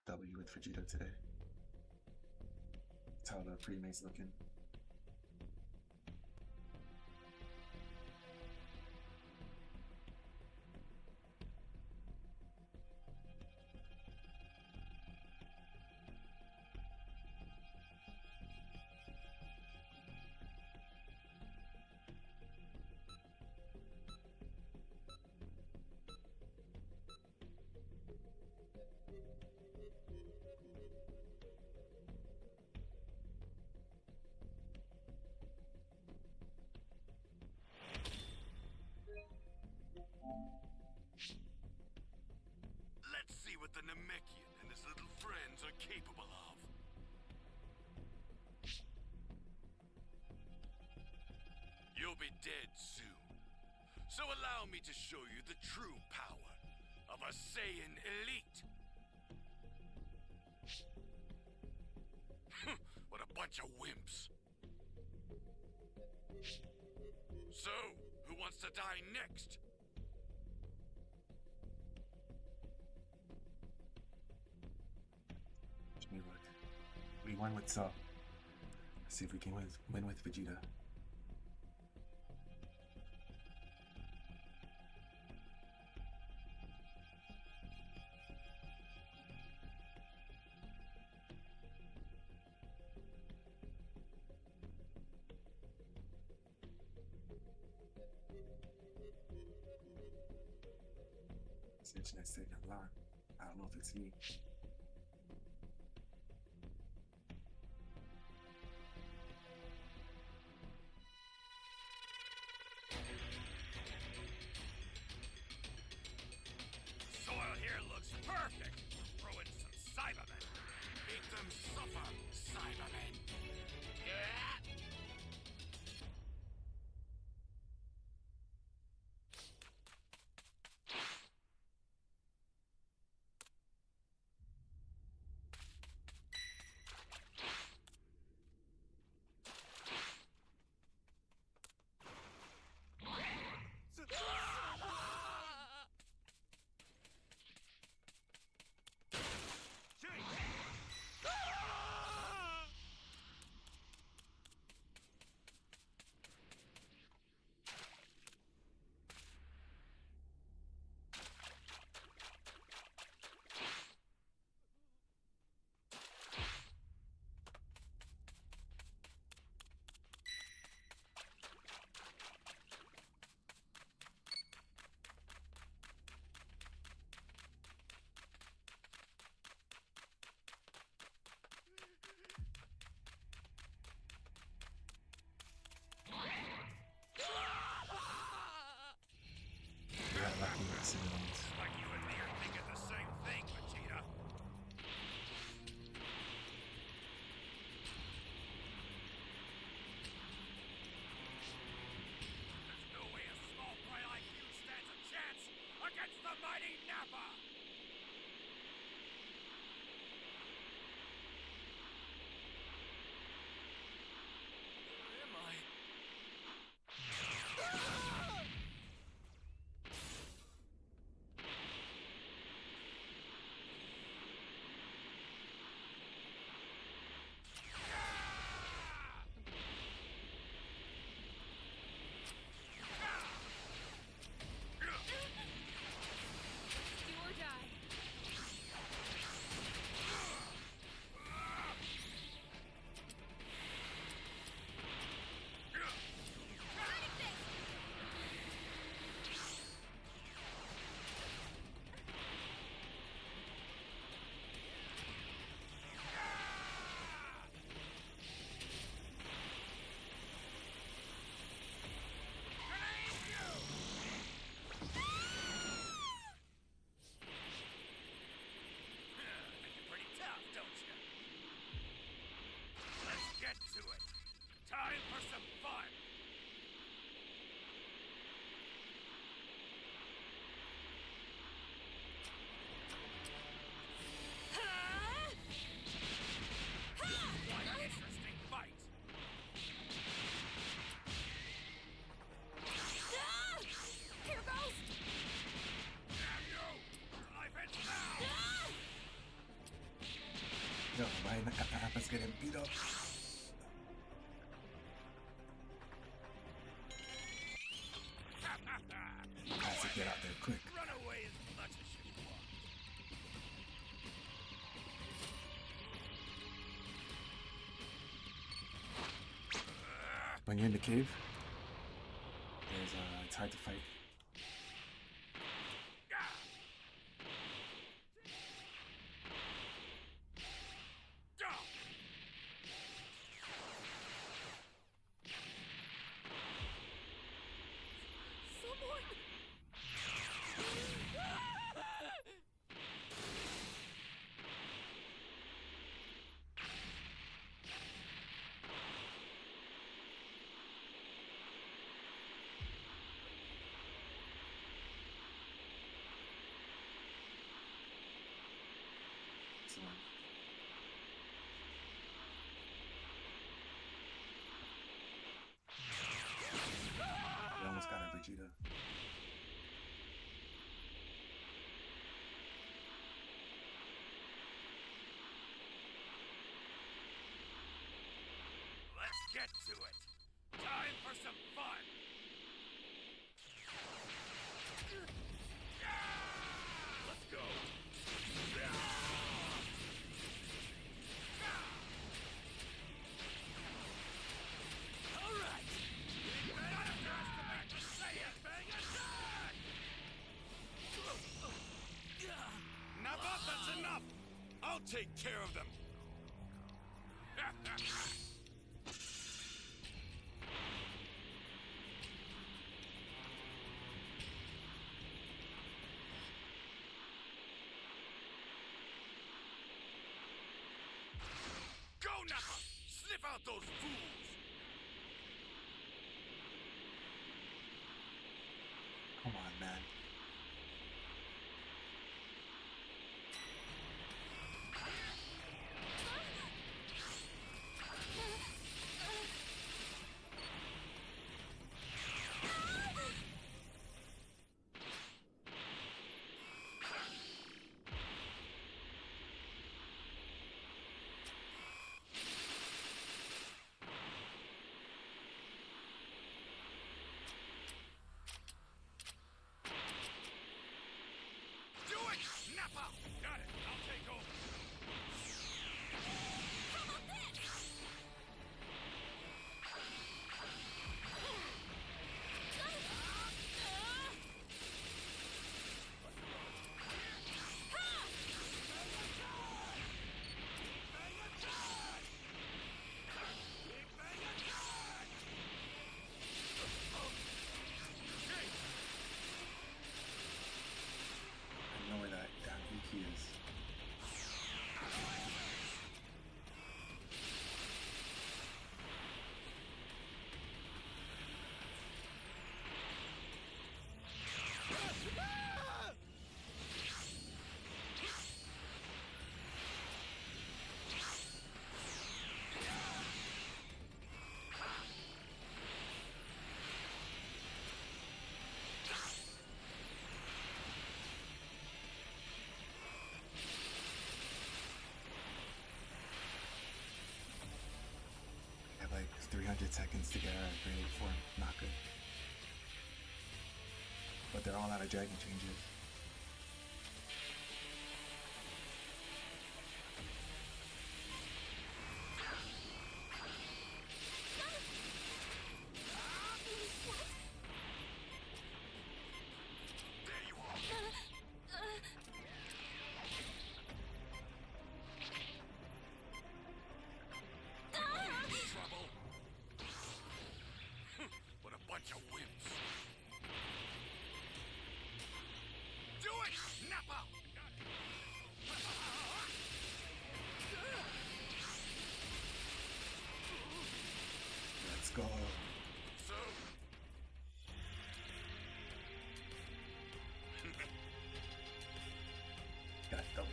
W with Vegeta today. That's how the pre-mate's looking. Let's see what the Namekian and his little friends are capable of. You'll be dead soon. So allow me to show you the true power of a Saiyan elite. What a bunch of wimps. So, who wants to die next? We won with Cell. Let's see if we can win with Vegeta. This internet's taking a lot. I don't know if it's me. Soil here looks perfect. Throw in some Cybermen. Make them suffer, Cybermen. Yeah. Appa's getting beat up. Has to get out there quick. Run away as much as you want. When you're in the cave, it's hard to fight. Excellent. We almost got a Vegeta. Let's get to it. Time for some fun. Let's go. All right. Not underestimate the Saiyan Bang attack. Nappa, that's enough. I'll take care of them. Go, Nappa! Sniff out those fools! Come on, man. Do it! Nappa! Got it. I'll take over. I know where that damn EQ is. I have like 300 seconds to get our grade 4. Not good. But they're all out of dragon changes. There you are. Trouble. What a bunch of wimps. Do it, Nappa! Let's go. So? Got W.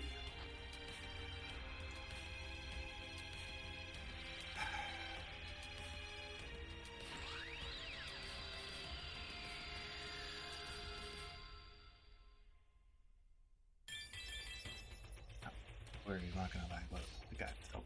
We're not gonna lie, but we got W.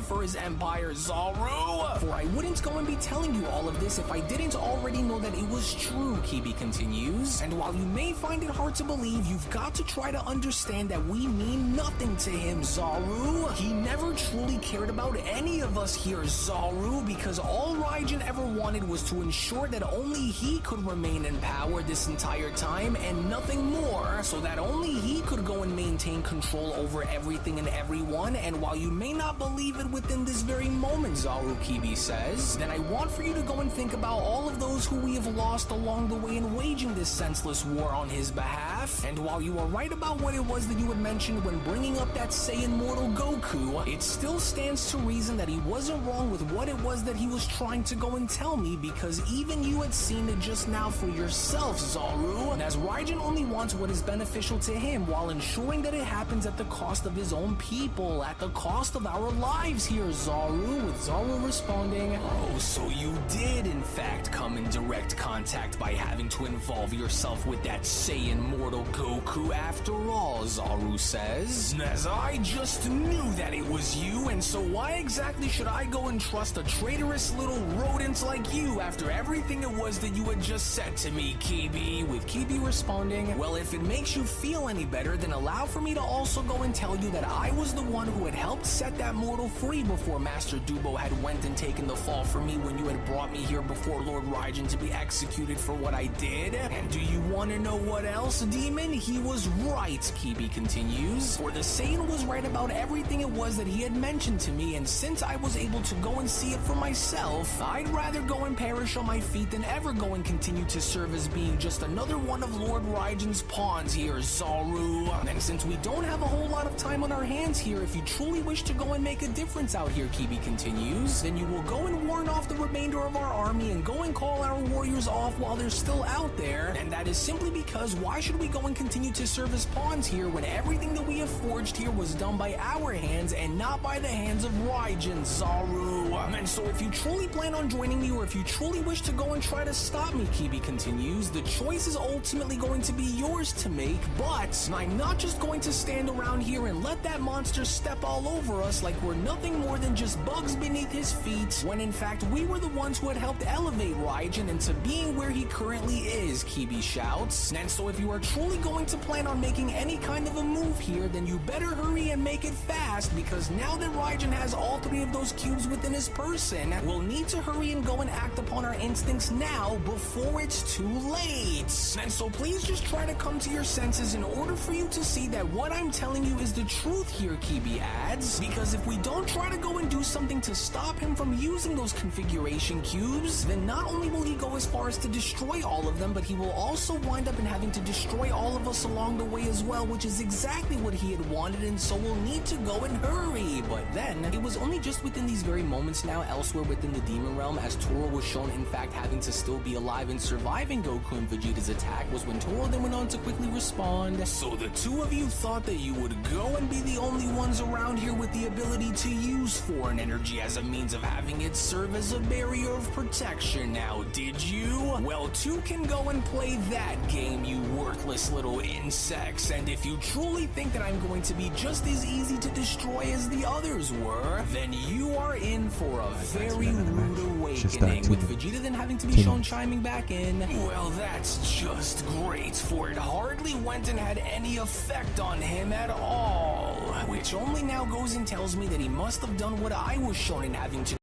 for his empire, Zaru. For I wouldn't go and be telling you all of this if I didn't already know that it was true, Kibi continues. And while you may find it hard to believe, you've got to try to understand that we mean nothing to him, Zaru. He never truly cared about any of us here, Zaru, because all Raijin ever wanted was to ensure that only he could remain in power this entire time and nothing more, so that only he could go and maintain control over everything and everyone. And while you may not believe it within this very moment, Zaru, Kibi says, then I want for you to go and think about all of those who we have lost along the way in waging this senseless war on his behalf. And while you are right about what it was that you had mentioned when bringing up that Saiyan mortal Goku, it still stands to reason that he wasn't wrong with what it was that he was trying to go and tell me, because even you had seen it just now for yourself, Zaru. And as Raijin only wants what is beneficial to him while ensuring that it happens at the cost of his own people, at the cost of our lives here, Zaru, with Zaru responding, oh, so you did in fact come in direct contact by having to involve yourself with that Saiyan mortal Goku after all, Zaru says. As I just knew that it was you, and so why exactly should I go and trust a traitorous little rodent like you after everything it was that you had just said to me, Kibi? With Kibi responding, well, if it makes you feel any better, then allow for me to also go and tell you that I was the one who had helped set that mortal free before Master Dubo had went and taken the fall for me when you had brought me here before Lord Raijin to be executed for what I did. And do you want to know what else, Demon? He was right, Kibi continues, for the Saiyan was right about everything it was that he had mentioned to me, and since I was able to go and see it for myself, I'd rather go and perish on my feet than ever go and continue to serve as being just another one of Lord Raijin's pawns here, Zaru. And since we don't have a whole lot of time on our hands here, if you truly wish to go and make a difference out here, Kibi continues, then you will go and warn off the remainder of our army and go and call our warriors off while they're still out there. And that is simply because why should we go and continue to serve as pawns here when everything that we have forged here was done by our hands and not by the hands of Raijin, Zaru. And so if you truly plan on joining me, or if you truly wish to go and try to stop me, Kibi continues, the choice is ultimately going to be yours to make, but I'm not just going to stand around here and let that monster step all over us like we're nothing more than just bugs beneath his feet, when in fact we were the ones who had helped elevate Raijin into being where he currently is, Kibi shouts. And so if you are truly going to plan on making any kind of a move here, then you better hurry and make it fast, because now that Raijin has all three of those cubes within his person, we'll need to hurry and go and act upon our instincts now before it's too late. And so please just try to come to your senses in order for you to see that what I'm telling you is the truth here, Kibi adds, because if we don't try to go and do something to stop him from using those configuration cubes, then not only will he go as far as to destroy all of them, but he will also wind up in having to destroy all of us along the way as well, which is exactly what he had wanted, and so we'll need to go and hurry. But then, it was only just within these very moments now elsewhere within the Demon Realm, as Toro was shown in fact having to still be alive and surviving Goku and Vegeta's attack, was when Toro then went on to quickly respond, so the two of you thought that you would go and be the only ones around here with the ability to use foreign energy as a means of having it serve as a barrier of protection now, did you? Well, two can go and play that game, you worthless little insects, and if you truly think that I'm going to be just as easy to destroy as the others were, then you are in for a very rude awakening, with Vegeta then having to be shown chiming back in. Well, that's just great, for it hardly went and had any effect on him at all, which only now goes and tells me that he must have done what I was shown in having to.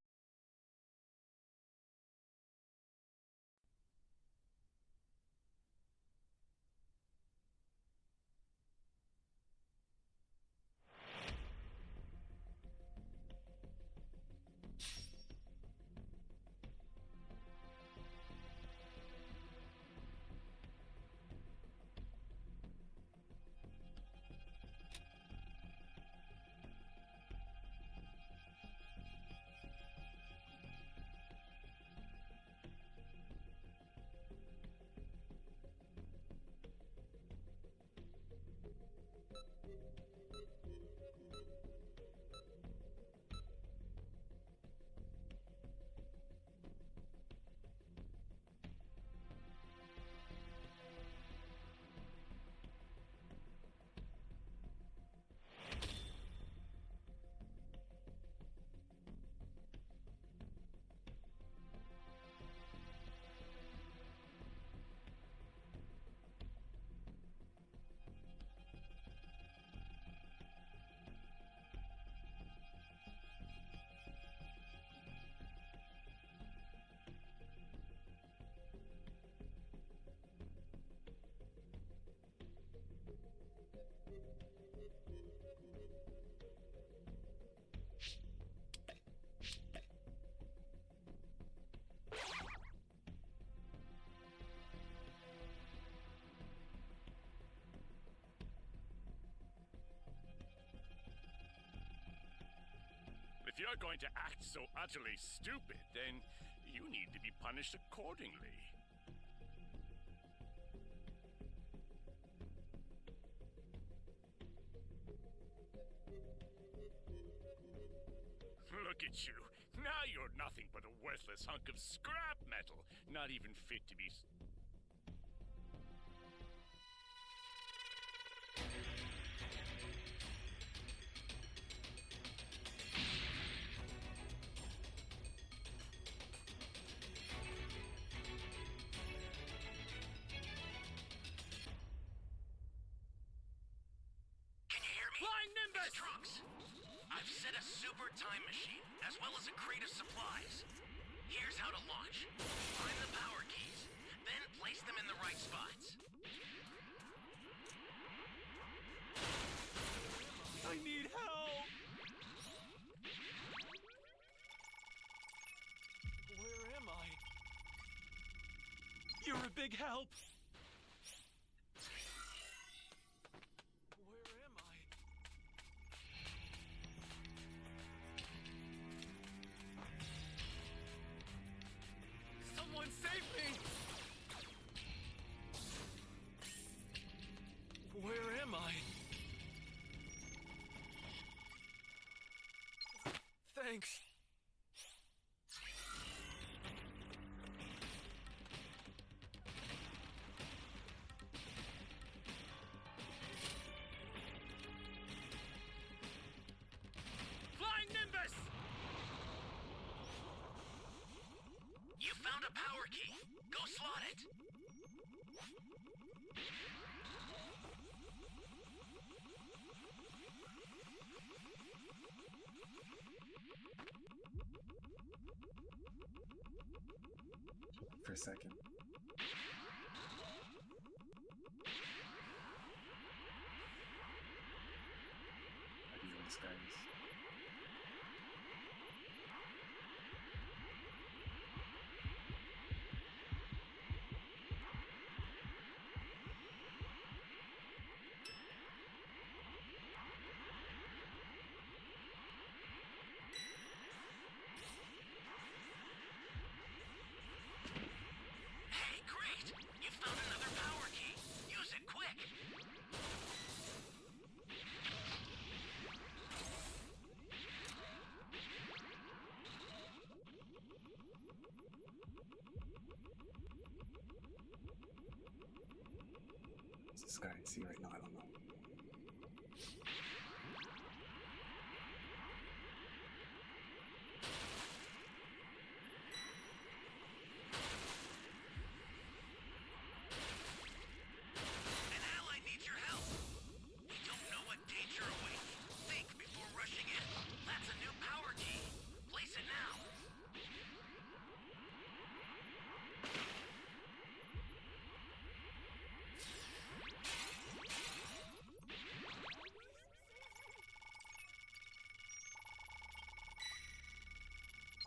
you're going to act so utterly stupid, then you need to be punished accordingly. Look at you. Now you're nothing but a worthless hunk of scrap metal, not even fit to be... Can you hear me? Flying Nimbus! It's Trunks. I've set a super time machine, as well as a crate of supplies. Here's how to launch. Find the power keys, then place them in the right spots. I need help! Where am I? You're a big help! Where am I? Someone save me! Where am I? Thanks. Flying Nimbus! You found a power key. Go slot it. For a second. Are these nice guys? Hey, great! You found another power key. Use it quick. What's this guy see right now? I don't know. An ally needs your help. We don't know what danger awaits. Think before rushing in. That's a new power key. Place it now.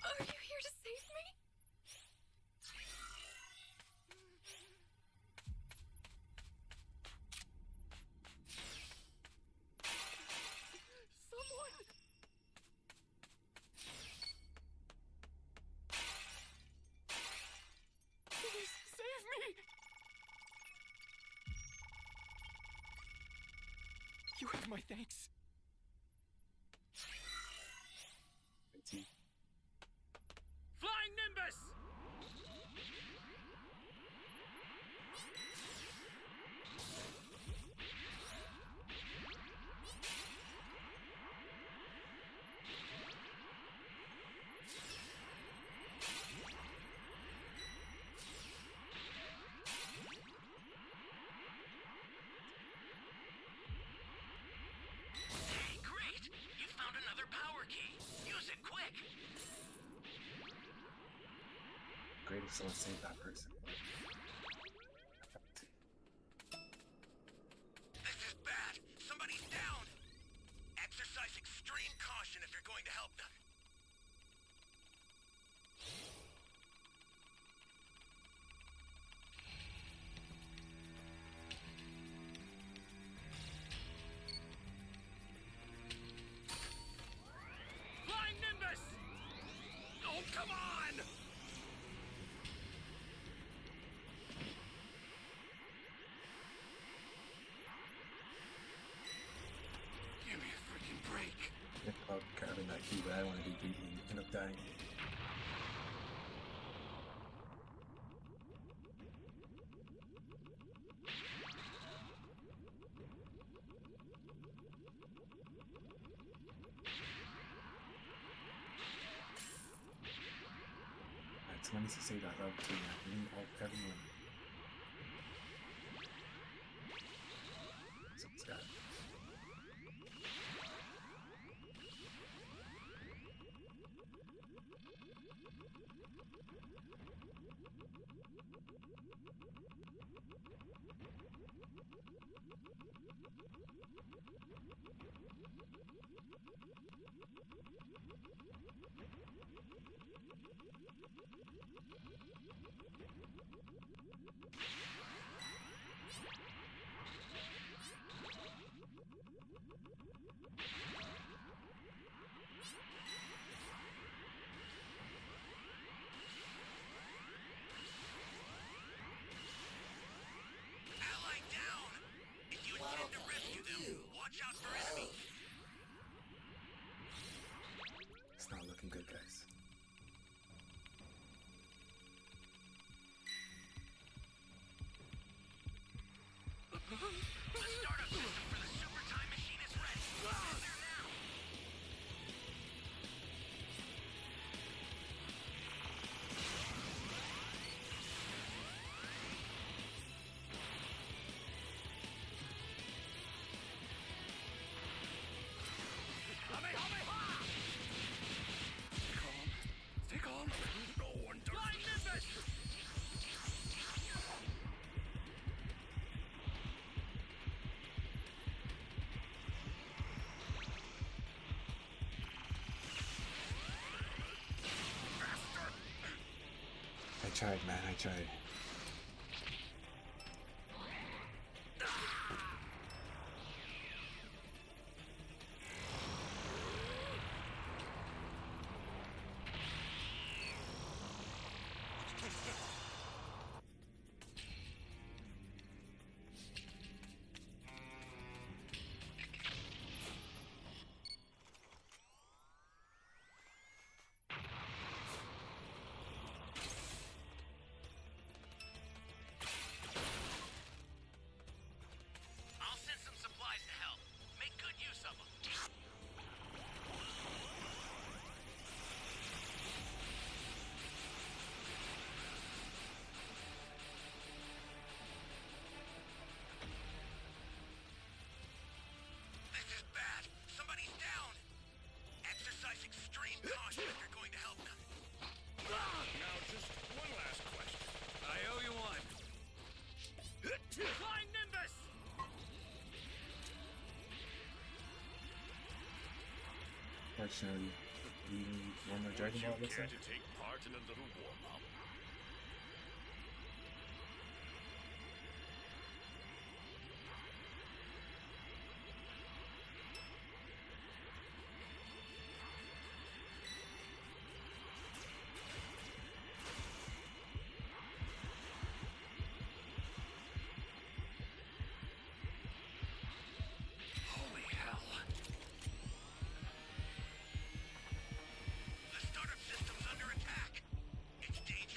Are you here to save me? Someone! Please save me! You have my thanks. 18. Flying Nimbus! Hey, great! You found another power key. Use it quick. Great if someone saved that person. This is bad. Somebody's down. Exercise extreme caution if you're going to help them. Flying Nimbus! think about grabbing that key, but I don't want to be greedy and end up dying. Alright, someone needs to save that level too, man. We need everyone. Someone's got it. Ally down! If you intend to rescue them, watch out for enemies. It's not looking good, guys. The startup system for the super time machine is ready. Get there now. Stay calm. No one does. Flying Nimbus! I tried, man. I tried. I'll send some supplies to help. Make good use of them. This is bad. Somebody's down. Exercise extreme caution if you're going to help them. Now, just one last question. I owe you one. Flying Nimbus! Fortunately, we need one more Dragon Ball, it looks Care like. to take part in a little warm-up? Holy hell. The startup system's under attack. It's dangerous.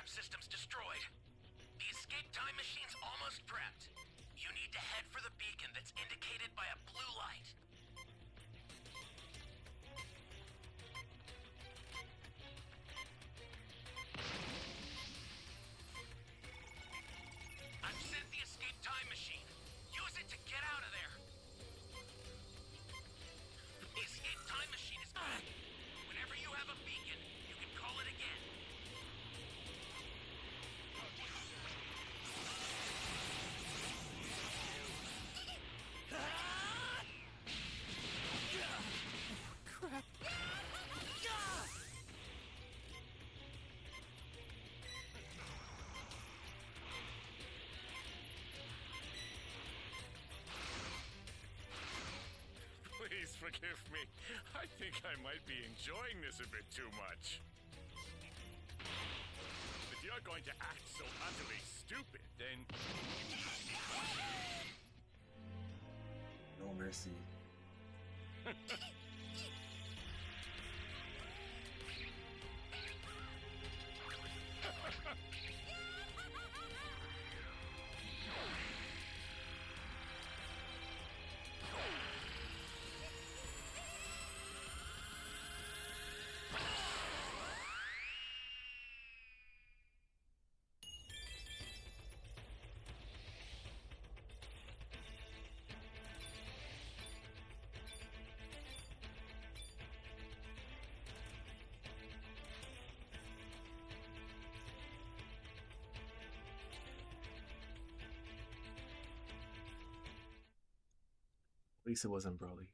startup system's destroyed. The escape time machine's almost prepped. You need to head for the beacon that's indicated by a blue light. I've sent the escape time machine. Use it to get out of there. The escape time machine is back. Whenever you have a beacon, you can call it again. Crap. Please forgive me. I think I might be enjoying this a bit too much. If you're going to act so utterly stupid, then No mercy. At least it wasn't Broly.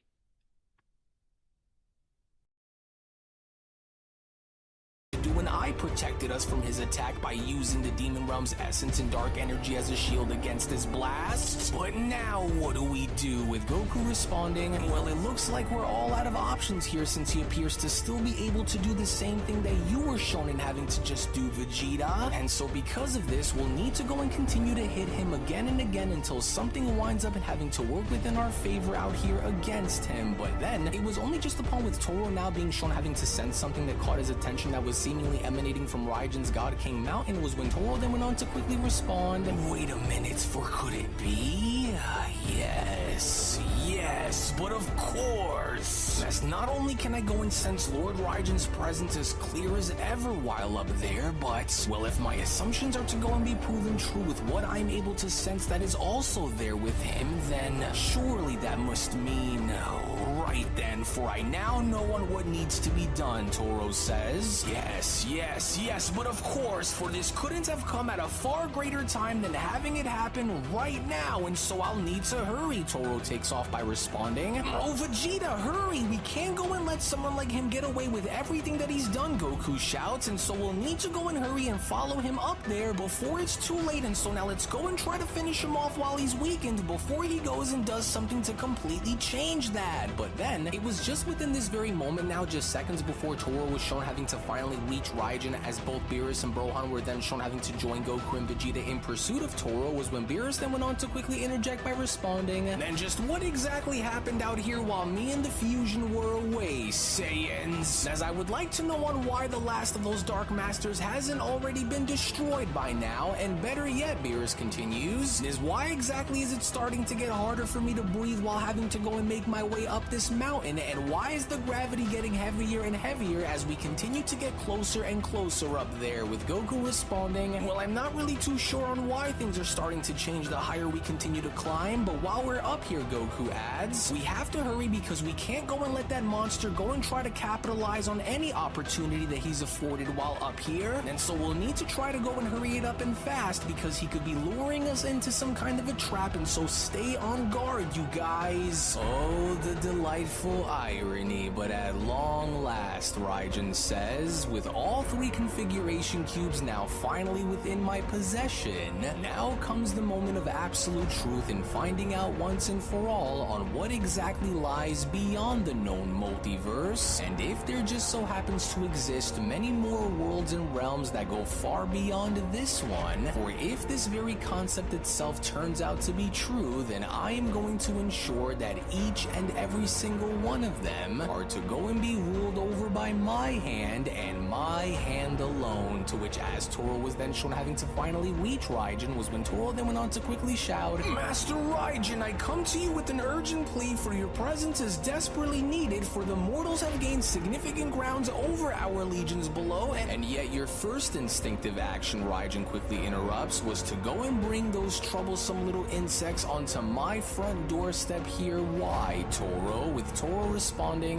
When I protected us from his attack by using the Demon Realm's essence and dark energy as a shield against his blasts. But now what do we do with Goku responding? Well, it looks like we're all out of options here since he appears to still be able to do the same thing that you were shown in having to just do, Vegeta. And so because of this, we'll need to go and continue to hit him again and again until something winds up in having to work within our favor out here against him. But then, it was only just upon with Toro now being shown having to sense something that caught his attention that was seemingly emanating from Raiden's God King Mountain was when Toro then went on to quickly respond. Wait a minute, for could it be? Yes, but of course. As not only can I go and sense Lord Raiden's presence as clear as ever while up there, but, well, if my assumptions are to go and be proven true with what I'm able to sense that is also there with him, then surely that must mean, right then, for I now know on what needs to be done, Toro says. Yes, but of course, for this couldn't have come at a far greater time than having it happen right now, and so I'll need to hurry, Toro takes off by responding. Oh, Vegeta, hurry! We can't go and let someone like him get away with everything that he's done, Goku shouts, and so we'll need to go and hurry and follow him up there before it's too late, and so now let's go and try to finish him off while he's weakened before he goes and does something to completely change that. But then, it was just within this very moment now, just seconds before Toro was shown having to finally reach Raiden, as both Beerus and Brohan were then shown having to join Goku and Vegeta in pursuit of Toro, was when Beerus then went on to quickly interject by responding. And then just what exactly happened out here while me and the Fusion were away, Saiyans? As I would like to know on why the last of those Dark Masters hasn't already been destroyed by now, and better yet, Beerus continues, is why exactly is it starting to get harder for me to breathe while having to go and make my way up this mountain, and why is the gravity getting heavier and heavier as we continue to get closer and closer up there, with Goku responding, well, I'm not really too sure on why things are starting to change the higher we continue to climb, but while we're up here, Goku adds, we have to hurry because we can't go and let that monster go and try to capitalize on any opportunity that he's afforded while up here, and so we'll need to try to go and hurry it up and fast because he could be luring us into some kind of a trap, and so stay on guard, you guys. Oh, the delightful irony, but at long last, Raiden says, with all three configuration cubes now finally within my possession, now comes the moment of absolute truth in finding out once and for all on what exactly lies beyond beyond the known multiverse, and if there just so happens to exist many more worlds and realms that go far beyond this one, or if this very concept itself turns out to be true, then I am going to ensure that each and every single one of them are to go and be ruled over by my hand and my hand alone. To which, as Toro was then shown having to finally reach Raijin, was when Toro then went on to quickly shout, "Master Raijin, I come to you with an urgent plea, for your presence is desperately needed, for the mortals have gained significant grounds over our legions below, and yet your first instinctive action," Raijin quickly interrupts, "was to go and bring those troublesome little insects onto my front doorstep here. Why, Toro?" With Toro responding,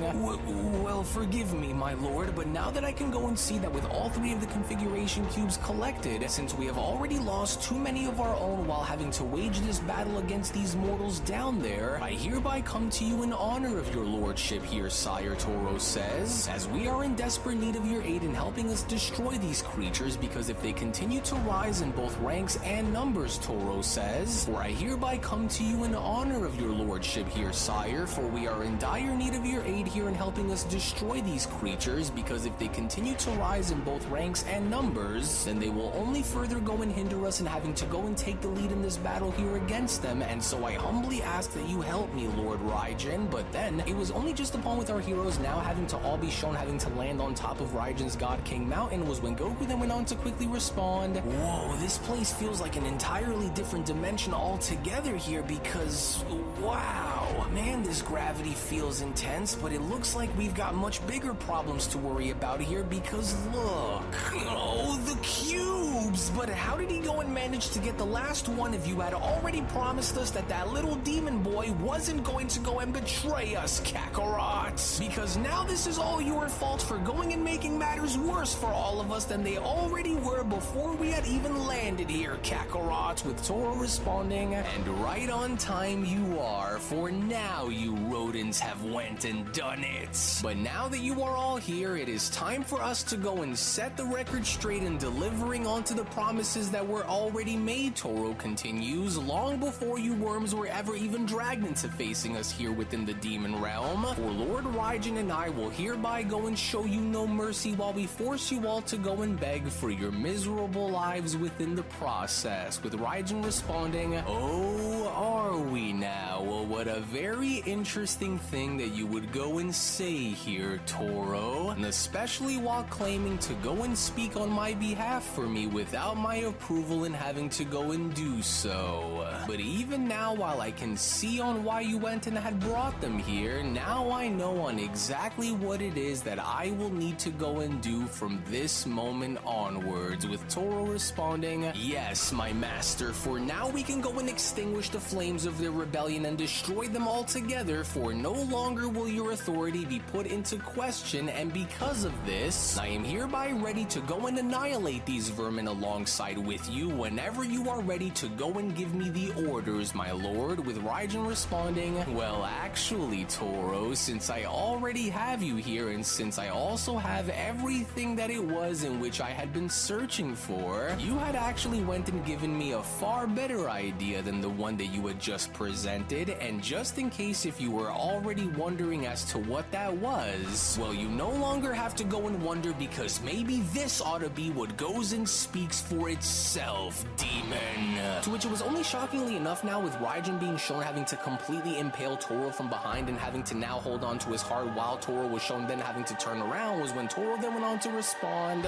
Well, forgive me, my lord, but now that I can go and see that with all 3 of the configuration cubes collected, since we have already lost too many of our own while having to wage this battle against these mortals down there, I hereby come to you in honor of your lordship here, sire, Toro says, as we are in desperate need of your aid in helping us destroy these creatures, because if they continue to rise in both ranks and numbers, Toro says, for I hereby come to you in honor of your lordship here, sire, for we are in dire need of your aid here in helping us destroy these creatures, because if they continue to rise in both ranks and numbers, then they will only further go and hinder us in having to go and take the lead in this battle here against them, and so I humbly ask that you help me, Lord Raijin. But then, it was only just upon with our heroes now having to all be shown having to land on top of Raijin's God King Mountain was when Goku then went on to quickly respond, "Whoa, this place feels like an entirely different dimension altogether here, because, wow, man, this gravity feels intense, but it looks like we've got much bigger problems to worry about here, because look, oh, the cubes! But how did he go and manage to get the last one if you had already promised us that that little demon boy wasn't going to go and betray us, Kakarot? Because now this is all your fault for going and making matters worse for all of us than they already were before we had even landed here, Kakarot," with Toro responding, "And right on time you are, for now you rodents have went and done it. But now that you are all here, it is time for us to go and set the record straight in delivering onto the promises that were already made," Toro continues, "long before you worms were ever even dragged into facing us here within the demon realm. For Lord Raijin and I will hereby go and show you no mercy while we force you all to go and beg for your miserable lives within the process," with Raijin responding, "Oh, are we now? Well, what a very interesting thing that you would go and say here, Toro, and especially while claiming to go and speak on my behalf for me without my approval and having to go and do so. But even now, while I can see on why you went and had brought them here, now I know on exactly what it is that I will need to go and do from this moment onwards," with Toro responding, "Yes, my master, for now we can go and extinguish the flames of their rebellion and destroy them altogether, for no longer will your authority be put into question, and because of this, I am hereby ready to go and annihilate these vermin alongside with you whenever you are ready to go and give me the orders, my lord," with Raijin responding, "Well, actually, Toro, since I already have you here, and since I also have everything that it was in which I had been searching for, you had actually went and given me a far better idea than the one that you had just presented, and just in case if you were already wondering as to what that was, well, you no longer have to go and wonder, because maybe this ought to be what goes and speaks for itself, demon." To which it was only shockingly enough now, with Raijin being shown having to completely impale Toro from behind and having to now hold on to his heart while Toro was shown then having to turn around, was when Toro then went on to respond,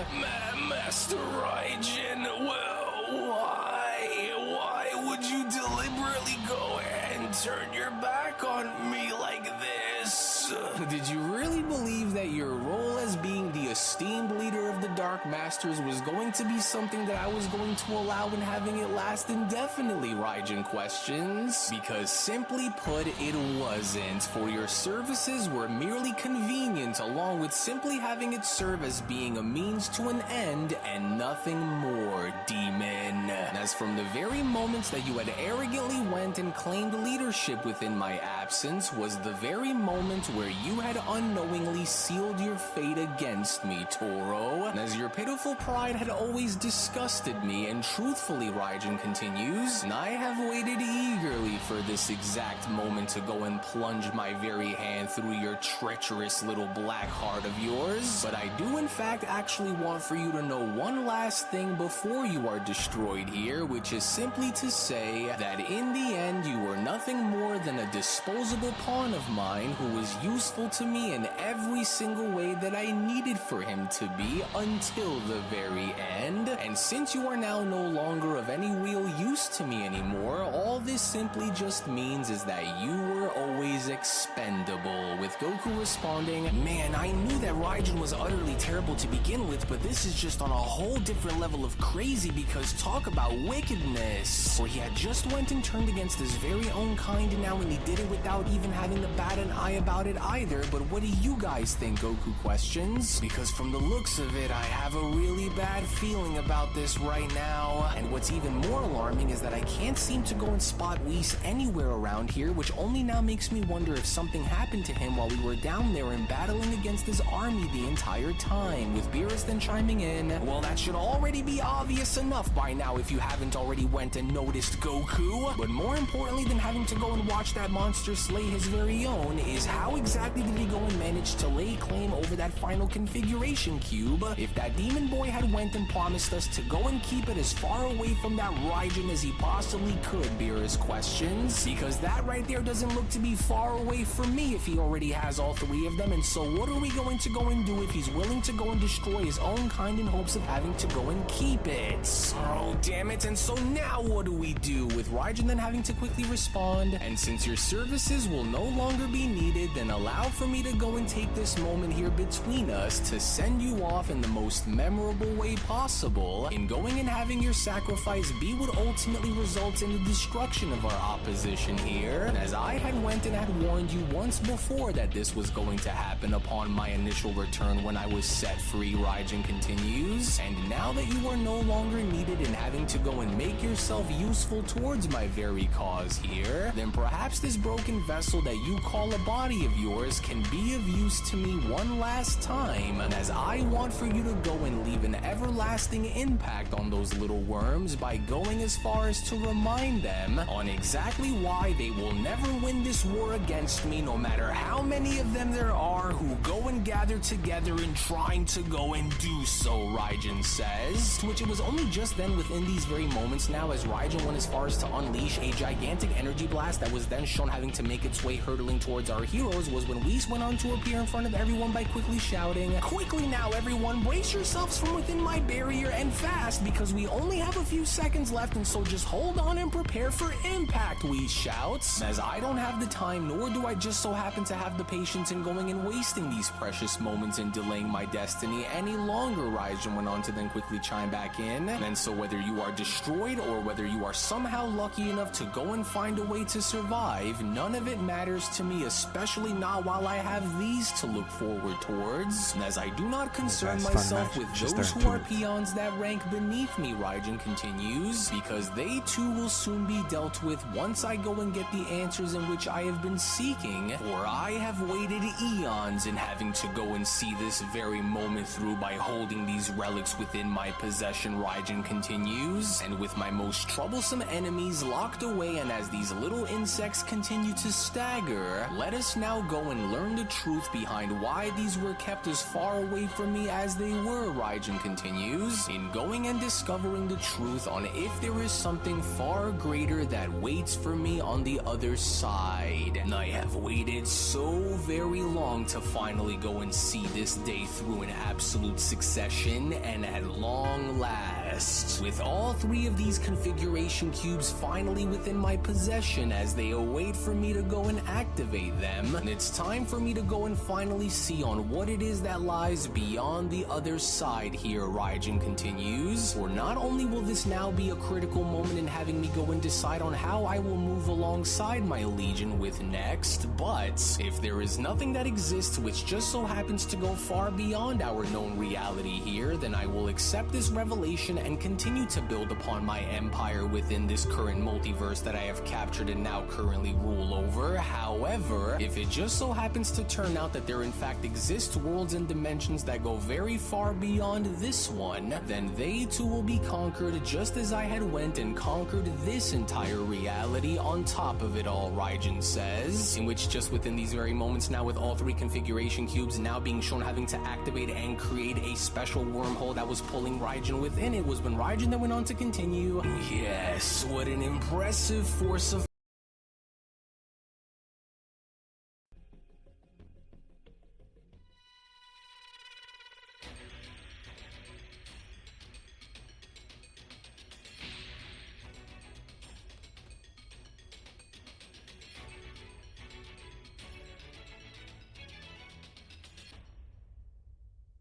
Master Raijin, well, why would you deliberately go and turn your back on me like this? Did you really believe that your role as being the esteemed leader of the Dark Masters was going to be something that I was going to allow in having it last indefinitely, Raijin questions? Because simply put, it wasn't, for your services were merely convenient, along with simply having it serve as being a means to an end and nothing more, demon. As from the very moments that you had arrogantly went and claimed leadership within my absence was the very moment where you had unknowingly sealed your fate against me, Toro. as your pitiful pride had always disgusted me, and truthfully, Raijin continues, I have waited eagerly for this exact moment to go and plunge my very hand through your treacherous little black heart of yours. But I do in fact actually want for you to know one last thing before you are destroyed here, which is simply to say that in the end you were nothing more than a disposable pawn of mine who was useful to me in every single way that I needed for him to be until the very end. And since you are now no longer of any real use to me anymore, all this simply just means is that you were always expendable. With Goku responding, man, I knew that Raijin was utterly terrible to begin with, but this is just on a whole different level of crazy, because talk about wickedness. For he had just went and turned against his very own kind now, and he did it without even having to bat an eye about it either. But what do you guys think, Goku questions? Because from the looks of it, I have a really bad feeling about this right now. And what's even more alarming is that I can't seem to go and spot Whis anywhere around here, which only now makes me wonder if something happened to him while we were down there and battling against his army the entire time. With Beerus then chiming in, well, that should already be obvious enough by now if you haven't already went and noticed, Goku. But more importantly than having to go and watch that monster slay his very own is how exactly did he go and manage to lay claim over that final configuration cube if that demon boy had went and promised us to go and keep it as far away from that Raijin as he possibly could, Beerus questions? Because that right there doesn't look to be far away from me if he already has all three of them. And so what are we going to go and do if he's willing to go and destroy his own kind in hopes of having to go and keep it? Oh, damn it. And so now what do we do? With Raijin then having to quickly respond, and since your services will no longer be needed, then allow for me to go and take this moment here between us to send you off in the most memorable way possible, in going and having your sacrifice be what ultimately results in the destruction of our opposition here. As I had went and had warned you once before that this was going to happen upon my initial return when I was set free, Raijin continues, and now that you are no longer needed in having to go and make yourself useful towards my very cause here, then perhaps this broken vessel that you call a body of yours can be of use to me one last time, and as I want for you to go and leave an everlasting impact on those little worms by going as far as to remind them on exactly why they will never win this war against me, no matter how many of them there are who go and gather together in trying to go and do so, Raijin says. To which it was only just then within these very moments now as Raijin went as far as to unleash a gigantic energy blast that was then shown having to make its way hurtling towards our heroes, was when Whis went on to appear in front of everyone by quickly shouting, quickly now everyone, brace yourselves from within my barrier and fast, because we only have a few seconds left, and so just hold on and prepare for impact, Whis shouts. As I don't have the time, nor do I just so happen to have the patience in going and wasting these precious moments and delaying my destiny any longer, Raijin went on to then quickly chime back in. And so whether you are destroyed or whether you are somehow lucky enough to go and find a way to survive, none of it matters to me, especially not while I have these to look forward towards. And as I do not concern myself with those who are peons that rank beneath me, Raijin continues, because they too will soon be dealt with once I go and get the answers in which I have been seeking, for I have waited eons in having to go and see this very moment through by holding these relics within my possession, Raijin continues, and with my most troublesome enemies locked away and as these little insects continue to stagger, let us now go and learn the truth behind why these were kept as far away from me as they were, Raijin continues, in going and discovering the truth on if there is something far greater that waits for me on the other side. And I have waited so very long to finally go and see this day through in absolute succession, and at long last, with all three of these configuration cubes finally within my possession as they await for me to go and activate them, and it's time for me to go and finally see on what it is that lies beyond the other side here, Raijin continues, for not only will this now be a critical moment in having me go and decide on how I will move alongside my legion with next, but if there is nothing that exists which just so happens to go far beyond our known reality here, then I will accept this revelation and continue to build upon my empire within this current multiverse that I have captured and now currently rule over. However, if it just so happens to turn out that there in fact exist worlds and dimensions that go very far far beyond this one, then they too will be conquered just as I had went and conquered this entire reality on top of it all, Raijin says. In which just within these very moments now, with all 3 configuration cubes now being shown having to activate and create a special wormhole that was pulling Raijin within it, was when Raijin then went on to continue. Yes, what an impressive force of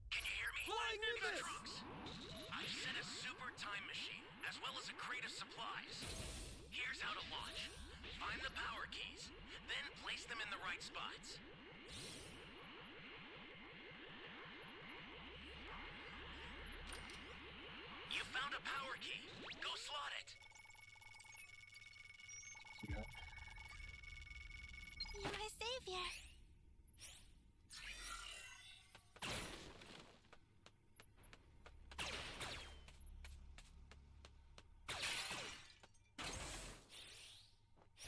Can you hear me? Flying Nimbus! Trunks. I've set a super time machine, as well as a crate of supplies. Here's how to launch. Find the power keys, then place them in the right spots. You found a power key. Go slot it. You're my savior.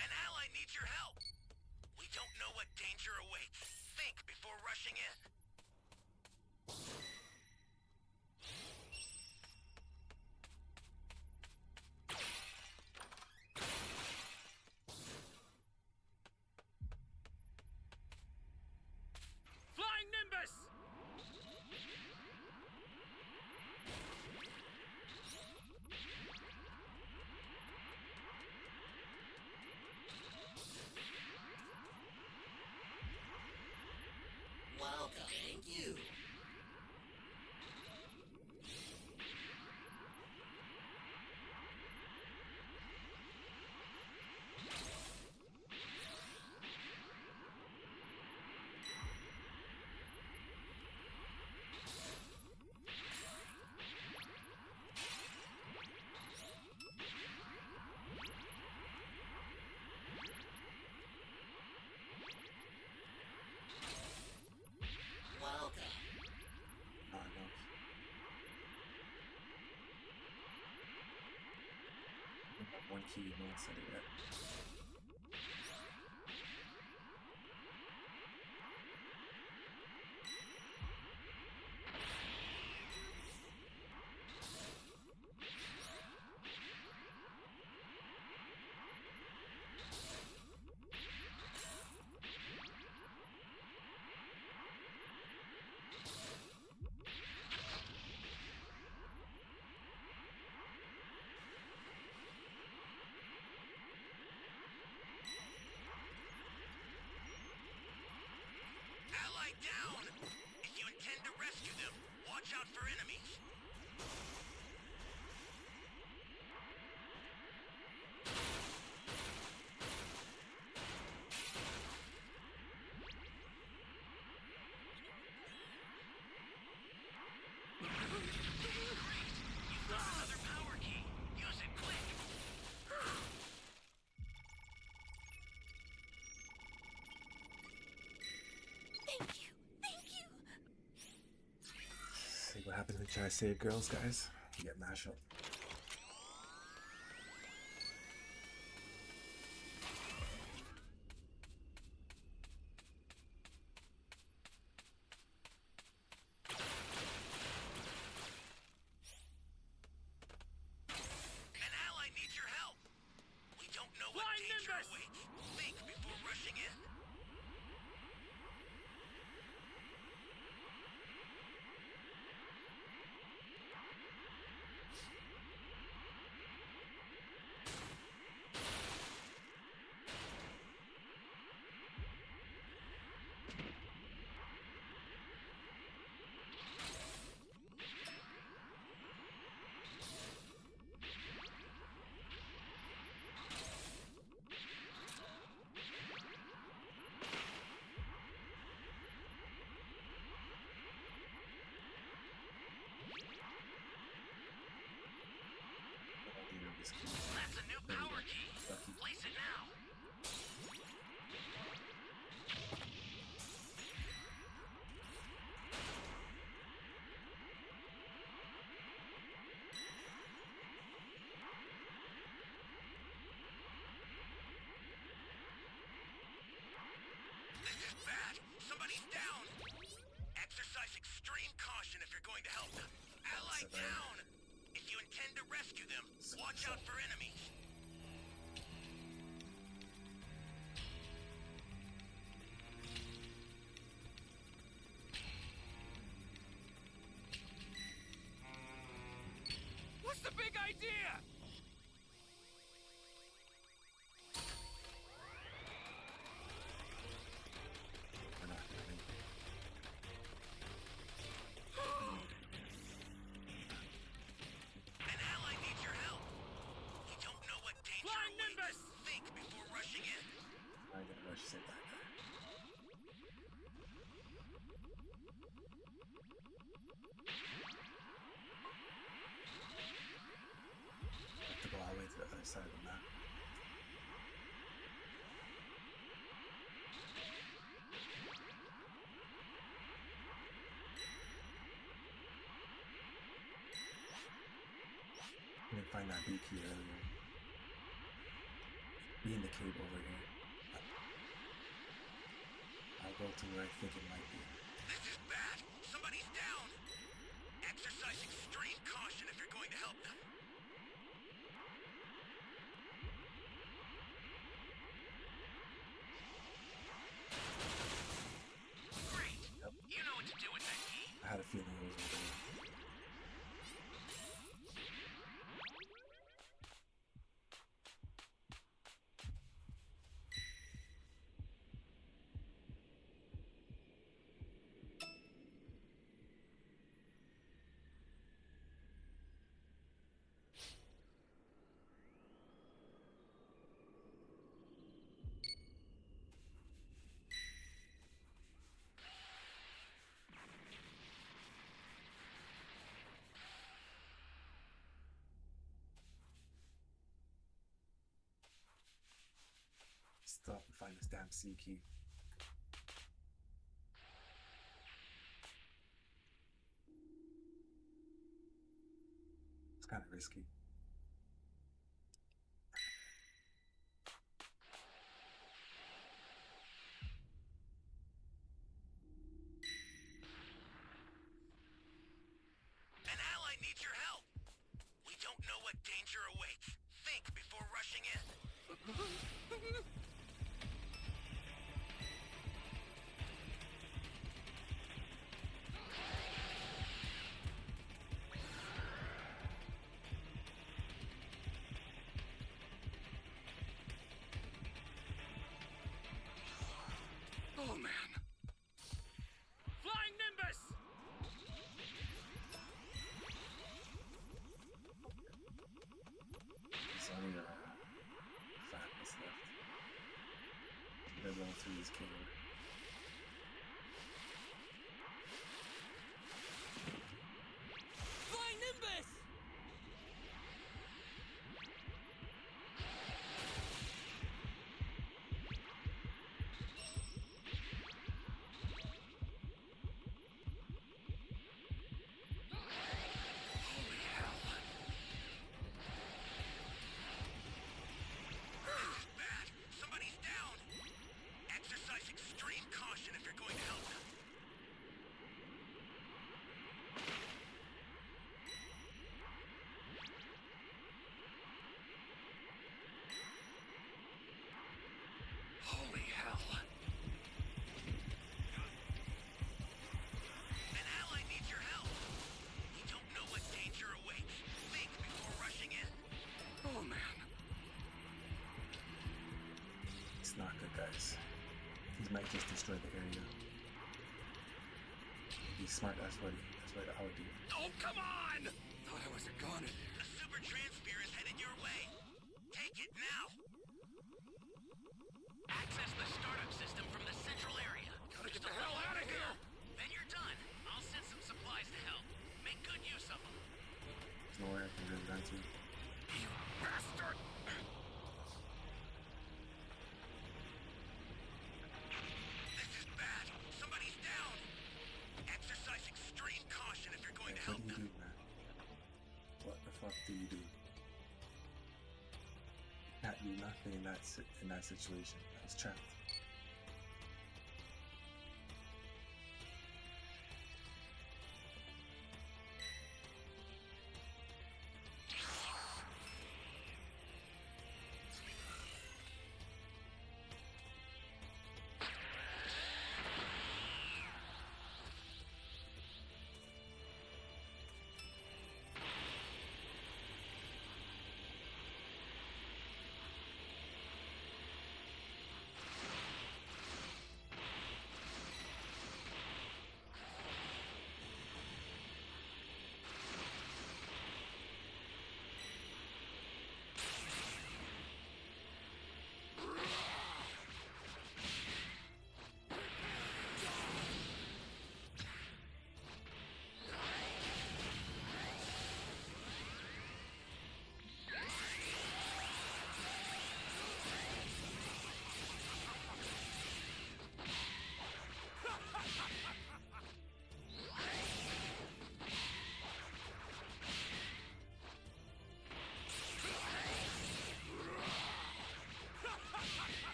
An ally needs your help. We don't know what danger awaits. Think before rushing in. Flying Nimbus! Welcome. Thank you. Welcome. One key, no one said it yet. Ally down! If you intend to rescue them, watch out for enemies. You've got another power key. Use it quick. Thank you. Thank you. See what happens when you try to save girls, guys? You get mashed up. An ally needs your help. We don't know what Flying danger Nimbus! awaits. Think before rushing in. That's a new power key. Place it now. going to help them. Ally down! If you intend to rescue them, watch out for enemies. What's the big idea? We're not having. An ally needs your help. You don't know what danger Flying awaits. Nimbus! Think before rushing in. I'm gonna rush sit back. Have to go all the way to the other side of the map. I didn't find that B key earlier. Be in the cave over here. I'll go to where I think it might be. This is bad. Somebody's down. Exercise extreme caution if you're going to help them. Great. You know what to do with that key. I had a feeling it was over there. Stop and find this damn C key. It's kind of risky. An ally needs your help. We don't know what danger awaits. Think before rushing in. Oh man! Flying Nimbus! There's only a fatness left. They're going through this cave. Flying Nimbus! Holy hell. This is bad. Somebody's down. Exercise extreme caution if you're going to help them. Holy hell. An ally needs your help. You don't know what danger awaits. Think before rushing in. Oh man! It's not good, guys. He might just destroy the area. If he's smart, that's what I would do. Oh come on! Thought I was a goner there. A super transfer is headed your way. Take it now. Access the startup system from the central area. Gotta get the hell out of here! Then you're done. I'll send some supplies to help. Make good use of them. There's nowhere I can really run to. You bastard! This is bad. Somebody's down. Exercise extreme caution if you're going to What help do you them. do, man? What the fuck do you do? Can't do nothing in that situation. I was trapped.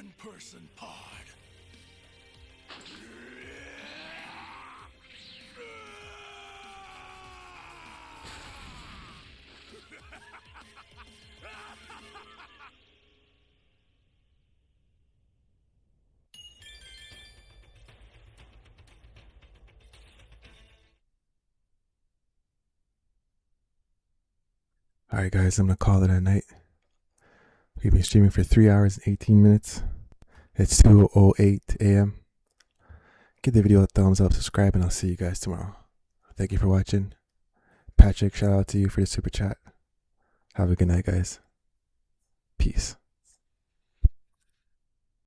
one-person pod. Alright guys, I'm gonna call it a night. We've been streaming for 3 hours and 18 minutes. It's 2:08 a.m. Give the video a thumbs up, subscribe, and I'll see you guys tomorrow. Thank you for watching. Patrick, shout out to you for the super chat. Have a good night, guys.